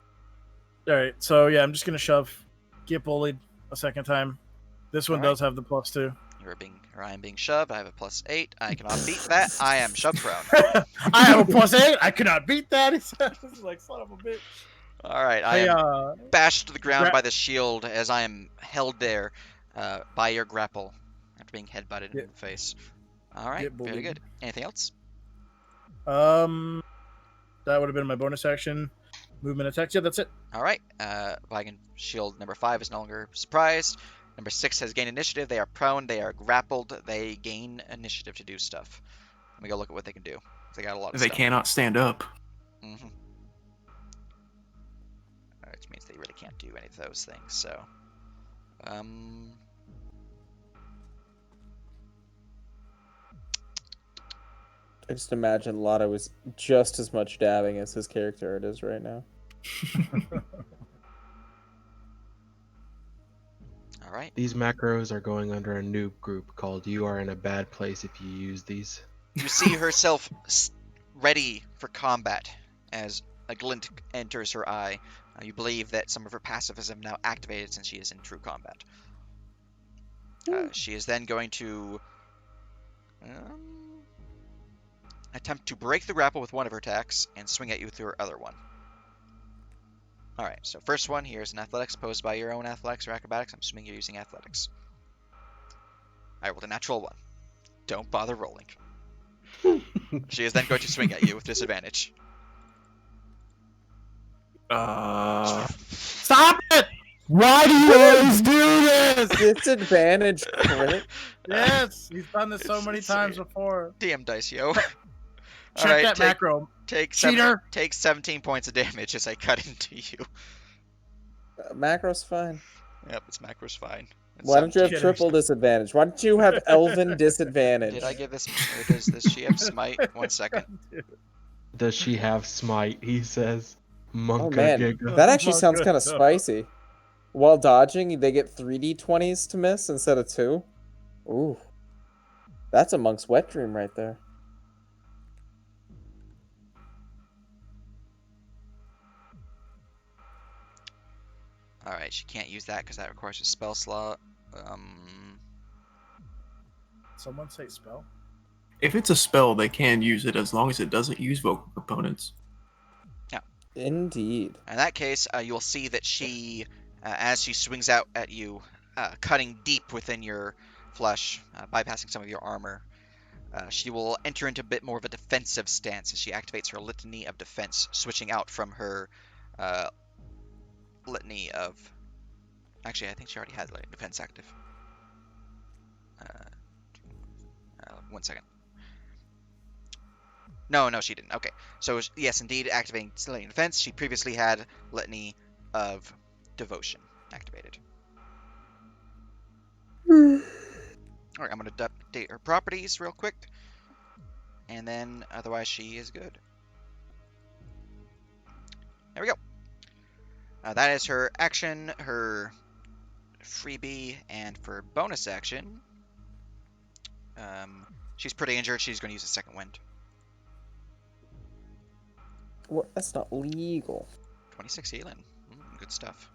All right. So yeah, I'm just gonna shove. Get bullied a second time. This one All right. does have the +2. I am being shoved. I have a +8. I cannot beat that. I am shoved prone. I have a +8. I cannot beat that. He says, like, son of a bitch. All right, I Hey, am bashed to the ground gra- by the shield as I am held there by your grapple after being headbutted in Get- the face. All right, get very bullied. good. Anything else? that would have been my bonus action. Movement attacks. Yeah, that's it. All right, Vigan shield number 5 is no longer surprised. Number 6 has gained initiative. They are prone. They are grappled. They gain initiative to do stuff. Let me go look at what they can do. They got a lot of They stuff. cannot stand up. Mm-hmm. Which means they really can't do any of those things. So, I just imagine Lotto is just as much dabbing as his character art is right now. all right. These macros are going under a noob group called "You Are in a Bad Place If You Use These." You see herself ready for combat as a glint enters her eye. You believe that some of her passives have now activated since she is in true combat. She is then going to attempt to break the grapple with one of her attacks and swing at you with her other one. Alright, so first one here is an athletics posed by your own athletics or acrobatics. I'm assuming you're using athletics. I rolled a natural 1. Don't bother rolling. She is then going to swing at you with disadvantage. Stop it! Why do you always do this? Disadvantage crit? Yes, he's done this so It's many insane. times before. DM dice, yo. Check Alright, that macro. take Cheater. 17 points of damage as I cut into you. Macro's fine. Yep, it's macro's fine. It's Why don't you have 17. triple disadvantage? Why don't you have elven disadvantage? Did I give this, or does she have smite? 1 second. Does she have smite? He says. Monka Oh man, giga. that actually Oh, sounds good. kind of spicy. While dodging, they get 3d20s to miss instead of 2. Ooh. That's a monk's wet dream right there. Alright, she can't use that because that requires a spell slot. Someone say spell. If it's a spell, they can use it as long as it doesn't use vocal components. Indeed. In that case, you'll see that she, as she swings out at you, cutting deep within your flesh, bypassing some of your armor, she will enter into a bit more of a defensive stance as she activates her litany of defense, switching out from her litany of... Actually, I think she already had defense active. 1 second. No, she didn't. Okay. So, yes, indeed, activating Slaying Defense. She previously had Litany of Devotion activated. Alright, I'm going to update her properties real quick. And then, otherwise, she is good. There we go. That is her action, her freebie, and for bonus action, she's pretty injured. She's going to use a second wind. What? That's not legal. 26 healing. Good stuff.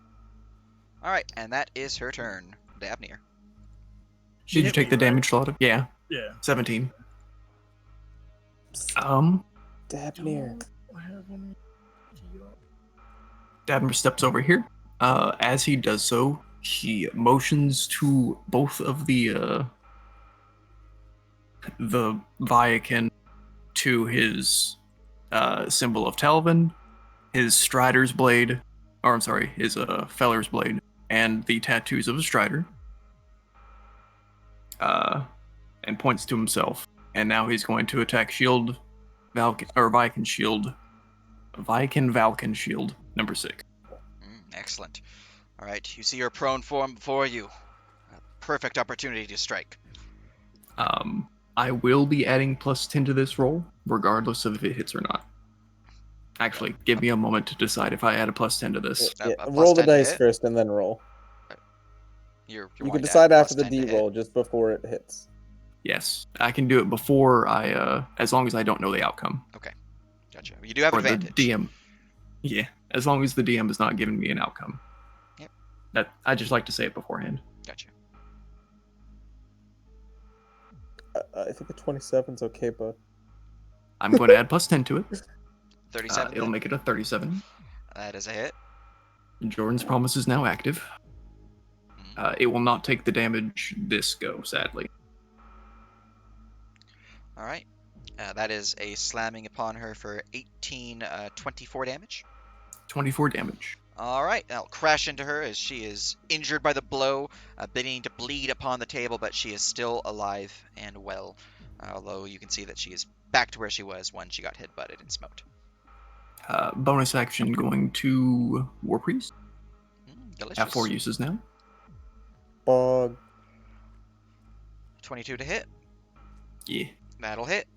Alright, and that is her turn. Dabnir. Did you hit take me, the right? damage slot? Yeah, Yeah. 17. Dabnir. I have any. Dadmer steps over here. As he does so, he motions to both of the Viakin to his symbol of Talvin, his Strider's blade, or I'm sorry, his Feller's blade, and the tattoos of a Strider, and points to himself. And now he's going to attack Shield, Viakin Shield, Viakin Valken Shield, number 6. Excellent. Alright, you see your prone form before you. A perfect opportunity to strike. I will be adding +10 to this roll, regardless of if it hits or not. Actually, give me a moment to decide if I add a +10 to this. Yeah, A roll the 10 to dice hit? first and then roll. You You want can to decide add after the +10 to D hit. roll, just before it hits. Yes, I can do it before I, as long as I don't know the outcome. Gotcha. You do have Or advantage. the DM. Yeah, as long as the DM is not giving me an outcome. Yep. That I just like to say it beforehand. Gotcha. I think a 27's okay, but I'm going to add +10 to it. 37 It'll then. make it a 37. That is a hit. Jordan's Promise is now active. Mhm. It will not take the damage this go, sadly. Alright. That is a slamming upon her for 24 damage. 24 damage. Alright, I'll crash into her as she is injured by the blow, beginning to bleed upon the table, but she is still alive and well. Although you can see that she is back to where she was when she got hit, butted, and smoked. Bonus action going to War Priest. Delicious. Have 4 uses now. bug. 22 to hit. Yeah. That'll hit.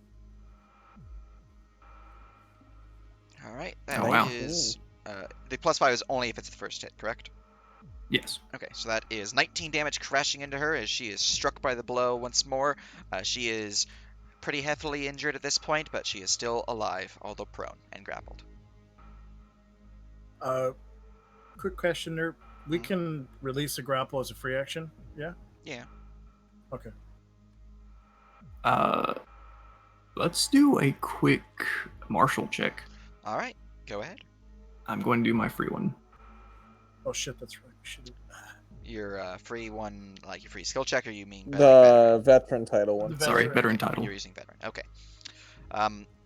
Alright, that Oh, wow. is... the +5 is only if it's the first hit, correct? Yes. Okay, so that is 19 damage crashing into her as she is struck by the blow once more. She is pretty heavily injured at this point, but she is still alive, although prone and grappled. Quick question there. We can release a grapple as a free action, yeah? Yeah. Okay. Let's do a quick martial check. Alright, go ahead. I'm going to do my free one. Oh shit, that's right. We should. Your free one, like your free skill check, or you mean The veteran title one. The Sorry, Veteran. veteran title. You're using veteran. Okay.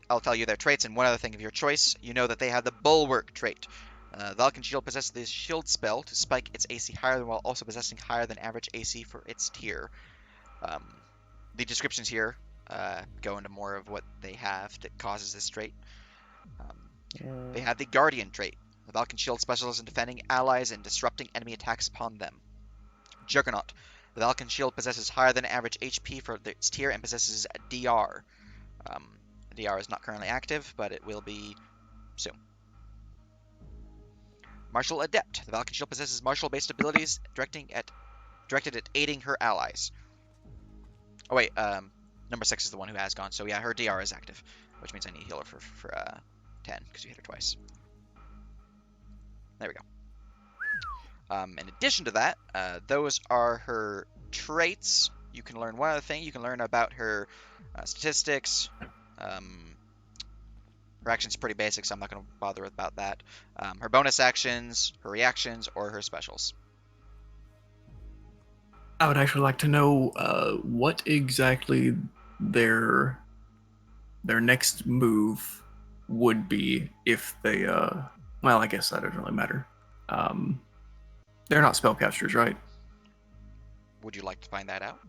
I'll tell you their traits, and one other thing of your choice. You know that they have the Bulwark trait. Valken Shield possesses this shield spell to spike its AC higher while also possessing higher than average AC for its tier. The descriptions here go into more of what they have that causes this trait. They have the Guardian trait. The Valken Shield specializes in defending allies and disrupting enemy attacks upon them. Juggernaut. The Valken Shield possesses higher than average HP for its tier and possesses DR. DR is not currently active, but it will be soon. Martial Adept. The Valken Shield possesses martial-based abilities directed at aiding her allies. Oh wait, number 6 is the one who has gone. So yeah, her DR is active, which means I need to heal her for 10 because you hit her twice. There we go. In addition to that, those are her traits. You can learn one other thing. You can learn about her statistics. Her action's pretty basic, so I'm not going to bother about that. Her bonus actions, her reactions, or her specials. I would actually like to know what exactly their next move would be if they well, I guess that doesn't really matter. They're not spellcasters, right? Would you like to find that out?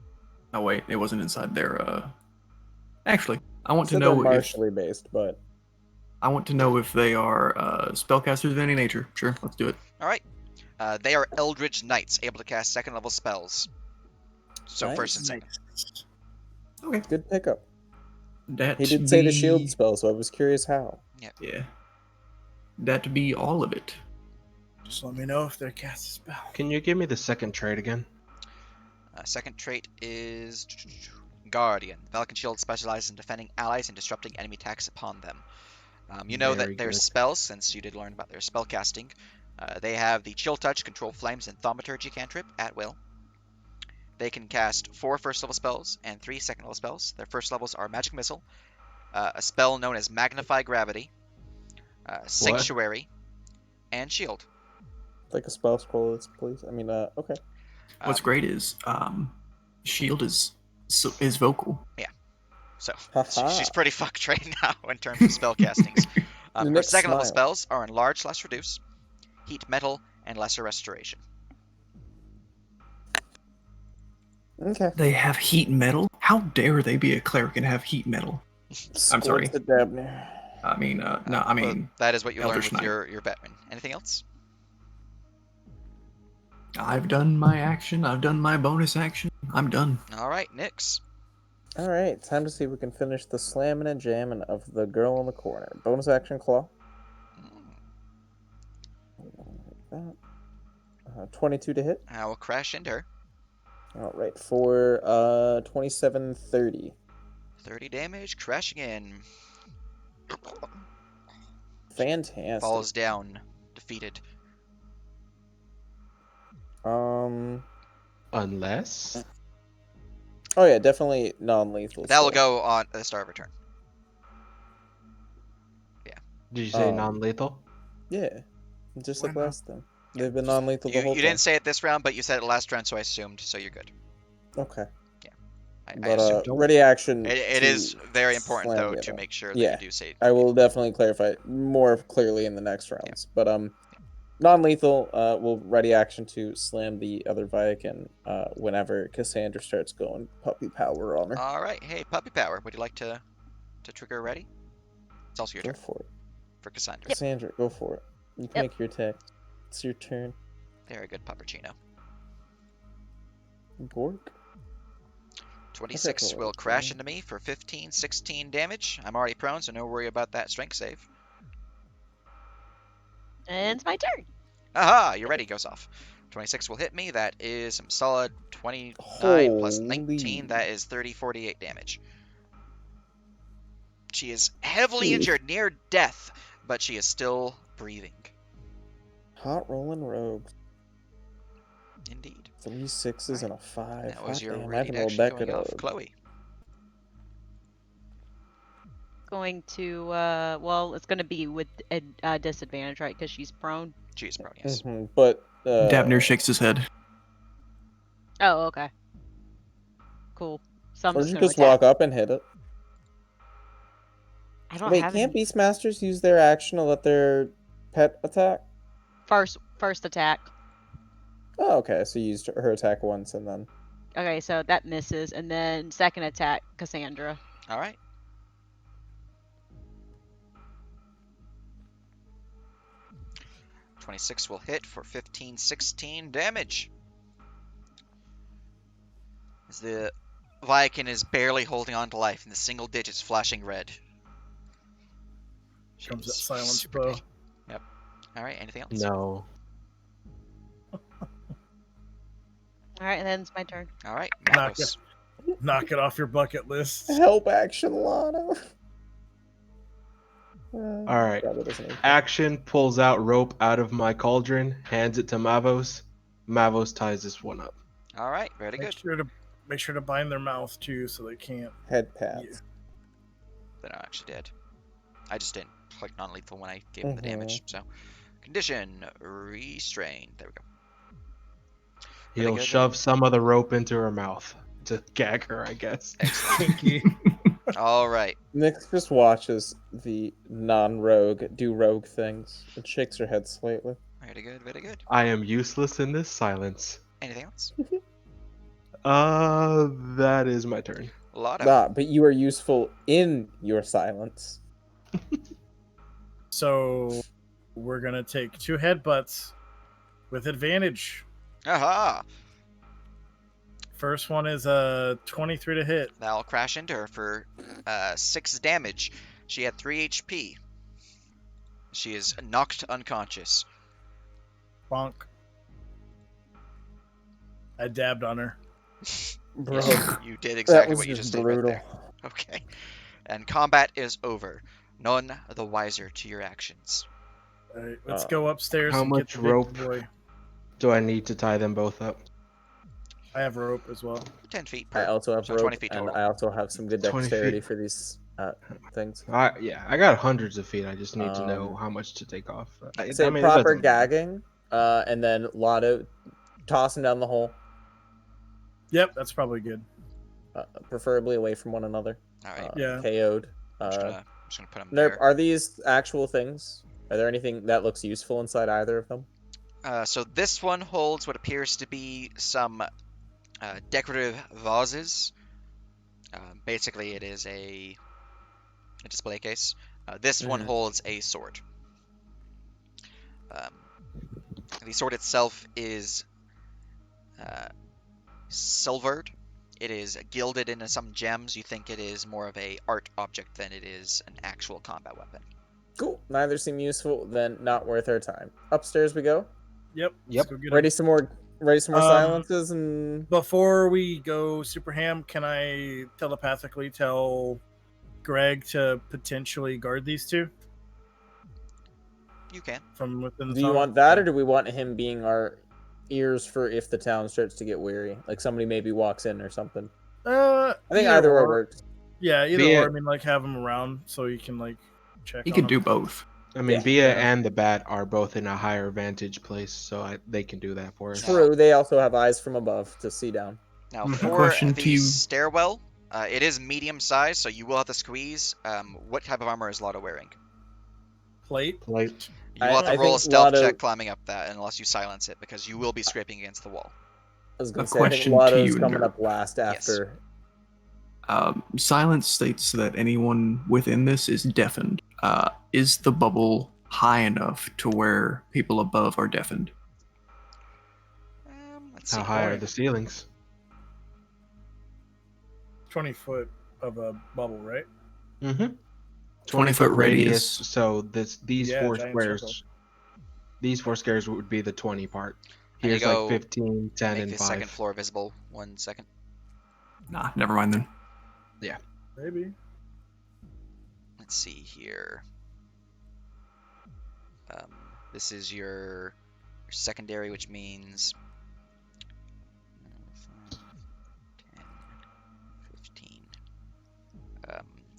Oh wait, it wasn't inside their Actually, I want to So they're know if martially based, but they are spellcasters of any nature. Sure, let's do it. All right. They are Eldritch Knights, able to cast second-level spells. So first and second. Nice. Okay. good pickup. That He did say the shield be- spell, so I was curious how. Yeah. That be all of it. Just let me know if they're cast a spell. Can you give me the second trait again? Second trait is Guardian. Falcon Shield specializes in defending allies and disrupting enemy attacks upon them. You know Very that their good. spells, since you did learn about their spell casting. They have the Chill Touch, Control Flames, and Thaumaturgy cantrip at will. They can cast 4 first-level spells and 3 second-level spells. Their first levels are Magic Missile, a spell known as Magnify Gravity, Sanctuary, and Shield. Like a spell scroll, please. I mean, okay. What's great is Shield is vocal. So Haha. she's pretty fucked right now in terms of spell castings. Her Nick second-level smiles. spells are Enlarge/Reduce, Heat Metal, and Lesser Restoration. Okay. They have heat metal. How dare they be a cleric and have heat metal? I'm sorry. Swords to Dabner. I mean, no, I Well, mean, that is what you learn Eldritch with Knight. your Batman. Anything else? I've done my action. I've done my bonus action. I'm done. All right, Nyx. All right, time to see if we can finish the slamming and jamming of the girl in the corner. Bonus action claw. Mm, 22 to hit. I will crash into her. All right, for 27, 30. 30 damage, crashing in. Fantastic. Falls down, defeated. Unless Oh yeah, definitely non-lethal. That will still. go on at the start of her turn. did you say Um, non-lethal? Yeah, just Why like not? last time. They've been non-lethal the You whole time. didn't say it this round, but you said it last round, so I assumed. So you're good. Okay, I but assumed. ready action. It to is very important slam though the to other. make sure that Yeah, you do say. I will definitely clarify it more clearly in the next rounds. But non-lethal. Will ready action to slam the other Viking whenever Cassandra starts going puppy power on her. All right, hey, puppy power. Would you like to trigger ready? It's also your Go turn for it, for Cassandra. Cassandra. Go for it. You can Yep. make your attack. It's your turn. Very good, Puppercino. Bork. 26 roll will it, crash yeah. into me for 15, 16 damage. I'm already prone, so no worry about that strength save. And it's my turn. Aha! You're ready. Goes off. 26 will hit me. That is some solid 29 plus 19. Holy. That is 30, 48 damage. She is heavily Oof. injured, near death, but she is still breathing. Hot rolling rogue. Indeed. 3 6s and a 5. That was Hot your damn, I ready haven't to rolled action that going good. off. Chloe. Going to well, it's going to be with a disadvantage, right? Because she's prone. She is prone, yes. But Dabner shakes his head. Oh, okay. Cool. So I'm or just you going to just attack. walk up and hit it. I don't Wait, have can't any. Beastmasters use their action to let their pet attack? First attack. Oh, okay. So you used her attack once and then. Okay, so that misses, and then second attack, Cassandra. All right. .26 will hit for 15, 16 damage. As the Viking is barely holding on to life, and the single digits flashing red. She Comes that is silence super bow. dead. Yep. All right. Anything else? No. All right, and then it's my turn. All right. Knock Malthus. Knock it off your bucket list. Help action, Lana. All right. Probably doesn't need to. Action pulls out rope out of my cauldron, hands it to Mavos. Mavos ties this one up. All right. Very good. Make sure to bind their mouth too, so they can't. Head pads. They're not actually dead. I just didn't click non-lethal when I gave him the damage. So, condition restrained. There we go. Very He'll good. shove some of the rope into her mouth to gag her, I guess. Excellent. Kinky. All right. Nick just watches the non-rogue do rogue things and shakes her head slightly. Very good. Very good. I am useless in this silence. Anything else? That is my turn. Lotto. But you are useful in your silence. So we're gonna take 2 headbutts with advantage. Aha! First one is a 23 to hit. That'll crash into her for 6 damage. She had 3 HP. She is knocked unconscious. Bonk. I dabbed on her. Bro, You did that exactly was what you just just did right brutal. there. Okay. And combat is over. None the wiser to your actions. All right, let's go upstairs How and get much the big rope? boy. Do I need to tie them both up? I have rope as well. 10 feet I per. also have So rope, 20 feet and total. I also have some good 20 dexterity feet. for these things. I got hundreds of feet. I just need to know Um, how much to take off. Say I mean, it proper doesn't matter. gagging, and then Lotto toss him down the hole, Yep, that's probably good. preferably away from one another. Alright. Yeah. KO'd. I'm just gonna put them Nerp, there. are these actual things? Are there anything that looks useful inside either of them? So this one holds what appears to be some decorative vases. Basically, it is a display case. This one Mhm. holds a sword. The sword itself is silvered. It is gilded into some gems. You think it is more of a art object than it is an actual combat weapon. Cool. Neither seem useful. Then not worth our time. Upstairs we go. Yep. Yep. Let's go get 'em. Ready some more. Ready some more silences and. Before we go super ham, can I telepathically tell Greg to potentially guard these two You can. from within the Do you tunnel? want that, or do we want him being our ears for if the town starts to get weary? Like somebody maybe walks in or something. I think either or works. Yeah, either Be or. it- I mean, like have him around so you can like check. He on could him. do both. I mean, Yeah. Bia Yeah. and the Bat are both in a higher vantage place, so they can do that for us. True. They also have eyes from above to see down. Now, Mhm. for Question to the you. stairwell, it is medium size, so you will have to squeeze. What type of armor is Lotto wearing? Plate. Like, You will have to I roll a think stealth Lotto- check climbing up that, unless you silence it, because you will be scraping against the wall. I was gonna A say, I think question to Lotto's you, coming Nerp. up last after. Silence states that anyone within this is deafened. Is the bubble high enough to where people above are deafened? Let's see. how high are point. the ceilings? 20 foot of a bubble, right? Mm-hmm. 20-foot radius. So these Yeah, four giant squares, circle. these 4 squares would be the 20 part. And you Here's like go 15, 10, Make and the 5. second floor visible. 1 second. Nah, never mind then. Maybe. Let's see here. This is your secondary, which means 5, 10, 15.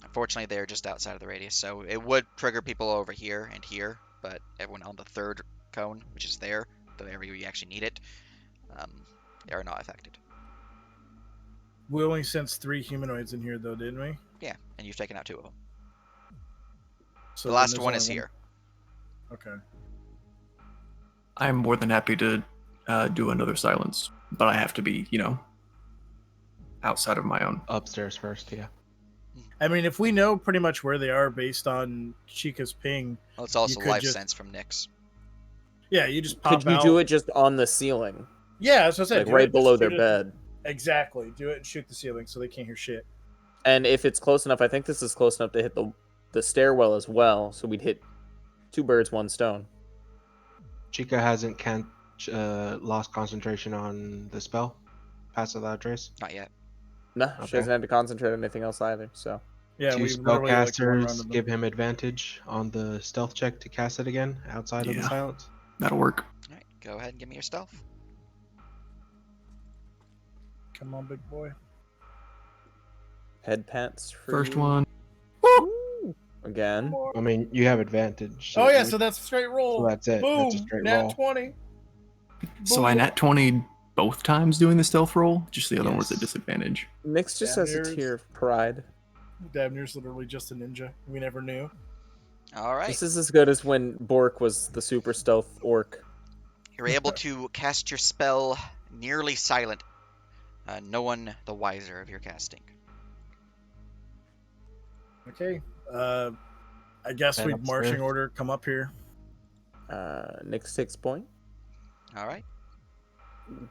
Unfortunately, they're just outside of the radius, so it would trigger people over here and here, but everyone on the third cone, which is there, the area you actually need it, they are not affected. We only sensed 3 humanoids in here, though, didn't we? Yeah, and you've taken out 2 of them. So The then last there's one only is here. Okay. I'm more than happy to do another silence, but I have to be, outside of my own. Upstairs first, yeah. I mean, if we know pretty much where they are based on Chica's ping, Well, it's also could life just- sense from Nyx. yeah, you just pop Could you out. do it just on the ceiling, Yeah, that's what I said. like do right it, below just their shoot it- bed? Exactly. Do it and shoot the ceiling so they can't hear shit. And if it's close enough, I think this is close enough to hit the stairwell as well. So we'd hit 2 birds, 1 stone. Chica hasn't lost concentration on the spell. Pass without trace. Not yet. No, Okay. she hasn't had to concentrate on anything else either. So Yeah, 2 we literally like one round spellcasters of give them. him advantage on the stealth check to cast it again outside of the Yeah. silence. That'll work. Alright, go ahead and give me your stealth. Come on, big boy. head pants for First you. one. Woo! Again. I mean, you have advantage. Oh yeah, you- so that's a straight roll. so that's it. Boom. That's a straight Nat roll. 20. So I nat 20 both times doing the stealth roll. Just the other one was at Yes. disadvantage. Nyx just Damn has a nerds. tear of pride. Dabner's literally just a ninja. We never knew. Alright. This is as good as when Bork was the super stealth orc. You're able to cast your spell nearly silent. No one the wiser of your casting. Okay. I guess Head we'd upstairs. marching order come up here. Next 6 point. All right.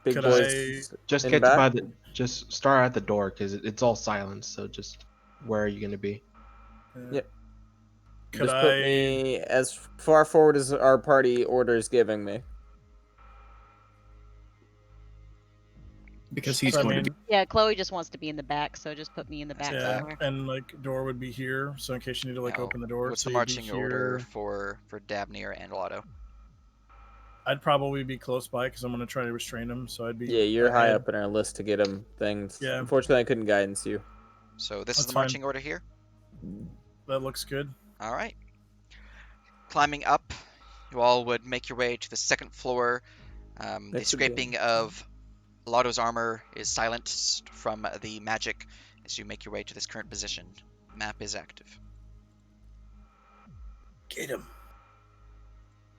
Big Could boys. Just in get back? by the. Just start at the door because it's all silent. So just where are you gonna be? Yep. Could Just put I? me as far forward as our party order is giving me. Because he's So, I going to mean, be. Yeah, Chloe just wants to be in the back, so just put me in the back Yeah, somewhere. and like door would be here, so in case you need to like Now, open the door. What's so the you'd be marching order here. for Dabnir and Lotto? I'd probably be close by because I'm gonna try to restrain him. So I'd be. Yeah, you're high ahead. up in our list to get him things. Yeah. Unfortunately, I couldn't guidance you. So this is That's the fine. marching order here. That looks good. All right. Climbing up, you all would make your way to the second floor. The Next to scraping James. of Lotto's armor is silenced from the magic as you make your way to this current position. Map is active. Get him.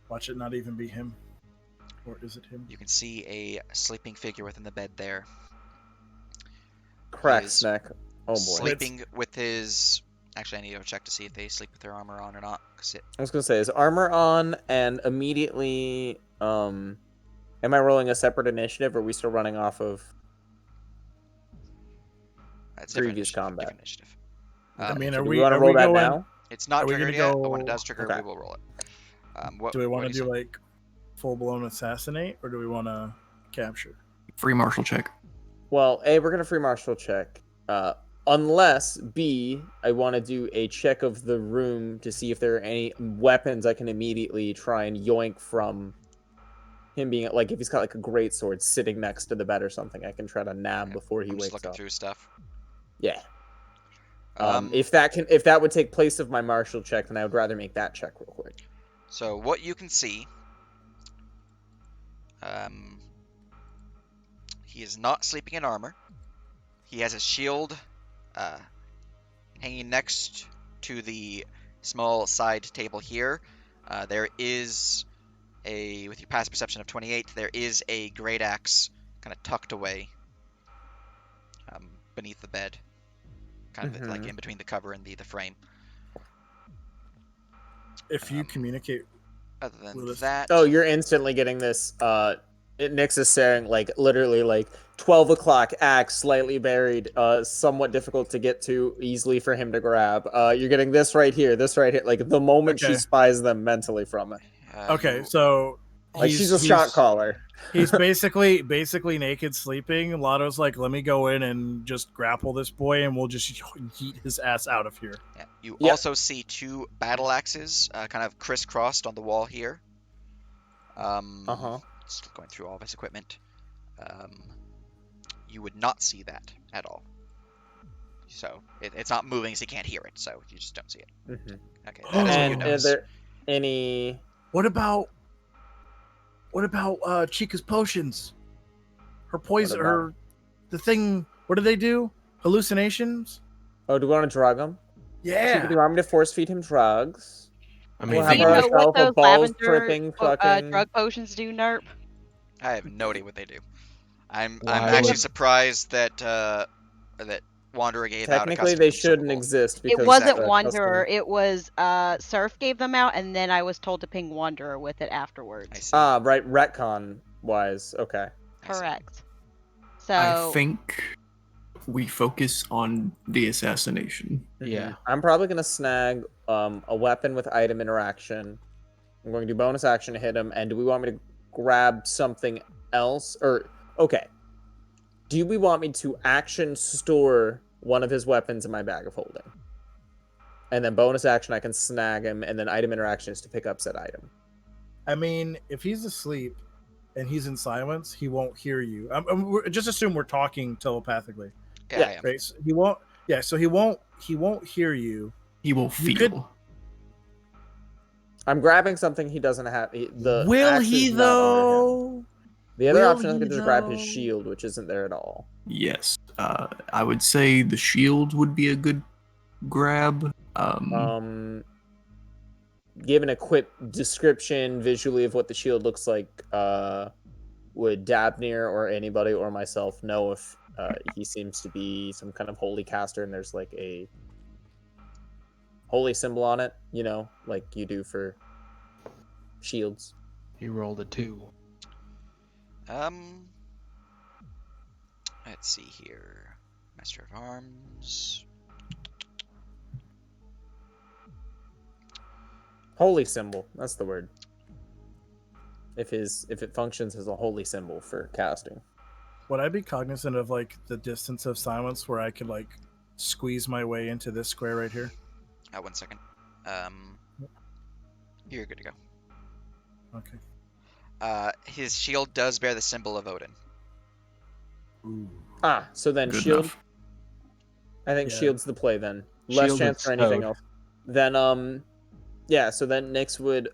Watch it not even be him. Or is it him? You can see a sleeping figure within the bed there. Crack is snack. Oh boy. Sleeping with his. Actually, I need to check to see if they sleep with their armor on or not. 'Cause I was gonna say, is armor on and immediately am I rolling a separate initiative or are we still running off of it's previous combat? Different initiative. I mean, So are do we want to are roll we that going? now? It's not Are we triggered gonna yet, but when it go- does trigger, Okay. we will roll it. What, Do we what want to you do say? like full blown assassinate, or do we want to capture? Free martial check. Well, A, we're gonna free martial check. Unless B, I want to do a check of the room to see if there are any weapons I can immediately try and yoink from him being like if he's got like a great sword sitting next to the bed or something, I can try to nab Okay, before he I'm just wakes looking up. through stuff. Yeah. If that would take place of my martial check, then I would rather make that check real quick. So what you can see, he is not sleeping in armor. He has a shield hanging next to the small side table here. There is with your passive perception of 28, there is a great axe kind of tucked away beneath the bed, kind of like in between the cover and the frame. If you communicate, Other than Will this- that, Oh, you're instantly getting this. Nyx is saying like literally like 12 o'clock axe, slightly buried, somewhat difficult to get to, easily for him to grab. You're getting this right here, like the moment she Okay. spies them mentally from it. okay, so Like she's a shot caller. He's basically naked sleeping. Lotto's like, let me go in and just grapple this boy, and we'll just yeet his ass out of here. Yeah. You Yep. also see two battle axes kind of crisscrossed on the wall here. Just going through all of his equipment. You would not see that at all. So it's not moving, so you can't hear it. So you just don't see it. Mm-hmm. Okay, that is what you And notice. is there any? What about Chica's potions? Her poison, What about her the thing. What do they do? Hallucinations? Oh, do we want to drug him? Yeah. Do you want me to force feed him drugs? I We'll mean, have Do you know what ourselves a those balls lavender tripping fucking. drug potions do, Nerp? I have no idea what they do. I'm Why actually would- surprised that that Wanderer gave out a Technically, custom they shouldn't consumable. exist because It wasn't Exactly. Wanderer. It was Surf gave them out, and then I was told to ping Wanderer with it I afterwards. see. Right, retcon wise, okay. I see. Correct. So I think we focus on the assassination. Yeah. I'm probably gonna snag a weapon with item interaction. I'm going to do bonus action to hit him. And do we want me to grab something else? Or okay, do we want me to action store one of his weapons in my bag of holding? And then bonus action, I can snag him, and then item interaction is to pick up said item. I mean, if he's asleep and he's in silence, he won't hear you. Just assume we're talking telepathically, Yeah, I am. right? So he won't. Yeah, so he won't hear you. He will You feel. could- I'm grabbing something he doesn't have. The Will axe he is not under him. though? The other Will option is he, to just grab his though? shield, which isn't there at all. Yes. I would say the shield would be a good grab. Given a quick description visually of what the shield looks like, would Dabnir or anybody or myself know if he seems to be some kind of holy caster and there's like a holy symbol on it, like you do for shields. He rolled a 2. Let's see here. Master of Arms. Holy symbol, that's the word. If it functions as a holy symbol for casting. Would I be cognizant of like the distance of silence where I could like squeeze my way into this square right here? 1 second. You're good to go. Okay. His shield does bear the symbol of Odin. Ooh. So then Good shield. enough. I think Yeah. shield's the play then. Less Shield chance is for anything stowed. else. Then yeah. So then Nyx would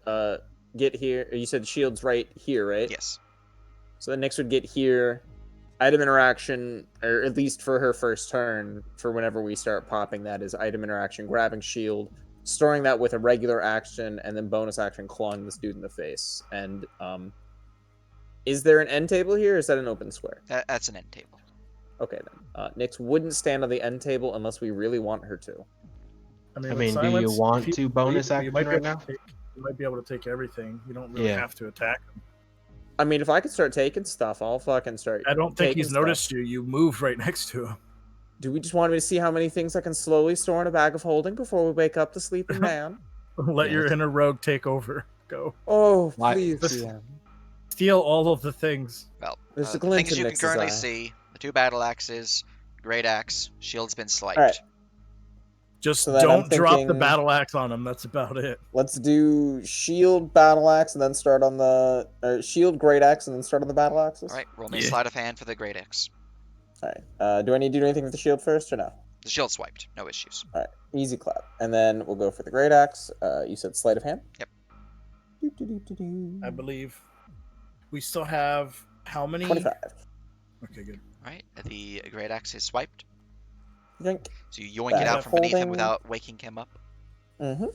get here. You said shield's right here, right? Yes. So then Nyx would get here. Item interaction, or at least for her first turn, for whenever we start popping that, is item interaction, grabbing shield, storing that with a regular action, and then bonus action clawing this dude in the face. And is there an end table here, or is that an open square? That's an end table. Okay then. Nyx wouldn't stand on the end table unless we really want her to. I with mean, do you silence, want if to bonus you action might be right able now? to you might be able to take everything. You don't really Yeah. have to attack him. I mean, if I could start taking stuff, I'll fucking start. I don't think taking he's stuff. noticed you. You moved right next to him. Do we just want me to see how many things I can slowly store in a bag of holding before we wake up the sleeping man? Let your Yes. inner rogue take over. Go. Oh, Why- please, This- DM. Steal all of the things. Well, There's a the glint things in you can Nyx's currently eye. see: the 2 battle axes, great axe, shield's been swiped. All right. Just So then I'm don't drop the thinking- battle axe on him. That's about it. Let's do shield, battle axe, and then start on the shield, great axe, and then start on the battle axes. All right, roll me a Yeah. sleight of hand for the great axe. All right. Do I need to do anything with the shield first or no? The shield's swiped, no issues. All right. Easy clap, and then we'll go for the great axe. You said sleight of hand. Yep. I believe we still have how many? 25. Okay, good. All right, the great axe is swiped, Yoink. so you yoink Bag it out of from beneath him holding. without waking him up. Mm-hmm.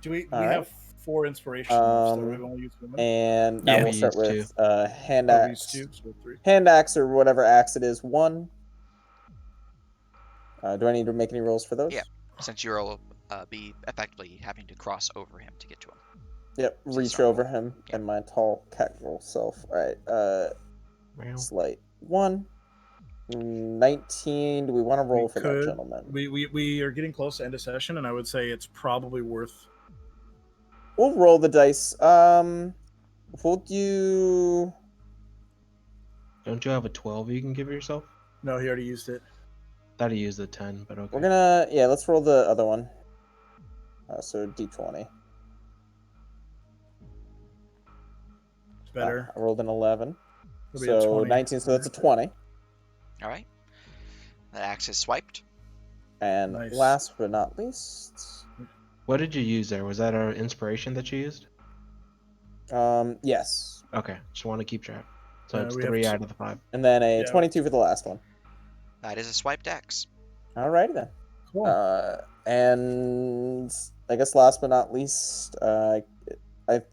Do we All right. have 4 inspiration left, so Um, we've only used one. And now Yeah, we'll we start used with hand Oh, we used axe. 2, so 3. Hand axe or whatever axe it is, 1. Do I need to make any rolls for those? Yeah. Since you'll be effectively having to cross over him to get to him. Yep. So Reach sorry. over him Yeah. and my tall casual self. All right. Well, Slight 1. 19. Do we want to roll We for could. that, gentleman? We are getting close to end of session, and I would say it's probably worth. We'll roll the dice. We'll do. don't you have a 12 you can give yourself? No, he already used it. Thought he used a 10, but okay. We're gonna. Yeah, let's roll the other one. So D20. It's better. I rolled an 11. It'll be a So 20. 19. So that's a 20. All right. The axe is swiped. And Nice. last but not least. What did you use there? Was that our inspiration that you used? Yes. Okay, just want to keep track. So it's we have 3 two- out of the 5. And then a Yeah. 22 for the last one. That is a swiped axe. Alrighty then. Cool. And I guess last but not least, I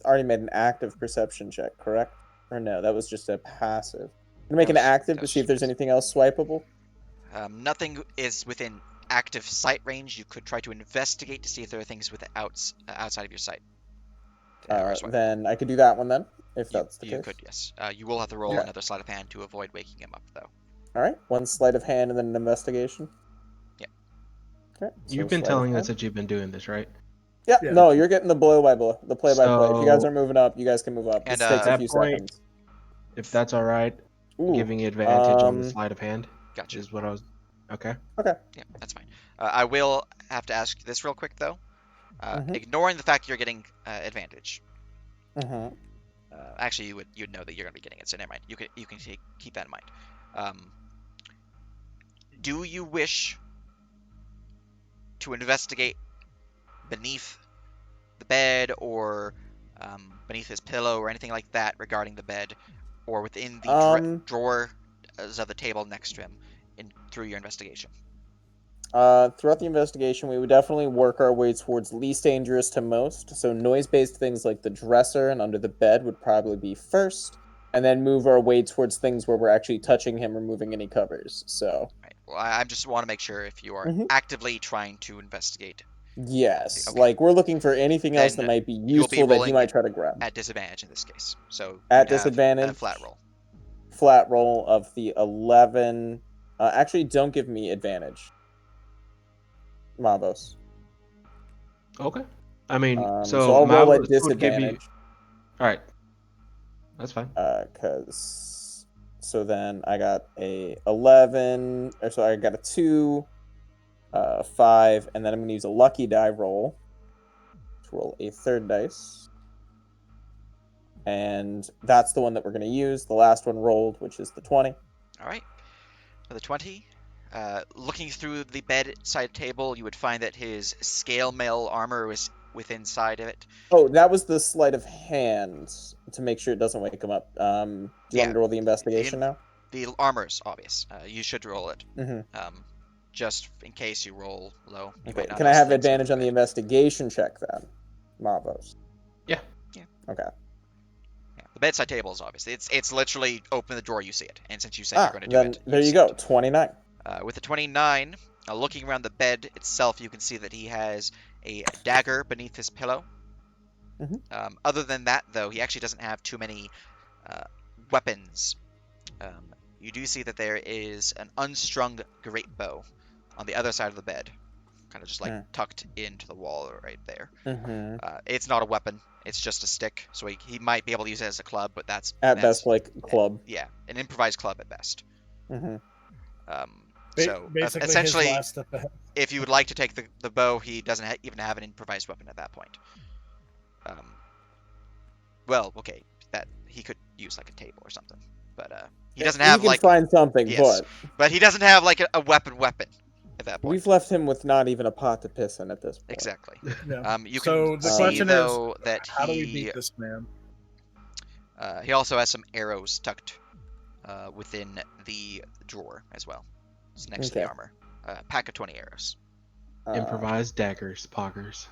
already made an active perception check, correct? Or no, that was just a passive. I'm gonna make an That was- active that to was see if there's just- anything else swipeable. Nothing is within active sight range. You could try to investigate to see if there are things outside of your sight. that are swipeable. Then I could do that one then, if that's the you case. could, yes. You will have to roll Okay. another sleight of hand to avoid waking him up, though. All right, one sleight of hand and then an investigation. Yep. Okay. so You've been sleight of telling us hand. that you've been doing this, right? Yeah, Yeah. no, you're getting the blow by blow, the play by play. If you guys So- are moving up, you guys can move up. And, This takes a at few that point- seconds. If that's all right, Ooh, giving you advantage on the um, sleight of hand Gotcha. is what I was. Okay. Yeah, that's fine. I will have to ask this real quick, though. Mhm. Ignoring the fact you're getting advantage. Mhm. Actually, you'd know that you're going to be getting it, so never mind. You can keep that in mind. Do you wish to investigate beneath the bed or beneath his pillow or anything like that regarding the bed, or within the drawers of the table next to him through your investigation? Throughout the investigation, we would definitely work our way towards least dangerous to most. So noise-based things like the dresser and under the bed would probably be first, and then move our way towards things where we're actually touching him, removing any covers. So Right. Well, I just want to make sure if you are Mhm. actively trying to investigate Yes, Okay. like we're looking for anything else that Then might be you'll be useful that he rolling might try to grab. at disadvantage in this case. So At you'd have disadvantage. a flat roll. Flat roll of the 11. Actually, don't give me advantage. Mavos. Okay. I mean, So so I'll roll Mavos at would give you. disadvantage. All right. That's fine. So then I got a 11, or so I got a 2, 5, and then I'm gonna use a lucky die roll to roll a third dice. And that's the one that we're gonna use. The last one rolled, which is the 20. All right. For the 20, looking through the bedside table, you would find that his scale mail armor was within inside of it. Oh, that was the sleight of hand to make sure it doesn't wake him up. Do you want me to roll the investigation now? The armor's obvious. You should roll it. Mm-hmm. Just in case you roll low. You Okay. might not Can I notice have things advantage under on the bed. investigation check then, Mavos? Yeah. Okay. Yeah, the bedside table is obvious. It's literally open the drawer, you see it. And since you said you're going to do then it, there you see go. it. 29. With the 29, looking around the bed itself, you can see that he has a dagger beneath his pillow. Other than that, though, he actually doesn't have too many weapons. You do see that there is an unstrung great bow on the other side of the bed, kind of just like tucked into the wall right there. It's not a weapon; it's just a stick. So he might be able to use it as a club, but that's best like club. Yeah, an improvised club at best. So basically, essentially, his last step ahead. if you would like to take the bow, he doesn't even have an improvised weapon at that point. Well, okay, that he could use like a table or something, but he doesn't have he can find something, yes, but he doesn't have like a weapon at that point. We've left him with not even a pot to piss in at this point. Exactly. Yeah. You So can the see question though is, that how do we beat this man? He also has some arrows tucked within the drawer as well. It's next to the armor. Pack of 20 arrows. Improvised daggers, poggers.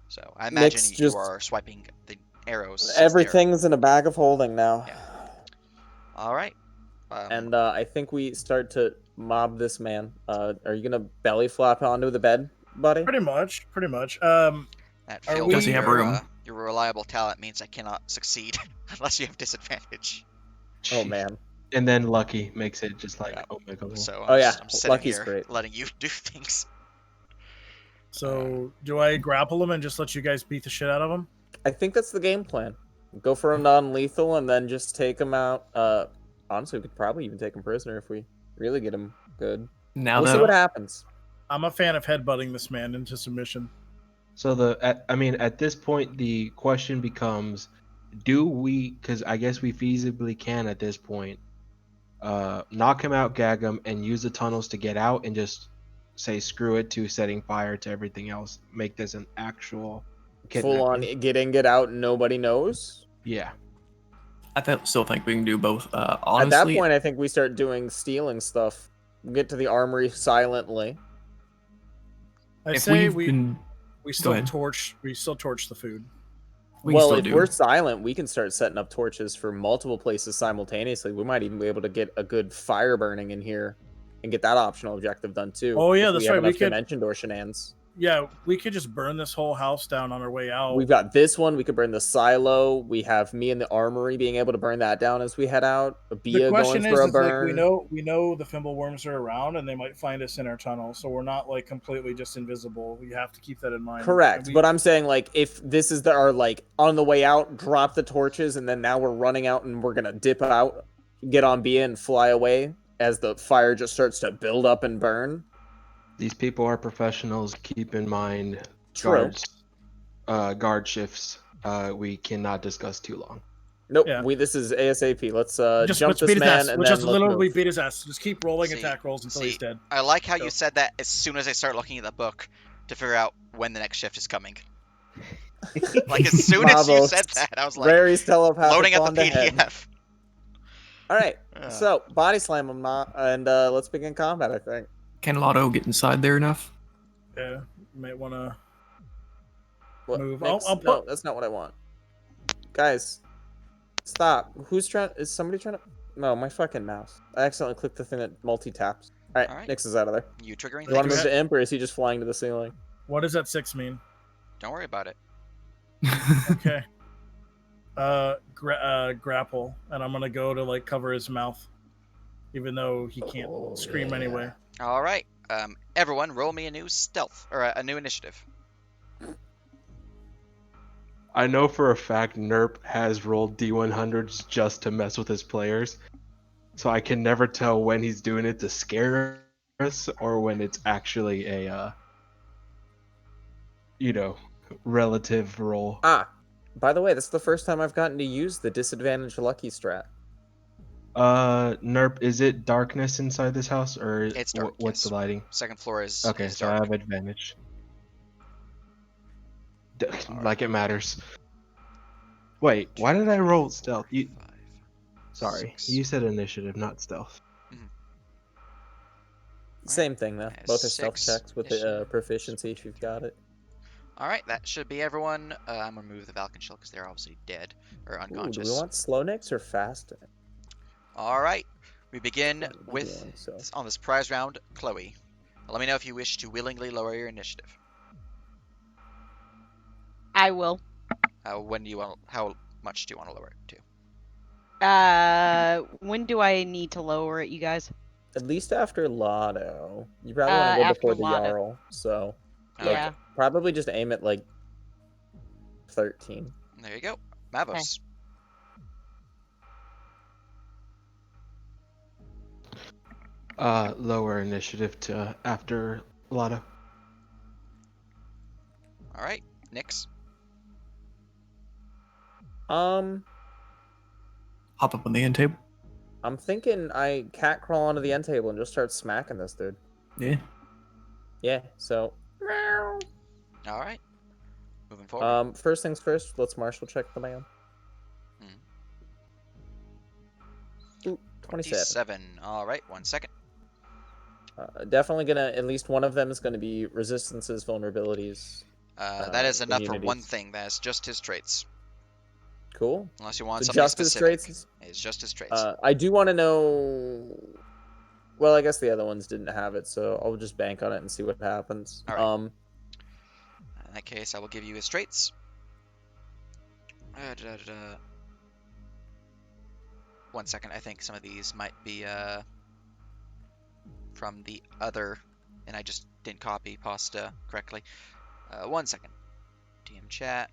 So I imagine Nick's you are swiping the arrows. Everything's in a bag of holding now. Yeah. All right. And I think we start to mob this man. Are you gonna belly flop onto the bed, buddy? Pretty much. That failed Does he have room? Your reliable talent means I cannot succeed unless you have disadvantage. Oh man. And then Lucky makes it just like omega. So I'm sitting Lucky's here great. letting you do things. So do I grapple him and just let you guys beat the shit out of him? I think that's the game plan. Go for a non-lethal and then just take him out. Honestly, we could probably even take him prisoner if we really get him good. We'll see what happens. I'm a fan of headbutting this man into submission. So at this point, the question becomes, do we? Because I guess we feasibly can at this point, knock him out, gag him, and use the tunnels to get out, and just say screw it to setting fire to everything else. Make this an actual full on get in, get out, nobody knows. Yeah. I still think we can do both. Honestly, at that point, I think we start doing stealing stuff. Get to the armory silently. I say we still torch the food. Well, if we're silent, we can start setting up torches for multiple places simultaneously. We might even be able to get a good fire burning in here and get that optional objective done too. Oh yeah, that's right. We could dimension door shenanigans. Yeah, we could just burn this whole house down on our way out. We've got this one. We could burn the silo. We have me in the armory being able to burn that down as we head out. The question is like, we know the Fimbleworms are around and they might find us in our tunnel, so we're not like completely just invisible. You have to keep that in mind. Correct, but I'm saying like if this is our like on the way out, drop the torches, and then now we're running out and we're gonna dip out, get on Bia and fly away as the fire just starts to build up and burn. These people are professionals. Keep in mind, guard shifts. We cannot discuss too long. Nope. Yeah. This is ASAP. Let's jump this man and then just literally beat his ass. Just keep rolling attack rolls until he's dead. I like how you said that as soon as I start looking at the book to figure out when the next shift is coming. Like as soon as you said that, I was like loading up the PDF. All right. So body slam him, and let's begin combat. I think. Can Lotto get inside there enough? Yeah, you might want to move. No, that's not what I want. Guys, stop. Is somebody trying to? No, my fucking mouse. I accidentally clicked the thing that multi-taps. All right, Nyx is out of there. You triggering? You want to move to Imp, or is he just flying to the ceiling? What does that 6 mean? Don't worry about it. Okay. Grapple, and I'm gonna go to like cover his mouth, even though he can't scream anyway. All right. Everyone, roll me a new stealth or a new initiative. I know for a fact Nerp has rolled D100s just to mess with his players, so I can never tell when he's doing it to scare us or when it's actually a, relative roll. Ah, by the way, this is the first time I've gotten to use the disadvantage lucky strat. Nerp, is it darkness inside this house or It's dark. what's Yes. the lighting? Second floor is Okay, is so I dark. have advantage. All Like it right. matters. Wait, why did I roll stealth? You, 5, sorry, 6. you said initiative, not stealth. Same thing though. Has Both are stealth 6 checks with initiative. proficiency if you've got it. All right, that should be everyone. I'm gonna move the Falcon Shell because they're obviously dead or Ooh, do unconscious. we want slow nicks or fast? All right, we begin Fine, I'm with doing so. on this prize round, Chloe. Let me know if you wish to willingly lower your initiative. I will. When do you want? How much do you want to lower it to? When do I need to lower it, you guys? At least after Lotto. You probably want to go After before the Lotto. Jarl, so All Yeah. right, probably just aim at like 13. there you go, Mavos. Lower initiative to after Lotto. All right, Nyx. Um, Hop up on the end table. I'm thinking I cat crawl onto the end table and just start smacking this dude. Yeah. Yeah, so All right, moving forward. first things first, let's martial check the man. Ooh, 27. 27. All right, 1 second. Definitely gonna, at least one of them is gonna be resistances, vulnerabilities. That is enough for one immunities. thing. That is just his traits. Cool. Unless you want So something just his specific. traits? It's just his traits. I do want to know. Well, I guess the other ones didn't have it, so I'll just bank on it and see what happens. All right. In that case, I will give you his traits. Da-da-da-da. 1 second. I think some of these might be from the other, and I just didn't copy pasta correctly. 1 second. DM chat.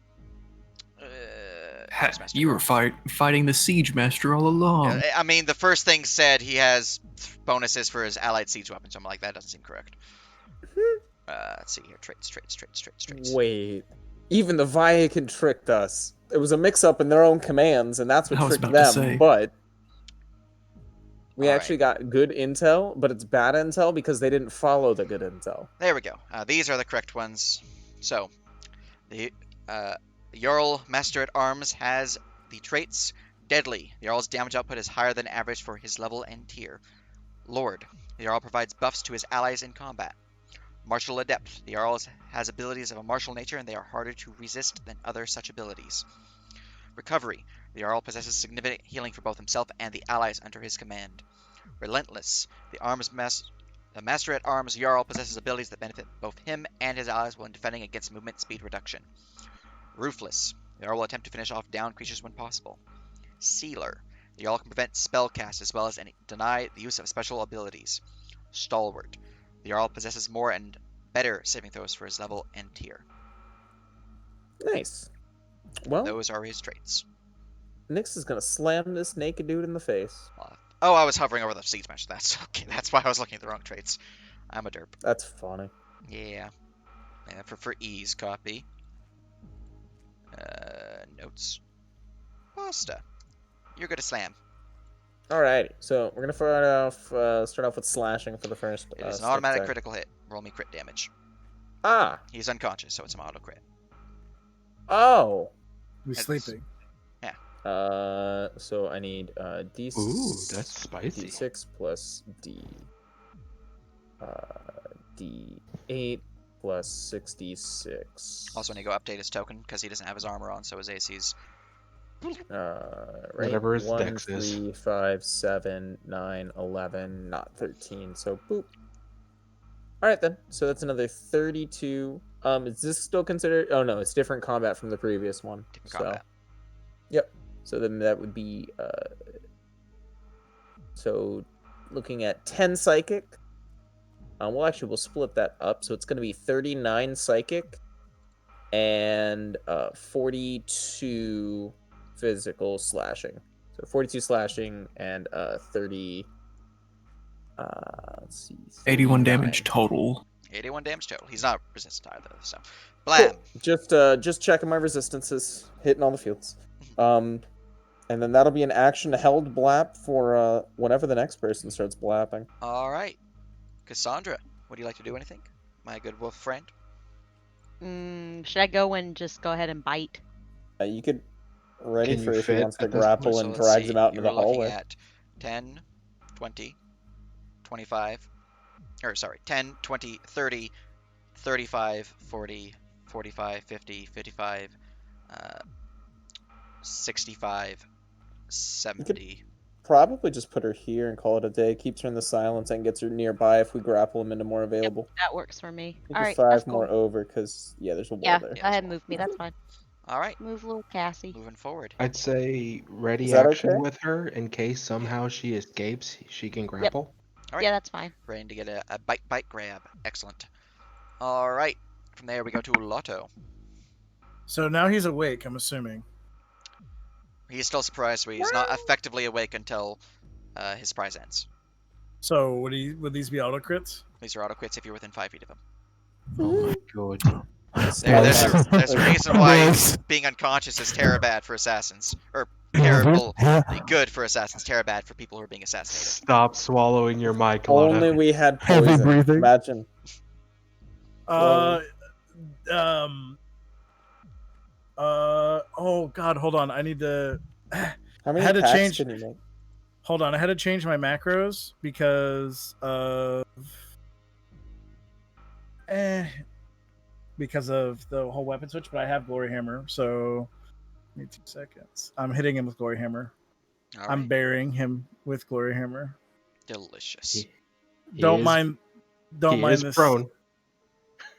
Postmaster. You were fighting the siege master all along. I mean, the first thing said he has bonuses for his allied siege weapons. I'm like, that doesn't seem correct. Let's see here. Traits. Wait. Even the Viacan tricked us. It was a mix-up in their own commands, and that's what I was tricked about to them. say. But we All actually got good intel, but it's bad intel because they didn't follow the good intel. There we go. These are the correct ones. So, the Jarl Master at Arms has the traits Deadly. The Jarl's damage output is higher than average for his level and tier. Lord. The Jarl provides buffs to his allies in combat. Martial Adept. The Jarl has abilities of a martial nature and they are harder to resist than other such abilities. Recovery. The Jarl possesses significant healing for both himself and the allies under his command. Relentless. The Master at Arms Jarl possesses abilities that benefit both him and his allies when defending against movement speed reduction. Ruthless. The Jarl will attempt to finish off down creatures when possible. Sealer. The Jarl can prevent spell cast as well as deny the use of special abilities. Stalwart. The Jarl possesses more and better saving throws for his level and tier. Nice. Well, Those are his traits. Nyx is gonna slam this naked dude in the face. Oh, I was hovering over the siege match. That's okay. That's why I was looking at the wrong traits. I'm a derp. That's funny. Yeah. For ease, copy. Notes. Pasta. You're good to slam. Alrighty, so we're gonna start off with slashing for the first. It is an stick automatic attack. critical hit. Roll me crit damage. Ah. He's unconscious, so it's an auto crit. Oh. He's It's- sleeping. So I need D. Ooh, that's spicy. D6 plus D. D8 plus 66. Also, need to go update his token because he doesn't have his armor on, so his AC's. Right. Whatever his 1, dex is. 3, 5, 7, 9, 11, not 13. So boop. All right then. So that's another 32 Is this still considered? Oh no, it's different combat from the previous one. Different combat. Yep. So then that would be so looking at 10 psychic. We'll split that up. So it's going to be 39 psychic and 42 physical slashing. So 42 slashing and 30. Let's see. 81 39. damage total. 81 damage total. He's not resistant either, so. Blam! Cool. Just checking my resistances, hitting all the fields. And then that'll be an action held blap for whenever the next person starts blapping. Alright. Cassandra, would you like to do anything? My good wolf friend? Should I go and just go ahead and bite? You could ready Can for you if he fit wants to at this grapple point? and So let's drags see, him out into you the were looking hallway. at 10, 20, 25, or sorry, 10, 20, 30, 35, 40, 45, 50, 55, 65, 70. Probably just put her here and call it a day. Keeps her in the silence and gets her nearby if we grapple him into more available. That works for me. I think All there's right, 5 that's more cool. over because there's a wall Yeah, there. go ahead and move me. That's fine. Alright, Move little Cassie. moving forward. I'd say ready Is that action okay? with her in case somehow she escapes. She can grapple. Alright. Yeah, that's fine. Ready to get a bite grab. Excellent. Alright, from there we go to Lotto. So now he's awake, I'm assuming. He's still surprised, but he's not effectively awake until his surprise ends. So would these be auto crits? These are auto quits if you're within 5 feet of him. Oh my god. There's a reason why being unconscious is terrible for assassins. Or terrible, good for assassins, terrible for people who are being assassinated. Stop swallowing your mic, Lotto. Only we had Heavy poison. breathing. Imagine. Oh god, hold on. I need to How many had to attacks change- can you make? hold on. I had to change my macros because of the whole weapon switch, but I have Glory Hammer, so give me 2 seconds. I'm hitting him with Glory Hammer. All I'm right. burying him with Glory Hammer. Delicious. He Don't is- mind he is this prone.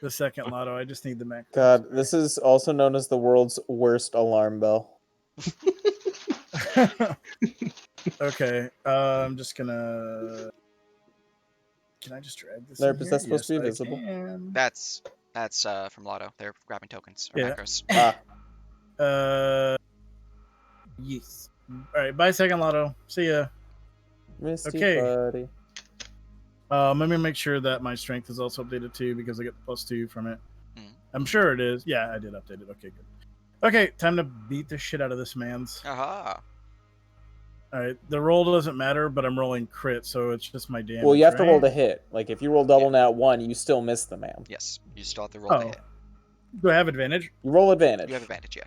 the second Lotto. I just need the macros. God, this is also known as the world's worst alarm bell. Okay, I'm just gonna. Can I just drag this? There, in is here? that supposed to be Yes, I visible? can. That's from Lotto. They're grabbing tokens or Yeah. macros. Yes. All right, bye, second Lotto. See ya. Missed Okay. you, buddy. Let me make sure that my strength is also updated too because I get +2 from it. Hmm. I'm sure it is. Yeah, I did update it. Okay, good. Okay, time to beat the shit out of this man's. Aha. All right, the roll doesn't matter, but I'm rolling crit, so it's just my damage. Well, you have to roll right? to hit. Like, if you roll double nat 1, you still miss the man. Yes, you still have to roll to Oh. hit. Do I have advantage? You roll advantage. You have advantage, yeah.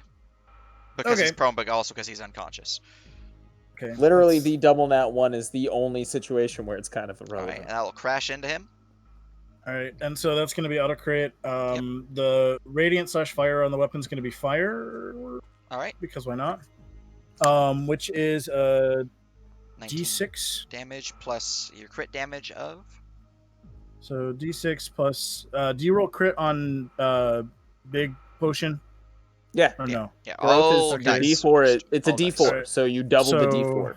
Because he's Okay. prone, but also because he's unconscious. Okay. Literally, let's- the double nat 1 is the only situation where it's kind of All irrelevant. right, and that'll crash into him. All right, and so that's going to be auto crit. The radiant / fire on the weapon's going to be fire All right, because why not? Which is 19 D6. damage plus your crit damage of. So D6 plus. Do you roll crit on big potion Yeah. or no? Yeah, Growth all is dice. D4. It's a All dice. D4, Alright. so you double the So- D4.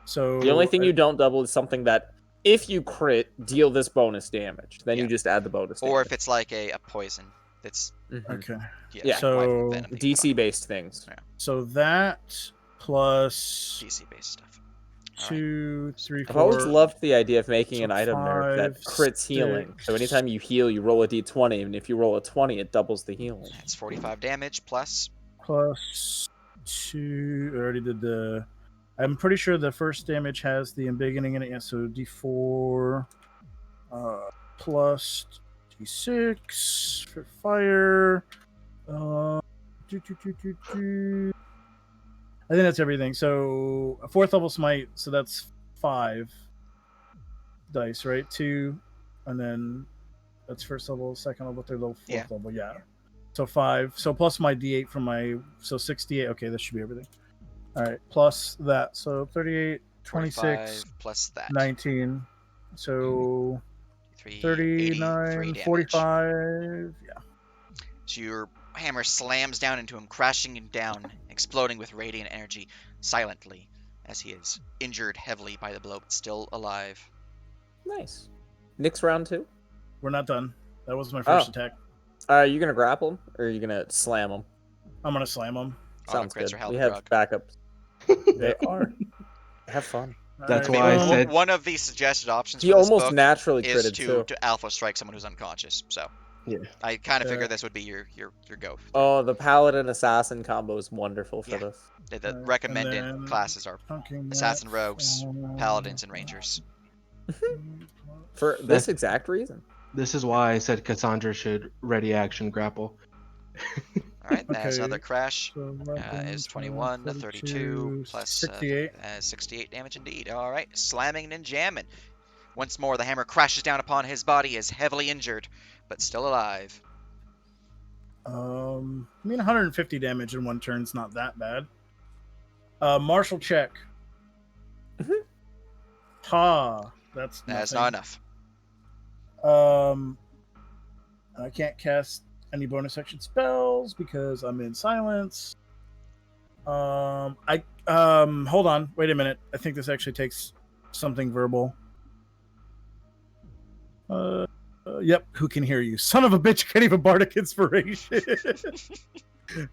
So The only thing you don't double is something that, if you crit, deal this bonus damage. Then Yeah. you just add the bonus Or if damage. it's like a poison that's Okay. Yeah. So, venom that you DC based things. So that plus DC based stuff. All right. 2, 3, 4. I've always loved the idea of making So an item nerf that 5, crits healing. So 6. anytime you heal, you roll a d20, and if you roll a 20, it doubles the healing. It's 45 damage plus. Plus 2. I already did the. I'm pretty sure the first damage has the embiggening in it. Yeah, so D4 plus D6 for fire. I think that's everything. So a 4th level smite. So that's 5 dice, right? 2, and then that's first level, second level, third level, fourth Yeah. level. Yeah. So 5. So plus my D8 from my. So 68. Okay, this should be everything. All right. Plus that. So 38, 26, 45 plus that. 19. So 83, 39, 83 damage. 45. Yeah. So your hammer slams down into him, crashing him down, exploding with radiant energy silently as he is injured heavily by the blow, but still alive. Nice. Nick's round 2. We're not done. That was my first Oh. attack. Are you gonna grapple him or are you gonna slam him? I'm gonna slam him. Sounds Autocrits good. are hell We of a have drug. backups. They are. Have fun. That's I mean, why I well, said- one of the suggested options He for this almost book naturally is critted to too. alpha strike someone who's unconscious. So Yeah. I kind of figured this would be your go. Oh, the paladin assassin combo is wonderful for Yeah. this. The and recommended then classes are punking assassin, that, rogues, paladins, and rangers. For this That's- exact reason. This is why I said Cassandra should ready action grapple. All right, that has Okay, another crash. So Is 21, 32, plus 68. 68 damage indeed. All right, slamming and jamming. Once more, the hammer crashes down upon his body, is heavily injured, but still alive. I mean, 150 damage in one turn's not that bad. Martial check. Mhm. Ha. That's That's nothing. not enough. I can't cast any bonus action spells because I'm in silence. Hold on, wait a minute. I think this actually takes something verbal. Yep, who can hear you? Son of a bitch, can't even bardic inspiration.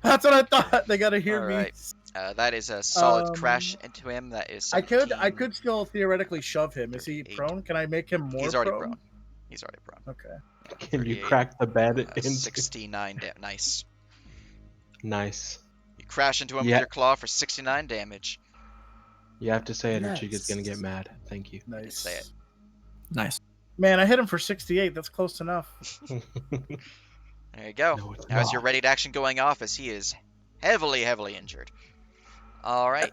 That's what I thought. They gotta hear All me. right. That is a solid Um, crash into him. That is I 17. could still theoretically shove him. Is he 38. prone? Can I make him more He's already prone? prone. He's already prone. Okay. Can you 38, crack the bed into? 69 nice. Nice. You crash into him with Yeah. your claw for 69 damage. You have to say it or Chica's Nice. gonna get mad. Thank you. Nice. Say it. Nice. Man, I hit him for 68. That's close enough. There you go. No, it's Now is your not. ready to action going off as he is heavily injured. All right.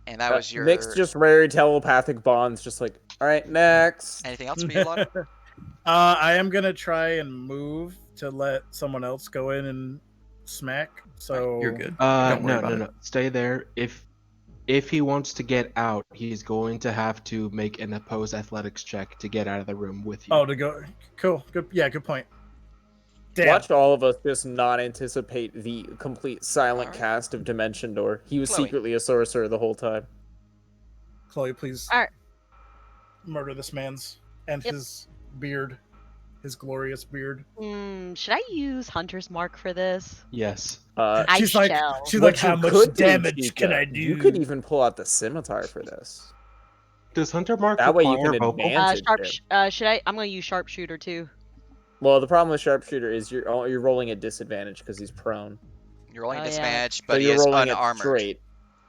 And that was your... Nick's just rare telepathic bonds, just like, all right, next. Anything else for you, Lotto? I am gonna try and move to let someone else go in and smack. So You're good. Don't worry No, about no, no. Stay there. If he wants to get out, he's going to have to make an opposed athletics check to get out of the room with you. Oh, to go. Cool. Good. Yeah. Good point. Damn. Watch all of us just not anticipate the complete silent Alright. cast of Dimension Door. He was Chloe. secretly a sorcerer the whole time. Chloe, please. Alright. Murder this man's and Yep. his beard, his glorious beard. Should I use Hunter's Mark for this? Yes. I She's like, shall. she's What like, how you much could do, damage can Chica, I do? You could even pull out the scimitar for this. Does Hunter Mark That way you require can vocal? advance. Should I? I'm gonna use sharpshooter too. Well, the problem with sharpshooter is you're rolling at disadvantage because he's prone. You're rolling Oh, a yeah. disadvantage, So but he you're is rolling it unarmored. straight.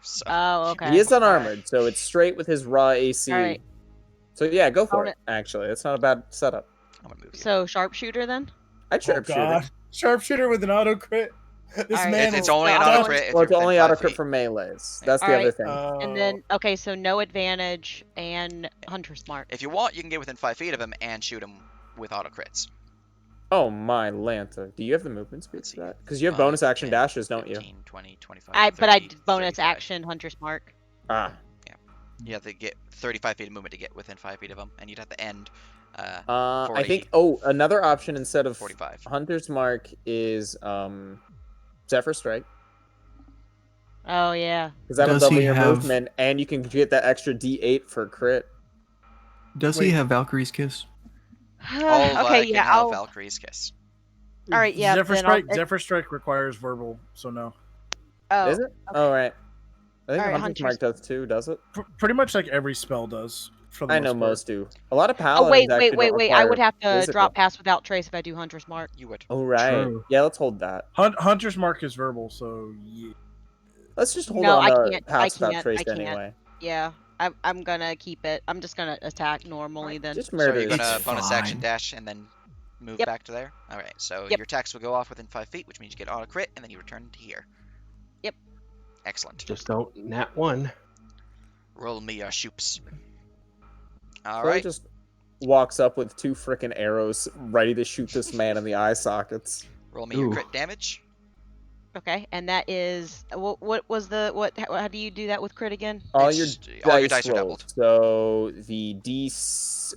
So, Oh, okay. He is Alright. unarmored, so it's straight with his raw AC. Alright. So yeah, go for Own it. Actually, it's not a bad setup. I'm gonna move you. So sharpshooter then. I'd Oh sharpshooter. god, sharpshooter with an auto crit. This Alright. man It's will only an I'll auto go- crit if Well, you're it's only within 5 auto crit feet. from melees. That's the Alright. other thing. And then okay, so no advantage and Hunter's Mark. If you want, you can get within 5 feet of him and shoot him with auto crits. Oh my Lanta. Do you have the movement speed Let's for see. that? Because you have bonus action 10, dashes, don't you? 15, 20, 25, But I 30, did bonus 35. action Hunter's Mark. Ah. You have to get 35 feet of movement to get within 5 feet of him, and you'd have to end I 40, think. Oh, another option instead of 45. Hunter's Mark is Zephyr Strike. Oh yeah. Because that'll Does double he your have- movement, and you can get that extra D8 for crit. Does Wait. he have Valkyrie's Kiss? All okay, can yeah. have I'll. Valkyrie's Kiss. All right, yeah, Zephyr then I'll- strike. Zephyr strike requires verbal, so no. Oh, Is it? Oh, right. I think Alright, Hunter's Mark does too, does it? Pretty much like every spell does. For the I know part. most do. A lot of Oh paladins wait, actually wait. don't I would require have to physical. drop pass without trace if I do Hunter's Mark. You would. Oh, right. True. Yeah, let's hold that. Hunter's mark is verbal, so yeah. Let's just hold No, on I to can't- pass I without can't, trace I can't. anyway. Yeah, I'm gonna keep it. I'm just gonna attack normally then. Just So murder you're this gonna It's bonus action fine. dash and then move Yep. back to there? Alright, so Yep. your attacks will go off within 5 feet, which means you get auto crit, and then you return to here. Yep. Excellent. Just don't nat one. Roll me your shoops. Chloe Alright. just walks up with 2 frickin' arrows ready to shoot this man in the eye sockets. Roll me your Ooh. crit damage. Okay, and that is what was the what? How do you do that with crit again? All It's- your all your dice dice are rolls. doubled. So the D,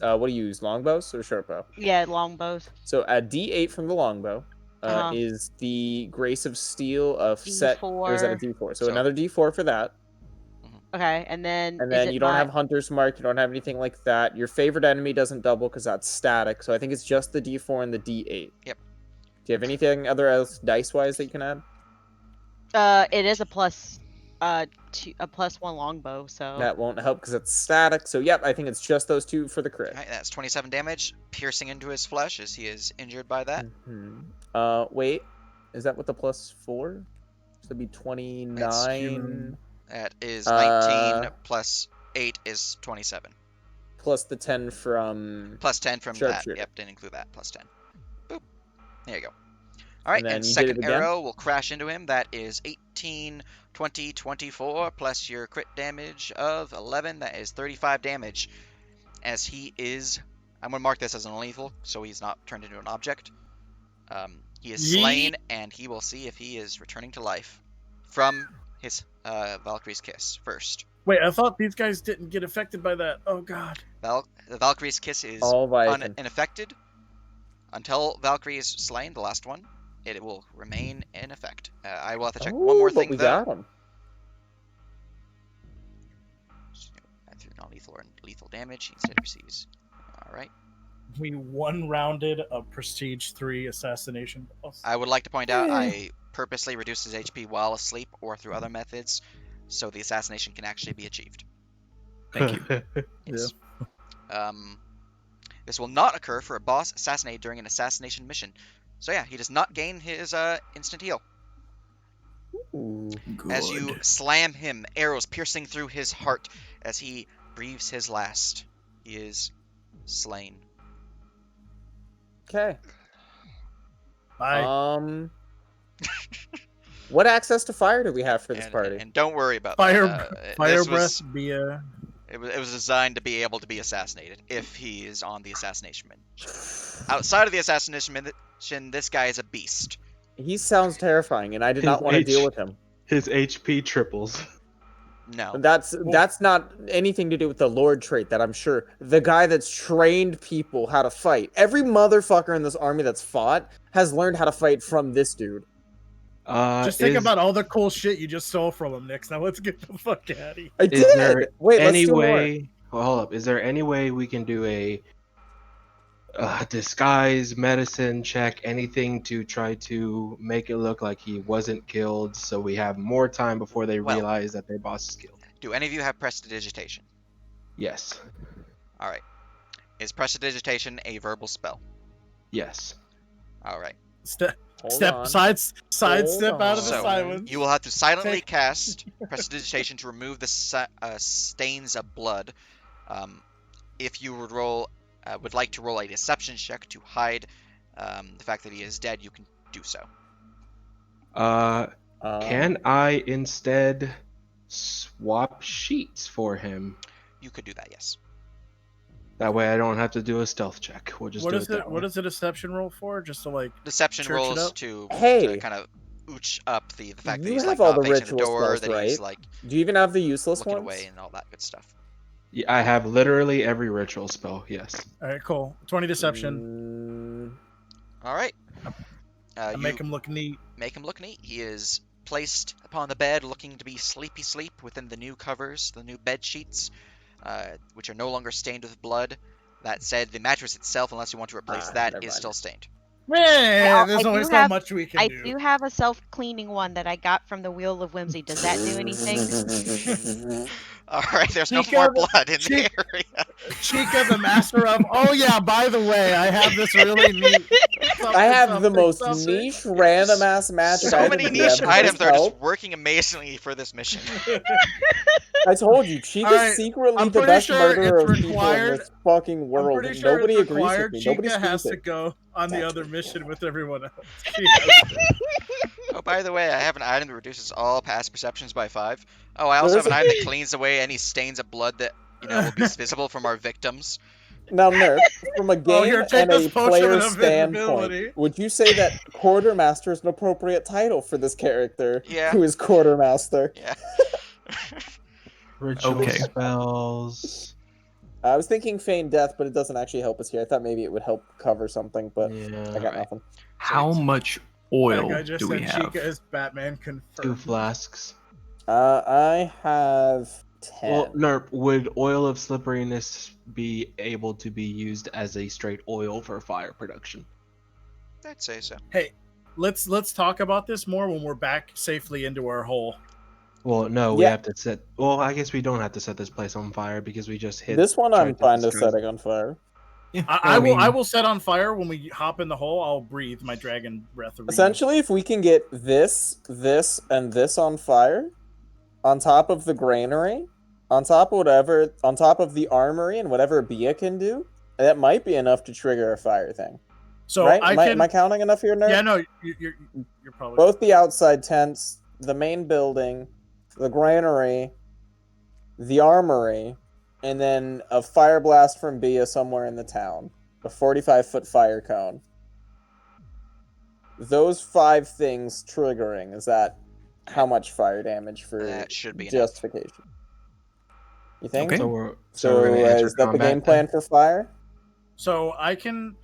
what do you use? Longbows or short bow? Yeah, longbows. So a D8 from the longbow, Is the Grace of Steel a set, or is that a D4. D4? So So- another D4 for that. Okay, and then And is then it you don't my... have Hunter's Mark, you don't have anything like that. Your favorite enemy doesn't double because that's static. So I think it's just the D4 and the D8. Yep. Do you have anything other else dice-wise that you can add? It is a plus, a +1 longbow. So That won't help because it's static. So yep, I think it's just those two for the crit. All right, that's 27 damage, piercing into his flesh as he is injured by that. Wait, is that with the +4? So it'd be 29 That is 19 Uh, plus 8 is 27. plus the 10 from. Plus 10 from that. Sharpshooter. Yep, didn't include that. Plus 10. Boop. There you go. All right, then and you did it second again? arrow will crash into him. That is 18, 20, 24, plus your crit damage of 11. That is 35 damage. As he is... I'm going to mark this as an unlethal, so he's not turned into an object. He is slain, and he will see if he is returning to life from his Valkyrie's Kiss first. Wait, I thought these guys didn't get affected by that. Oh god. The Valkyrie's Kiss is All Viking. unaffected until Valkyrie is slain, the last one. It will remain in effect. I will have to check one more thing, we though. got him. Through non-lethal or lethal damage, he instead receives. All right. We one-rounded a Prestige 3 assassination boss. I would like to point out I purposely reduced his HP while asleep or through other methods, so the assassination can actually be achieved. Thank you. Yes. This will not occur for a boss assassinated during an assassination mission. So yeah, he does not gain his instant heal. Ooh. As you slam him, arrows piercing through his heart as he breathes his last. He is slain. Okay. Bye. What access to fire do we have for this party? And don't worry about Fire, that. fire This breath, was, Bia. it was designed to be able to be assassinated if he is on the assassination mission. Outside of the assassination mission, this guy is a beast. He sounds terrifying, and I did not want to deal with him. His HP triples. No. That's not anything to do with the Lord trait that I'm sure. The guy that's trained people how to fight. Every motherfucker in this army that's fought has learned how to fight from this dude. Just think about all the cool shit you just stole from him, Nix. Now let's get the fuck out of here. I Is did. there Wait, let's any do more. way? Well, hold up. Is there any way we can do a disguise, medicine check, anything to try to make it look like he wasn't killed, so we have more time before they Well- realize that their boss is killed? Do any of you have prestidigitation? Yes. All right. Is prestidigitation a verbal spell? Yes. All right. Hold on. Sidestep out of the So, silence. You will have to silently Okay. cast prestidigitation to remove the stains of blood. If you would like to roll a deception check to hide the fact that he is dead, you can do so. Can I instead swap sheets for him? You could do that, yes. That way I don't have to do a stealth check. We'll just What do is it that it? What way. is the deception roll for? Just to like. Deception Church it rolls up? to Hey. kind of ooch up the fact that You he's have like all not the facing the ritual door, spells, that he's right? like Do you even have the useless looking ones? away and all that good stuff. Yeah, I have literally every ritual spell. Yes. All right, cool. 20 deception. All right. I You make him look neat. make him look neat. He is placed upon the bed, looking to be sleepy sleep within the new covers, the new bed sheets, which are no longer stained with blood. That said, the mattress itself, unless you want to replace that, never is mind. still stained. Man, I there's do only so have- much we can I do. do have a self-cleaning one that I got from the Wheel of Whimsy. Does that do anything? All right, there's no Chica, more blood in the Chica- area. Chica, the master of. Oh yeah, by the way, I have this really neat. I have the most something. niche, random ass magic So item many in the niche Emperor's items that are just Belt. working amazingly for this mission. I told you, Chica's Alright, secretly I'm the pretty best sure murderer it's of people in required- this fucking I'm world. pretty And sure nobody it's agrees with required. me. Nobody Chica has sees to it. go on the other mission with everyone else. She has to. Oh, by the way, I have an item that reduces all past perceptions by 5. Oh, I also have an item that cleans away any stains of blood that will be visible from our victims. Now, Nerf, from a game here, take and a this potion player of invisibility. standpoint, would you say that Quartermaster is an appropriate title for this character Yeah. who is Quartermaster? Yeah. Ritual Okay. spells. I was thinking Feign Death, but it doesn't actually help us here. I thought maybe it would help cover something, but Yeah. I got Alright. nothing. How much oil That guy just do we said have? Chica is Batman 2 confirmed. flasks. I have 10. Well, Nerp, would oil of slipperiness be able to be used as a straight oil for fire production? I'd say so. Hey, let's talk about this more when we're back safely into our hole. Well, no, we Yeah. have to set. Well, I guess we don't have to set this place on fire because we just hit. This one I'm tried fine to destroy- setting on fire. Yeah, I mean, will set on fire when we hop in the hole. I'll breathe my dragon breath. Essentially, if we can get this, and this on fire, on top of the granary, on top of the armory and whatever Bia can do, that might be enough to trigger a fire thing. So right? I Am I counting enough here, Nerd? Yeah, no, you're probably Both the outside tents, the main building, the granary, the armory, and then a fire blast from Bia somewhere in the town. A 45-foot fire cone. Those 5 things triggering, is that how much fire damage for That should be enough. justification? You think? Okay. So we're So gonna enter is that the combat game plan for fire? So I can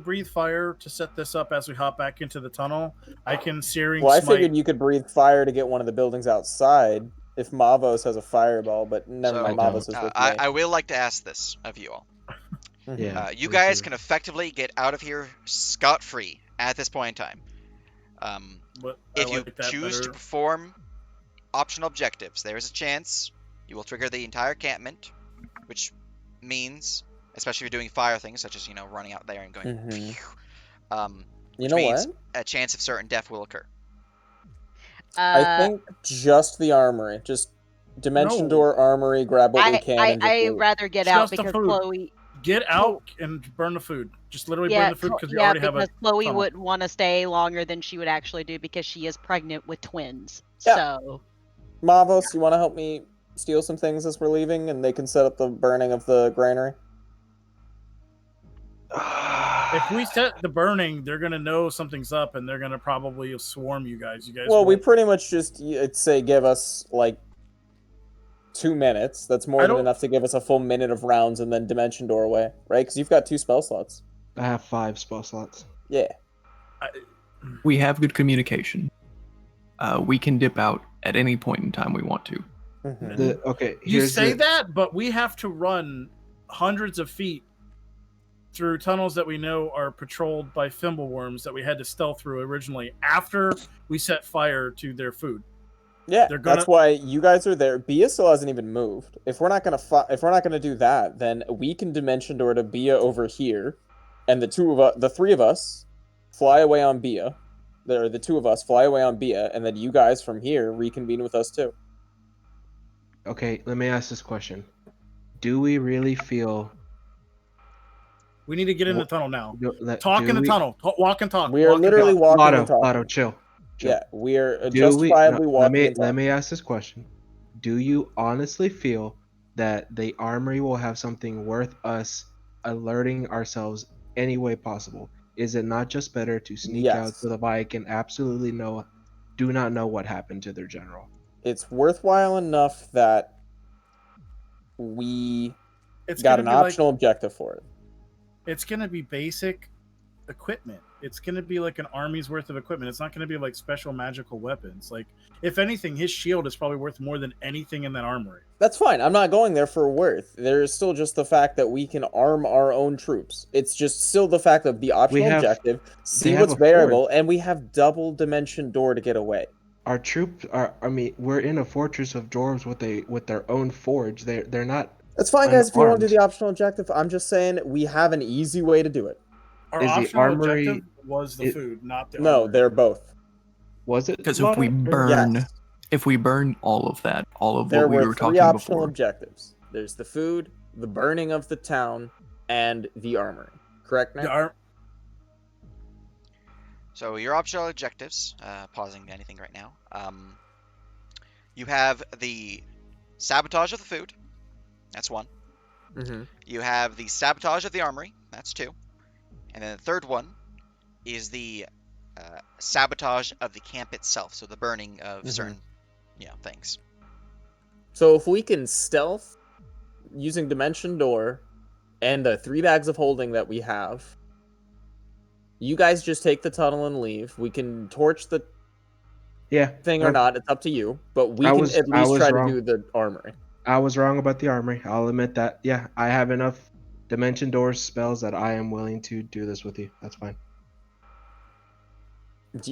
breathe fire to set this up as we hop back into the tunnel. I can searing Well, I smite. figured you could breathe fire to get one of the buildings outside if Mavos has a fireball, but never So, mind, I Mavos is with me. I will like to ask this of you all. Mhm. Yeah. You please guys do. can effectively get out of here scot-free at this point in time. But I If you like that choose to better. perform optional objectives, there is a chance you will trigger the entire encampment, which means, especially if you're doing fire things, such as, running out there and going, Mhm. um, You which know means what? a chance of certain death will occur. I think just the armory. Just Dimension No. Door Armory, grab what we can and just I loot. rather get out Just the because food. Chloe. Get out and burn the food. Just literally Yeah, burn the food because we yeah, already have because a Chloe tunnel. wouldn't want to stay longer than she would actually do because she is pregnant with twins. Yeah. So Mavos, you want to help me steal some things as we're leaving, and they can set up the burning of the granary? If we set the burning, they're gonna know something's up, and they're gonna probably swarm you guys. You guys. Well, we won't- pretty much just say give us like 2 minutes. That's more I than don't- enough to give us a full minute of rounds and then Dimension Doorway, right? Because you've got 2 spell slots. I have 5 spell slots. Yeah. we have good communication. We can dip out at any point in time we want to. Mhm. Okay, You here's say the- that, but we have to run hundreds of feet through tunnels that we know are patrolled by fimbleworms that we had to stealth through originally after we set fire to their food. Yeah, They're gonna- that's why you guys are there. Bia still hasn't even moved. If we're not gonna do that, then we can Dimension Door to Bia over here, and the 3 of us fly away on Bia. The 2 of us fly away on Bia, and then you guys from here reconvene with us too. Okay, let me ask this question: do we really feel? We need to get in the What- tunnel now. do- Talk do in the we- tunnel. Walk and talk. We are Walk and literally talk. walking Lotto, and talking. Lotto, chill. Yeah, we are Do we? justifiably no, walking and let talking. me ask this question: do you honestly feel that the armory will have something worth us alerting ourselves any way possible? Is it not just better to sneak out Yes. so the Vi can absolutely do not know what happened to their general? It's worthwhile enough that we It's got gonna an be like optional objective for it. it's gonna be basic equipment. It's gonna be like an army's worth of equipment. It's not gonna be like special magical weapons. Like, if anything, his shield is probably worth more than anything in that armory. That's fine. I'm not going there for worth. There is still just the fact that we can arm our own troops. It's just still the fact of the optional have- objective, see have what's a variable, and we have double Dimension Door to get away. Our troops are. I mean, we're in a fortress of dwarves with their own forge. They're not. That's fine, guys. If you want to do Unarmed. the optional objective, I'm just saying we have an easy way to do it. Our Is the optional armory- objective was the it- food, not the No, armory. they're both. Was it? Because if we Lotto? burn, Yes. if we burn all of that, all of There what we were were 3 talking optional before, objectives. There's the food, the burning of the town, and the armory. Correct, The Nick? ar- So your optional objectives, pausing anything right now. You have the sabotage of the food. That's 1. Mm-hmm. You have the sabotage of the armory. That's 2. And then the third one is the sabotage of the camp itself. So the burning of Mhm. certain, things. So if we can stealth using Dimension Door and the 3 bags of holding that we have, You guys just take the tunnel and leave. We can torch the Yeah. thing or not. It's up to you. But we I can was- at I least was try wrong. to do the armory. I was wrong about the armory. I'll admit that. Yeah, I have enough dimension doors spells that I am willing to do this with you. That's fine.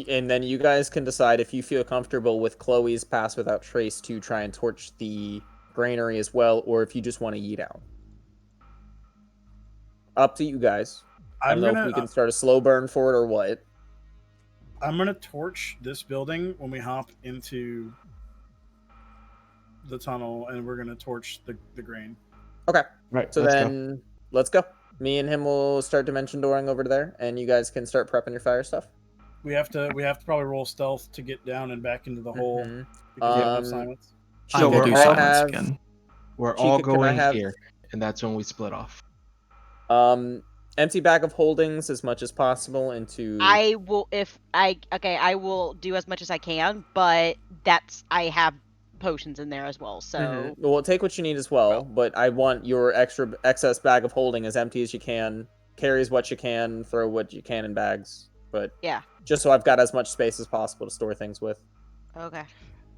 And then you guys can decide if you feel comfortable with Chloe's pass without trace to try and torch the granary as well, or if you just want to yeet out. Up to you guys. I don't know if we can start a slow burn for it or what. I'm gonna torch this building when we hop into the tunnel, and we're gonna torch the grain. Okay. Right. So let's go. then, let's go. Me and him will start dimension dooring over there, and you guys can start prepping your fire stuff. We have to probably roll stealth to get down and back into the hole Mhm. because we have no Um, silence. I So will we're do all silence have- again. We're Chica, all can I going have- here, and that's when we split off. Empty bag of holdings as much as possible into. I will I will do as much as I can, but I have potions in there as well. So Mhm. Well, take what you need as well, but I want your excess bag of holding as empty as you can. Carries what you can, throw what you can in bags, but yeah. just so I've got as much space as possible to store things with. Okay.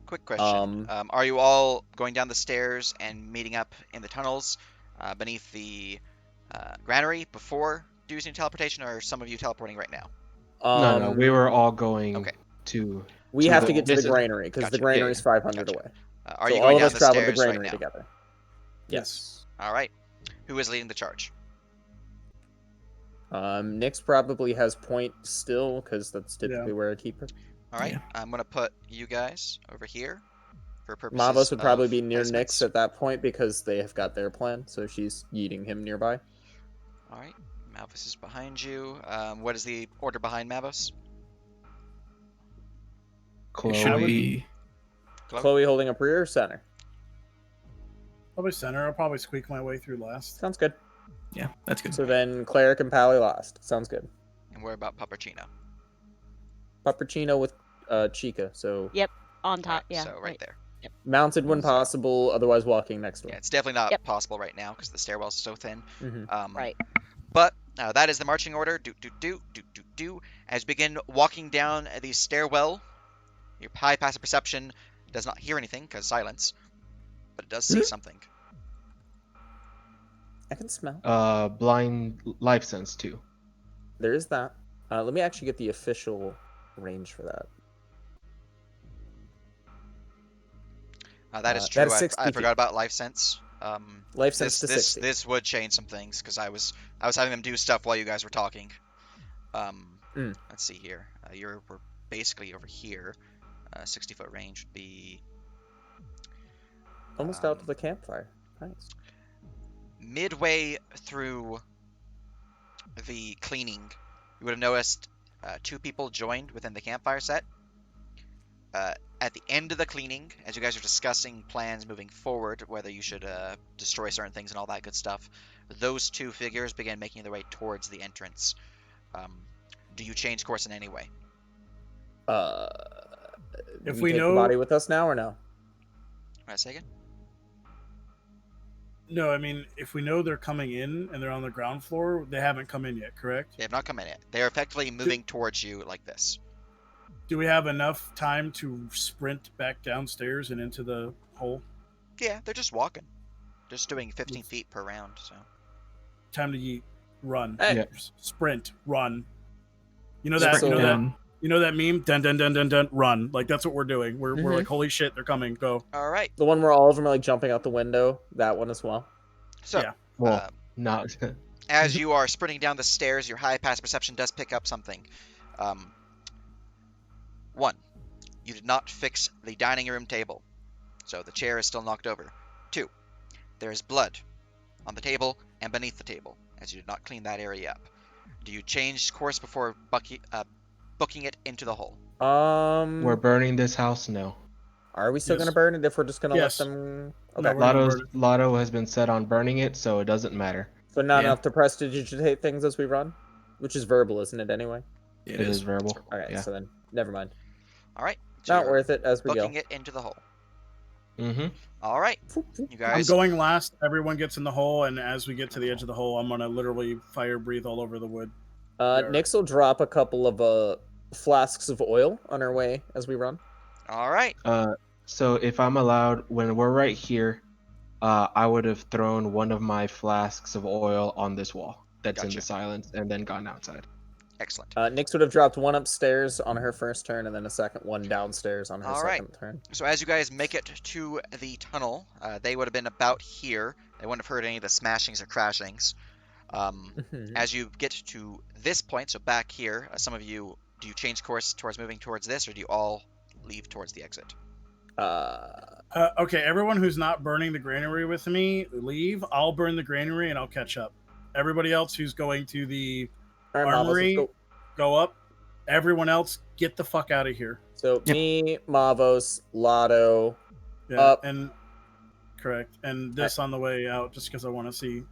Quick question. Are you all going down the stairs and meeting up in the tunnels beneath the granary before using teleportation, or are some of you teleporting right now? No, we were all going Okay. to. We to have the- to get to the this is- granary because the Gotcha. granary is Yeah, 500 Gotcha. away. Are So you all going of down us the travel to the stairs right granary now? together. Yes. All right. Who is leading the charge? Nyx probably has point still because that's typically where I keep her. All right. Yeah. I'm gonna put you guys over here for purposes. Mavos would probably of be near placements. Nyx at that point because they have got their plan, so she's yeeting him nearby. All right. Malthus is behind you. What is the order behind Mavos? Should Chloe. we? Chloe holding up rear or center? Probably center. I'll probably squeak my way through last. Sounds good. Yeah, that's good. So then Cleric and Pally last. Sounds good. And what about Paparchino? Paparchino with Chica, so Yep. On All top. right, Yeah. So right there. mounted when So- possible, otherwise walking next to Yeah, her. it's definitely not Yep. possible right now because the stairwell's so thin. Mm-hmm. Right. But that is the marching order. Do. As you begin walking down the stairwell, your high passive perception does not hear anything because silence, but it does see something. I can smell. Blind life sense too. There is that. Let me actually get the official range for that. That is that true. is 60 I feet. forgot about life sense. Life sense to 60. This would change some things because I was having them do stuff while you guys were talking. Let's see here. We're basically over here. 60-foot range would be Almost out to the campfire. Nice. midway through the cleaning. You would have noticed two people joined within the campfire set. At the end of the cleaning, as you guys are discussing plans moving forward, whether you should destroy certain things and all that good stuff, those two figures began making their way towards the entrance. Do you change course in any way? If Do we take know- the body with us now or no? Right, say again? No, I mean, if we know they're coming in and they're on the ground floor, they haven't come in yet, correct? They have not come in yet. They are effectively moving towards you like this. Do we have enough time to sprint back downstairs and into the hole? Yeah, they're just walking. Just doing 15 feet per round, so. Time to yeet, run, Hey. Yeah. sprint, run. You know Yeah, that? so- You know that? Down. You know that meme? Dun dun dun dun dun. Run! Like that's what we're doing. We're Mhm. like, holy shit, they're coming. Go. All right. The one where all of them are like jumping out the window. That one as well. So, Yeah. Well, not. as you are sprinting down the stairs, your high pass perception does pick up something. One, you did not fix the dining room table, so the chair is still knocked over. Two, there is blood on the table and beneath the table, as you did not clean that area up. Do you change course before booking it into the hole? We're burning this house now. Are we still Yes. gonna burn it if we're just gonna Yes. let them? Okay. No, we're gonna burn it. Lotto has been set on burning it, so it doesn't matter. So not Yeah. enough to prestidigitate things as we run, which is verbal, isn't it? Anyway. It It is. is verbal. Okay. Yeah. So then, never mind. All right. So Not you're worth it as we go. booking it into the hole. Mm-hmm. All right. You I'm guys. going last. Everyone gets in the hole, and as we get to the edge of the hole, I'm gonna literally fire breathe all over the wood. Alright. Nyx will drop a couple of flasks of oil on our way as we run. All right. So if I'm allowed, when we're right here, I would have thrown one of my flasks of oil on this wall that's in Gotcha. the silence, and then gone outside. Excellent. Nyx would have dropped one upstairs on her first turn, and then a second one downstairs on her All right. second turn. So as you guys make it to the tunnel, they would have been about here. They wouldn't have heard any of the smashings or crashings. As you get to this point, so back here, some of you, do you change course towards moving towards this, or do you all leave towards the exit? Okay, everyone who's not burning the granary with me, leave. I'll burn the granary and I'll catch up. Everybody else who's going to the All right, Mavos, let's armory, go. go up. Everyone else, get the fuck out of here. So Yep. me, Mavos, Lotto. Yeah, Up. and correct. And this on the way out, just because I want to see.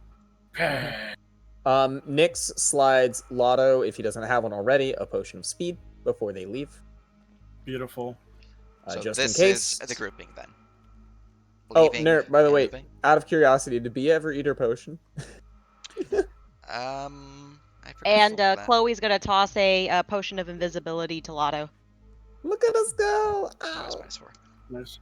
Nyx slides Lotto, if he doesn't have one already, a potion of speed before they leave. Beautiful. So Just this in case. is the grouping then. Oh, Leaving Nerd, by the and way, moving. out of curiosity, did Bea ever eat her potion? I forget And that. Chloe's gonna toss a potion of invisibility to Lotto. Look at us go! Minus Ow. -4. Nice.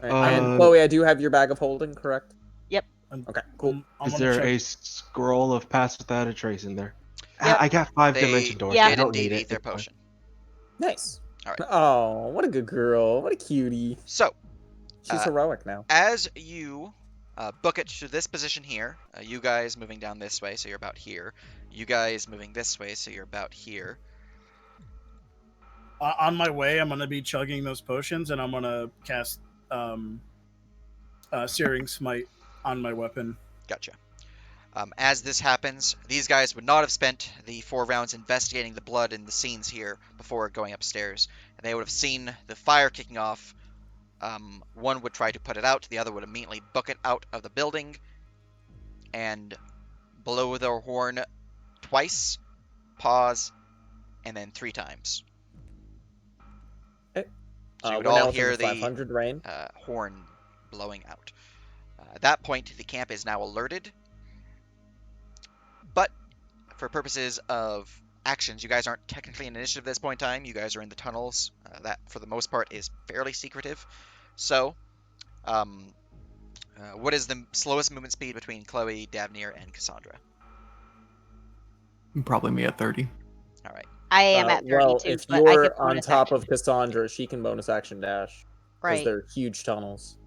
All right, and Uh, Chloe, I do have your bag of holding, correct? Yep. Okay, cool. I'm Is gonna there check- a scroll of Pass Without a Trace in there? Yep. I got 5 They dimension doors. Yeah. I did don't indeed need eat it. their It's fine. potion. Nice. All right. Oh, what a good girl. What a cutie. So She's heroic now. as you book it to this position here, you guys moving down this way, so you're about here. You guys moving this way, so you're about here. on my way, I'm gonna be chugging those potions, and I'm gonna cast Searing Smite on my weapon. Gotcha. As this happens, these guys would not have spent the 4 rounds investigating the blood in the scenes here before going upstairs. They would have seen the fire kicking off. One would try to put it out, the other would immediately book it out of the building and blow their horn twice, pause, and then 3 times. Okay. So you would We're now all within hear the 500 range. horn blowing out. At that point, the camp is now alerted. But for purposes of actions, you guys aren't technically in initiative at this point in time. You guys are in the tunnels. That, for the most part, is fairly secretive. So, what is the slowest movement speed between Chloe, Davnir, and Cassandra? Probably me at 30. All right. I am at 32, well, if but I you're could on bonus top action. of Cassandra, she can bonus action dash. Because Right. they're huge tunnels.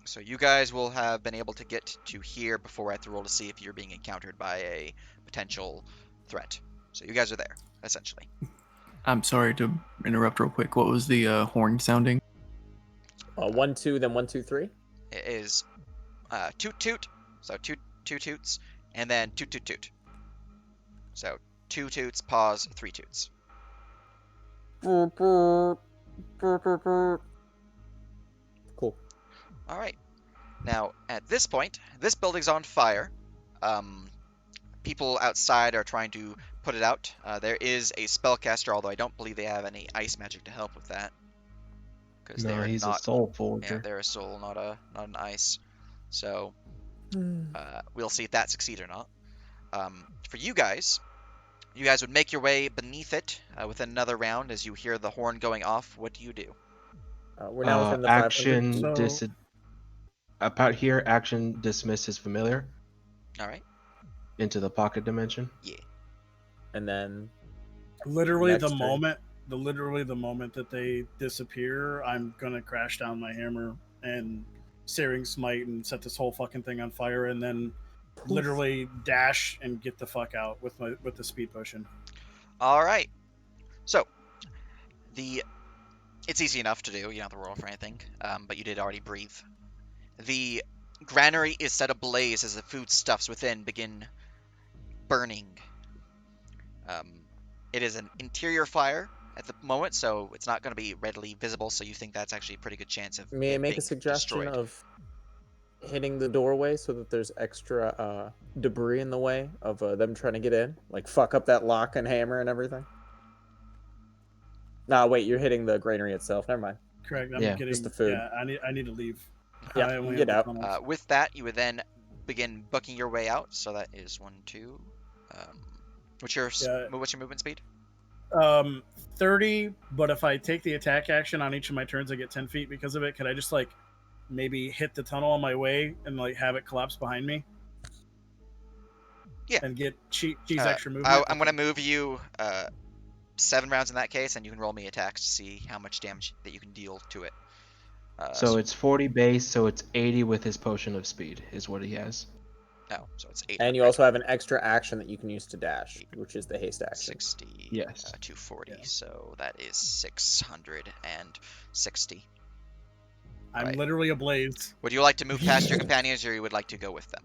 So you guys will have been able to get to here before I have to roll to see if you're being encountered by a potential threat. So you guys are there, essentially. I'm sorry to interrupt real quick. What was the horn sounding? 1, 2, then 1, 2, 3. It is toot toot, so two toots, and then toot toot toot. So 2 toots, pause, 3 toots. Cool. All right. Now, at this point, this building's on fire. People outside are trying to put it out. There is a spellcaster, although I don't believe they have any ice magic to help with that. Because No, they're he's not. a soul Yeah, forger. they're a soul, not an ice. So we'll see if that succeeds or not. For you guys would make your way beneath it within another round as you hear the horn going off. What do you do? We're now within the 500. Action So- about here. Action dismisses familiar All right. into the pocket dimension. Yeah. And then Literally Next the turn. moment that they disappear, I'm gonna crash down my hammer and Searing Smite and set this whole fucking thing on fire, and then literally dash and get the fuck out with the speed potion. All right. So it's easy enough to do. You don't have to roll for anything. But you did already breathe. The granary is set ablaze as the foodstuffs within begin burning. It is an interior fire at the moment, so it's not going to be readily visible. So you think that's actually a pretty good chance of may I it make a being suggestion destroyed. of hitting the doorway so that there's extra debris in the way of them trying to get in? Like fuck up that lock and hammer and everything? Nah, wait, you're hitting the granary itself. Never mind. Correct. I'm Yeah, getting just the food. Yeah, I need to leave. Yeah, I only get have out. the tunnels. With that, you would then begin booking your way out. So that is 1, 2, Yeah. What's your movement speed? 30. But if I take the attack action on each of my turns, I get 10 feet because of it. Could I just like maybe hit the tunnel on my way and like have it collapse behind me? Yeah. And get cheese extra movement. I'm gonna move you 7 rounds in that case, and you can roll me attacks to see how much damage that you can deal to it. So it's 40 base, so it's 80 with his potion of speed is what he has. No, so it's 8. And you also have an extra action that you can use to dash, which is the haste action. 60. Yes. 240. Yeah. So that is 660. I'm Right. literally ablaze. Would you like to move past your companions, or you would like to go with them?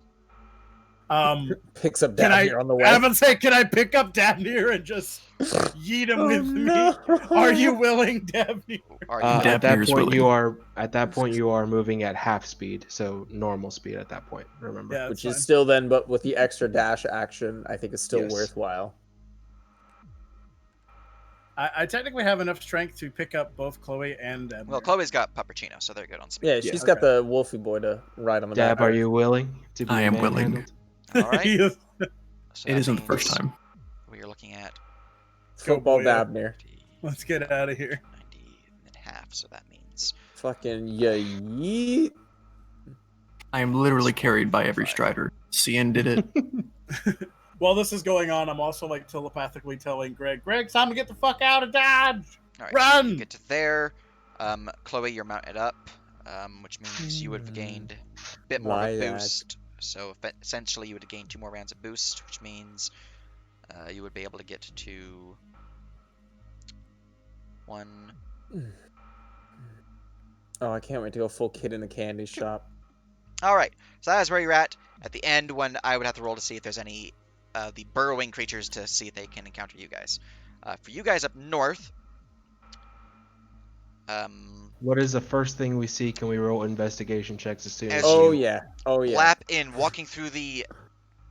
Picks up Can down I? here on the way. I'm gonna say, can I pick up Damnir and just yeet him Oh, with no. me? Are you willing, Damnir? Are you At that Daphne's point, willing. you are moving at half speed, so normal speed at that point. Remember. Yeah, Which that's is still then, but with the extra dash action, I think is still Yes. worthwhile. I technically have enough strength to pick up both Chloe and Damnir. Well, Chloe's got Puppuccino, so they're good on speed. Yeah, she's got Okay. the Wolfie boy to ride on the Dab, back. are you willing to be I am willing. manhandled? All right. Yes. So It that isn't the first means time. We are looking at Football boyo. Dabnir. 50, Let's get out of here. 90, and half. So that means Fucking yeet. I am literally carried by every strider. Cian did it. While this is going on, I'm also like telepathically telling Greg, time to get the fuck out of Dodge. all right. Run! You get to there. Chloe, you're mounted up, which means you would have gained a bit more of a Lilac. boost. So essentially, you would have gained 2 more rounds of boost, which means you would be able to get to 1. Oh, I can't wait to go full kid in a candy shop. All right. So that is where you're at the end, when I would have to roll to see if there's any the burrowing creatures to see if they can encounter you guys. For you guys up north, What is the first thing we see? Can we roll investigation checks as soon as? As Oh you yeah. Oh yeah. lap in, walking through the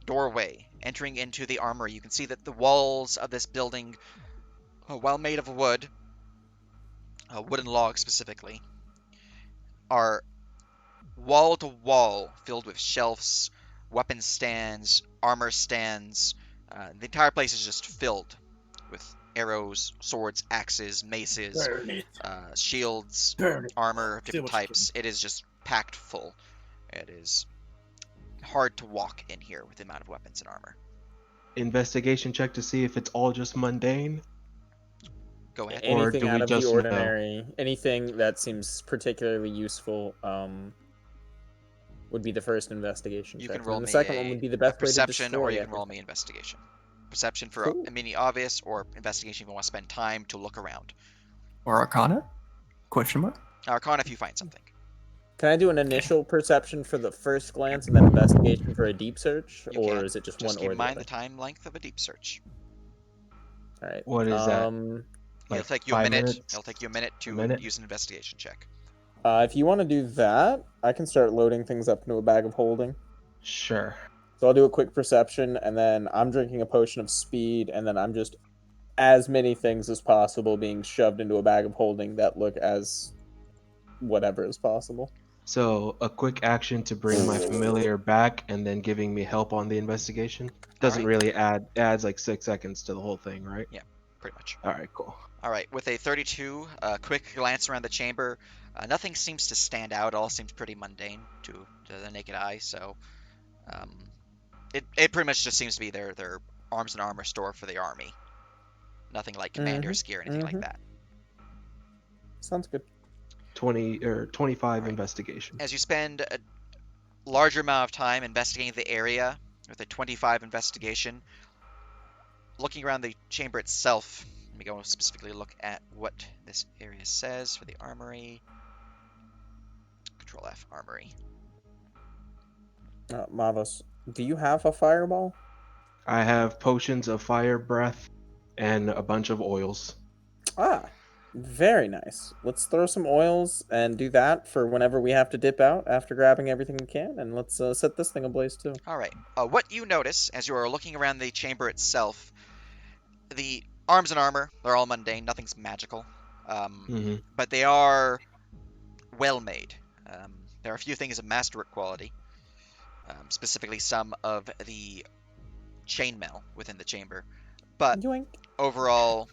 doorway, entering into the armory, you can see that the walls of this building, while made of wood, wooden logs specifically, are wall to wall filled with shelves, weapon stands, armor stands. The entire place is just filled with arrows, swords, axes, maces, Burn it. shields, Burn it. armor of See different what you types. It is just packed full. It is hard to walk in here with the amount of weapons and armor. Investigation check to see if it's all just mundane. Go ahead. Or Anything do we out of the just know? ordinary, anything that seems particularly useful, would be the first investigation You check. can roll and the me second a, one would be the a best way to perception, destroy or you can everything. roll me investigation. Perception for Cool. immediate obvious, or investigation if you want to spend time to look around. Or Arcana? Question mark? Arcana if you find something. Can I do an initial perception for the first glance and then investigation for a deep search, You or can. is it just Just one keep or in the mind other? the time length of a deep search. All right. What is that? It'll Like take you a 5 minute. minutes? It'll take you a minute to minute? use an investigation check. If you want to do that, I can start loading things up into a bag of holding. Sure. So I'll do a quick perception, and then I'm drinking a potion of speed, and then I'm just as many things as possible being shoved into a bag of holding that look as whatever is possible. So a quick action to bring my familiar back, and then giving me help on the investigation doesn't Alright. really adds like 6 seconds to the whole thing, right? Pretty much. All right, cool. All right. With a 32, quick glance around the chamber, nothing seems to stand out. It all seems pretty mundane to the naked eye. So, it pretty much just seems to be their arms and armor store for the army. Nothing like commander's gear or anything like that. Sounds good. 20 or 25 Right. investigation. As you spend a larger amount of time investigating the area with a 25 investigation, looking around the chamber itself, let me go specifically look at what this area says for the armory. Control F, armory. Mavos, do you have a fireball? I have potions of fire breath and a bunch of oils. Ah, very nice. Let's throw some oils and do that for whenever we have to dip out after grabbing everything we can, and let's set this thing ablaze too. All right. What you notice as you are looking around the chamber itself, the arms and armor, they're all mundane. Nothing's magical. But they are well made. There are a few things of masterwork quality. Specifically some of the chainmail within the chamber. but Yoink. overall,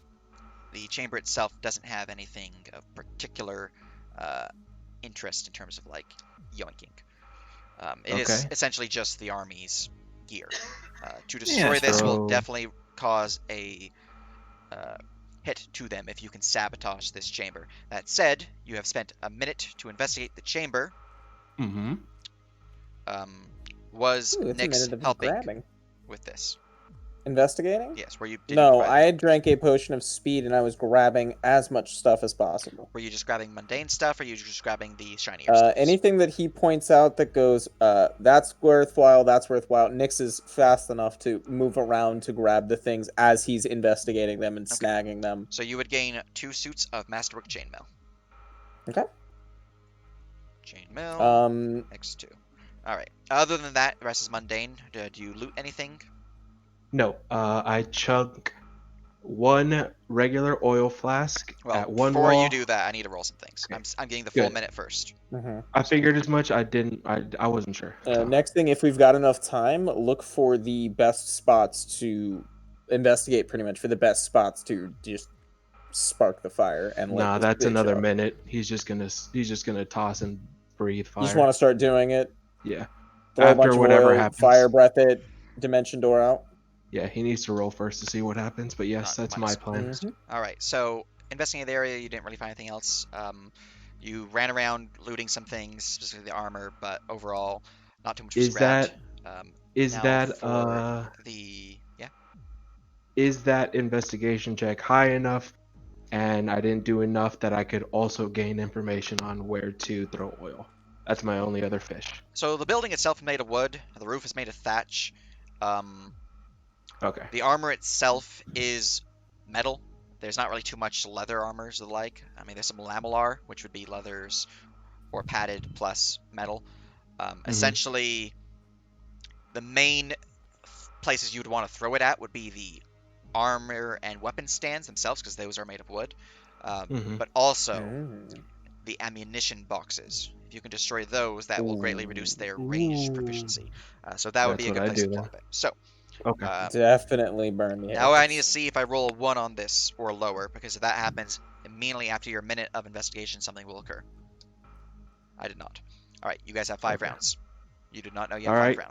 the chamber itself doesn't have anything of particular interest in terms of like yoinking. It is Okay. essentially just the army's gear. To Yeah, destroy this will so- definitely cause a hit to them if you can sabotage this chamber. That said, you have spent a minute to investigate the chamber. Mm-hmm. Was Ooh, it's a Nyx minute of helping grabbing. with this? Investigating? Yes. Were you? Did you No, provide I had drank a potion of speed and I was grabbing as much stuff as possible. Were you just grabbing mundane stuff, or were you just grabbing the shinier stuff? Anything that he points out that goes, that's worthwhile, that's worthwhile. Nyx is fast enough to move around to grab the things as he's investigating them and Okay. snagging them. So you would gain 2 suits of Masterwork Chainmail. Okay. Chainmail, X2. Alright. Other than that, the rest is mundane. Do you loot anything? No, I chug 1 regular oil flask Well, at one before wall. you do that, I need to roll some things. Okay. I'm getting the full Good. minute first. I figured as much. I wasn't sure. so. Next thing, if we've got enough time, look for the best spots to investigate. Pretty much for the best spots to just spark the fire and light Nah, this that's bitch another up. minute. He's just gonna toss and breathe fire. You just want to start doing it. Yeah. Throw a After bunch of whatever oil, happens. fire breath it, dimension door out. Yeah, he needs to roll first to see what happens. But yes, Not that's my minus plan. Mhm. Alright, so investigating the area, you didn't really find anything else. You ran around looting some things, specifically the armor, but overall, not too much was Is grabbed. that Now for the yeah. is that investigation check high enough? And I didn't do enough that I could also gain information on where to throw oil. That's my only other fish. So the building itself is made of wood. The roof is made of thatch. Okay. The armor itself is metal. There's not really too much leather armors the like. I mean, there's some lamellar, which would be leathers or padded plus metal. Essentially, the main places you would want to throw it at would be the armor and weapon stands themselves, because those are made of wood. But also the ammunition boxes. If you can destroy those, that will greatly reduce their range proficiency. So that would be a That's good what I place to do then. plop it. So Okay. Definitely burn the now I edges. need to see if I roll a 1 on this or lower, because if that happens, immediately after your minute of investigation, something will occur. I did not. Alright, you guys have 5 Okay. rounds. You did not know you have Alright. 5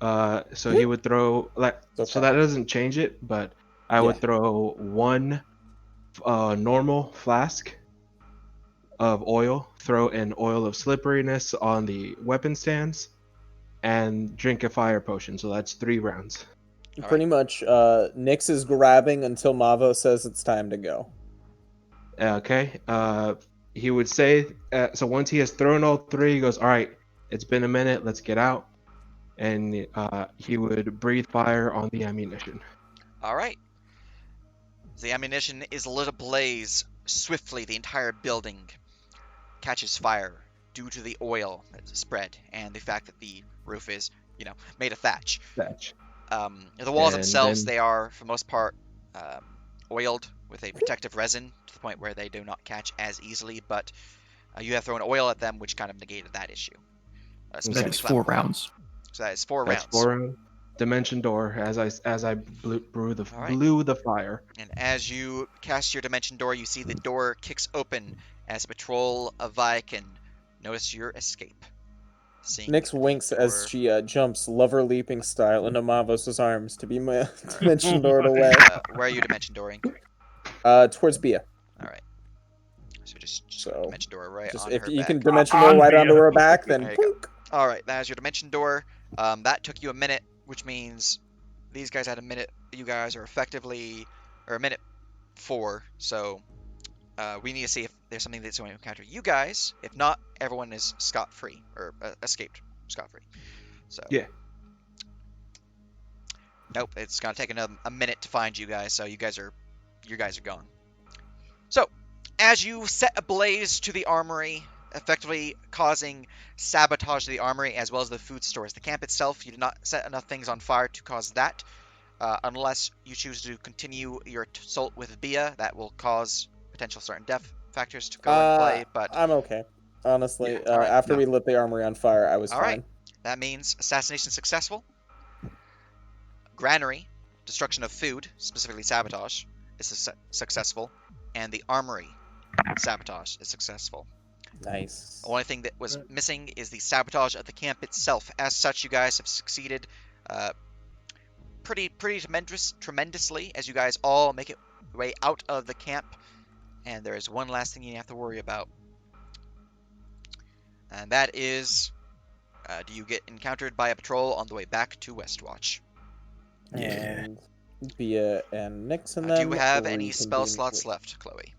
rounds. So he would throw like It's so okay. that doesn't change it, but I would throw 1 normal flask of oil, throw an oil of slipperiness on the weapon stands, and drink a fire potion. So that's 3 rounds. Pretty much, Nyx is grabbing until Mavo says it's time to go. Okay. He would say so once he has thrown all 3, he goes, "All right, it's been a minute. Let's get out." And he would breathe fire on the ammunition. Alright. The ammunition is lit ablaze. Swiftly, the entire building catches fire due to the oil that's spread and the fact that the roof is, made of thatch. Thatch. The walls And themselves, then- they are, for the most part, oiled with a protective resin to the point where they do not catch as easily, but you have thrown oil at them, which kind of negated that issue. That specifically is 4 flammable. rounds. So that is 4 That's rounds. 4 rounds. Dimension door as I blew the fire. And as you cast your dimension door, you see the door kicks open as a patrol of Vi can notice your escape. Seeing Nyx the winks door- as she jumps lover leaping style into Mavos' arms to be dimension doored away. Where are you dimension dooring? Towards Bia. Alright. So just So, dimension door right Just on if her you back. can dimension door right onto her back, then There you go. boink. Alright, that is your dimension door. That took you a minute, which means these guys had a minute. You guys are effectively, or a minute 4. So we need to see if there's something that's going to encounter you guys. If not, everyone is scot-free, or escaped scot-free. So Yeah. Nope, it's gonna take a minute to find you guys. So you guys are gone. So as you set ablaze to the armory, effectively causing sabotage to the armory as well as the food stores. The camp itself, you did not set enough things on fire to cause that. Unless you choose to continue your assault with Bia, that will cause potential certain death factors to go into play. But I'm okay. Honestly, Yeah, alright, after no. we lit the armory on fire, I was Alright. fine. that means assassination successful. Granary destruction of food, specifically sabotage, is successful, and the armory sabotage is successful. Nice. The only thing that was missing is the sabotage of the camp itself. As such, you guys have succeeded pretty tremendously as you guys all make it way out of the camp. And there is one last thing you have to worry about, and that is, do you get encountered by a patrol on the way back to Westwatch? Yeah. And Bia and Nixon Do you have any spell reconvene slots with- left, Chloe?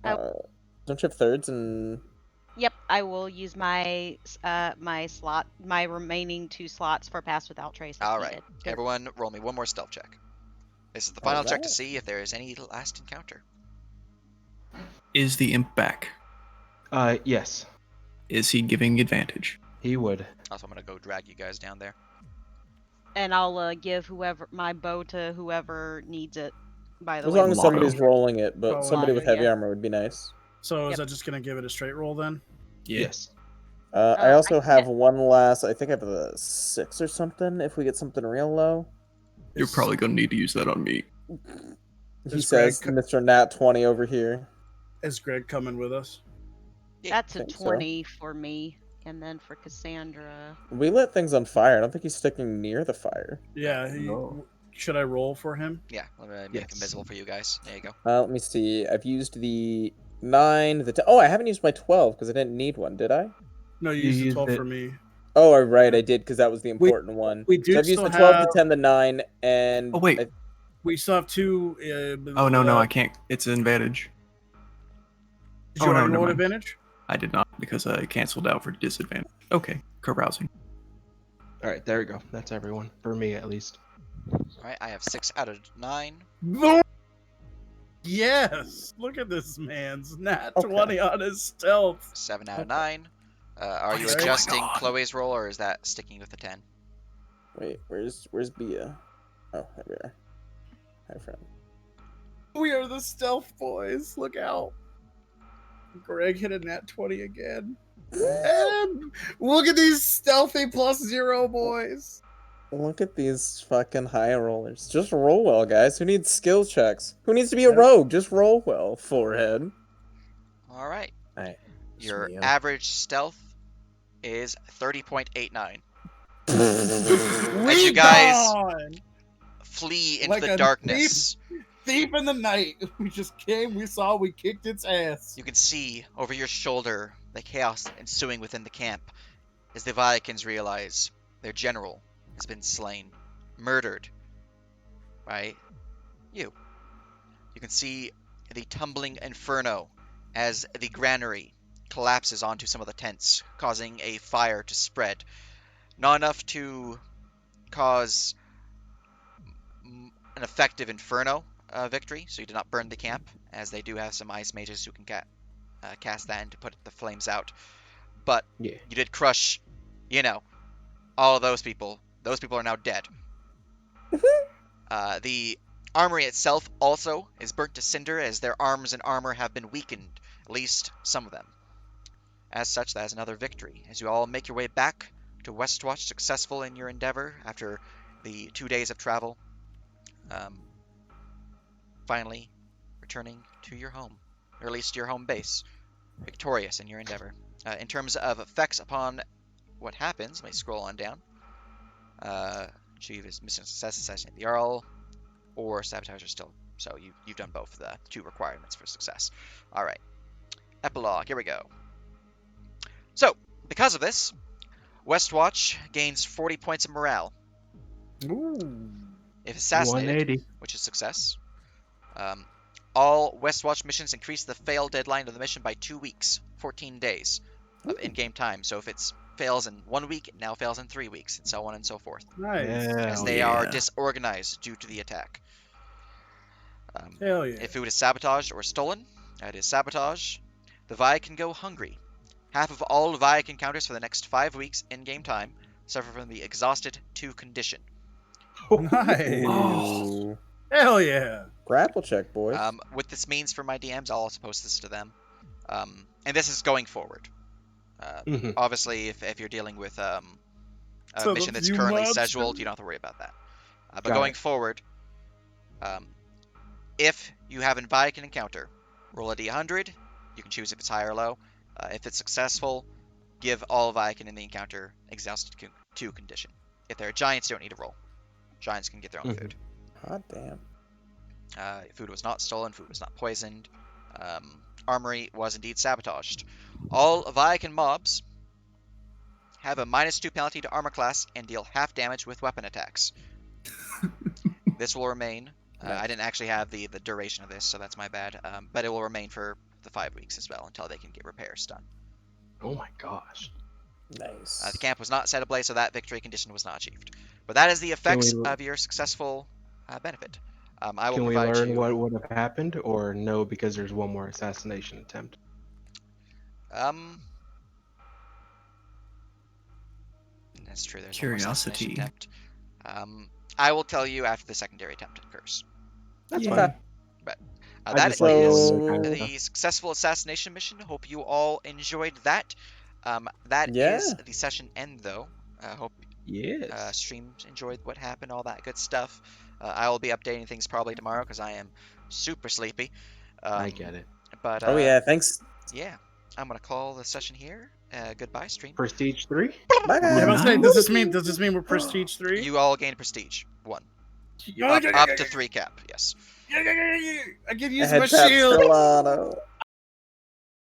Don't you have thirds and Yep, I will use my my remaining 2 slots for pass without trace. If All right, needed. 'Cause everyone, roll me one more stealth check. This is the final check to Alright. see if there is any last encounter. Is the imp back? Yes, Is he giving advantage? he would. Also, I'm gonna go drag you guys down there. And I'll give whoever my bow to whoever needs it. By the as way, long as Lotto. somebody's rolling it, but Oh, somebody with Lotto, heavy yeah. armor would be nice. So is Yep. that just gonna give it a straight roll then? Yeah. Yes. I also I have can't- one last. I think I have a 6 or something. If we get something real low, You're probably gonna need to use that on me. he Is says, Greg- "Mr. Nat 20 over here." Is Greg coming with us? That's a think so. 20 for me, and then for Cassandra. We lit things on fire. I don't think he's sticking near the fire. Yeah. No. Should I roll for him? Yeah, let me make Yes. him visible for you guys. There you go. Let me see. I've used the 9, the 10. Oh, I haven't used my 12 because I didn't need one, did I? No, you You used the used 12 it. for me. Oh, right, I did because that was the important one. we do so I've used still the 12, have- the 10, the 9, and Oh, wait. We still have 2. Oh no, I can't. It's an advantage. Did you Oh, no, already never roll mind. advantage? I did not because I canceled out for disadvantage. Okay, carousing. All right, there we go. That's everyone for me at least. All right, I have 6 out of 9. Yes. Look at this man's nat Okay. 20 on his stealth. 7 out of Okay. 9. Are What you is going adjusting on? Chloe's roll, or is that sticking with the 10? Wait, where's Bia? Oh, there we are. Hi, friend. We are the stealth boys. Look out. Greg hit a nat 20 again. And look at these stealthy +0 boys. Look at these fucking high rollers. Just roll well, guys. Who needs skill checks? Who needs to be a Yep. rogue? Just roll well, forehead. All right. Alright. Your Sweet. average stealth is 30.89. We you guys gone! Flee into Like the a darkness. Thief in the night. We just came, we saw, we kicked its ass. You can see over your shoulder the chaos ensuing within the camp as the Viakins realize their general has been slain, murdered by you. You can see the tumbling inferno as the granary collapses onto some of the tents, causing a fire to spread. Not enough to cause an effective inferno victory, so you did not burn the camp, as they do have some ice mages who can cast that and to put the flames out. But Yeah. you did crush, all of those people. Those people are now dead. The armory itself also is burnt to cinder, as their arms and armor have been weakened, at least some of them. As such, that is another victory, as you all make your way back to Westwatch, successful in your endeavor after the 2 days of travel. Finally returning to your home, or at least your home base, victorious in your endeavor. In terms of effects upon what happens, let me scroll on down. Achieve is mission success, assassinate the Jarl, or sabotage are still. So you've done both of the 2 requirements for success. All right. Epilogue. Here we go. So because of this, Westwatch gains 40 points of morale. Ooh. If assassinated, 180. which is success. All Westwatch missions increase the fail deadline of the mission by 2 weeks, 14 days of in-game time. So if it fails in 1 week, it now fails in 3 weeks, and so on and so forth, Nice. as Hell they are yeah. disorganized due to the attack. Hell yeah. If food is sabotaged or stolen, that is sabotage. The Vi can go hungry. Half of all Vi encounters for the next 5 weeks in-game time suffer from the exhausted 2 condition. Nice. Ooh. Hell yeah. Grapple check, boys. What this means for my DMs, I'll also post this to them. And this is going forward. Mhm. Obviously, if you're dealing with a So mission the that's few currently months- scheduled, you don't have to worry about that. But Got going it. forward, if you have a Viking encounter, roll a d100. You can choose if it's high or low. If it's successful, give all Viking in the encounter exhausted 2 condition. If they're giants, you don't need to roll. Giants can get their own Mhm. food. Hot damn. Food was not stolen. Food was not poisoned. Armory was indeed sabotaged. All Viking mobs have a -2 penalty to armor class and deal half damage with weapon attacks. This will remain. I didn't actually have the duration of this, so that's my bad. But it will remain for the 5 weeks as well until they can get repairs done. Oh my gosh. Nice. The camp was not set ablaze, so that victory condition was not achieved. But that is the effects of your successful benefit. I will Can we provide learn you. what would have happened, or no, because there's one more assassination attempt? That's true. There's one more assassination Curiosity. attempt. I will tell you after the secondary attempt occurs. That's Yeah. fine. But I that just like knowing is that kind of the stuff. successful assassination mission. Hope you all enjoyed that. That Yeah. is the session end, though. I hope Yes. streams enjoyed what happened, all that good stuff. I will be updating things probably tomorrow because I am super sleepy. I get it. But Oh yeah, thanks. yeah, I'm gonna call the session here. Goodbye, stream. Prestige 3? Bye Yeah, I guys. was saying, Nice. does this mean we're prestige 3? You all gain prestige 1, Yeah, up to 3 cap. Yes. I can use Head my tap shield. Solano.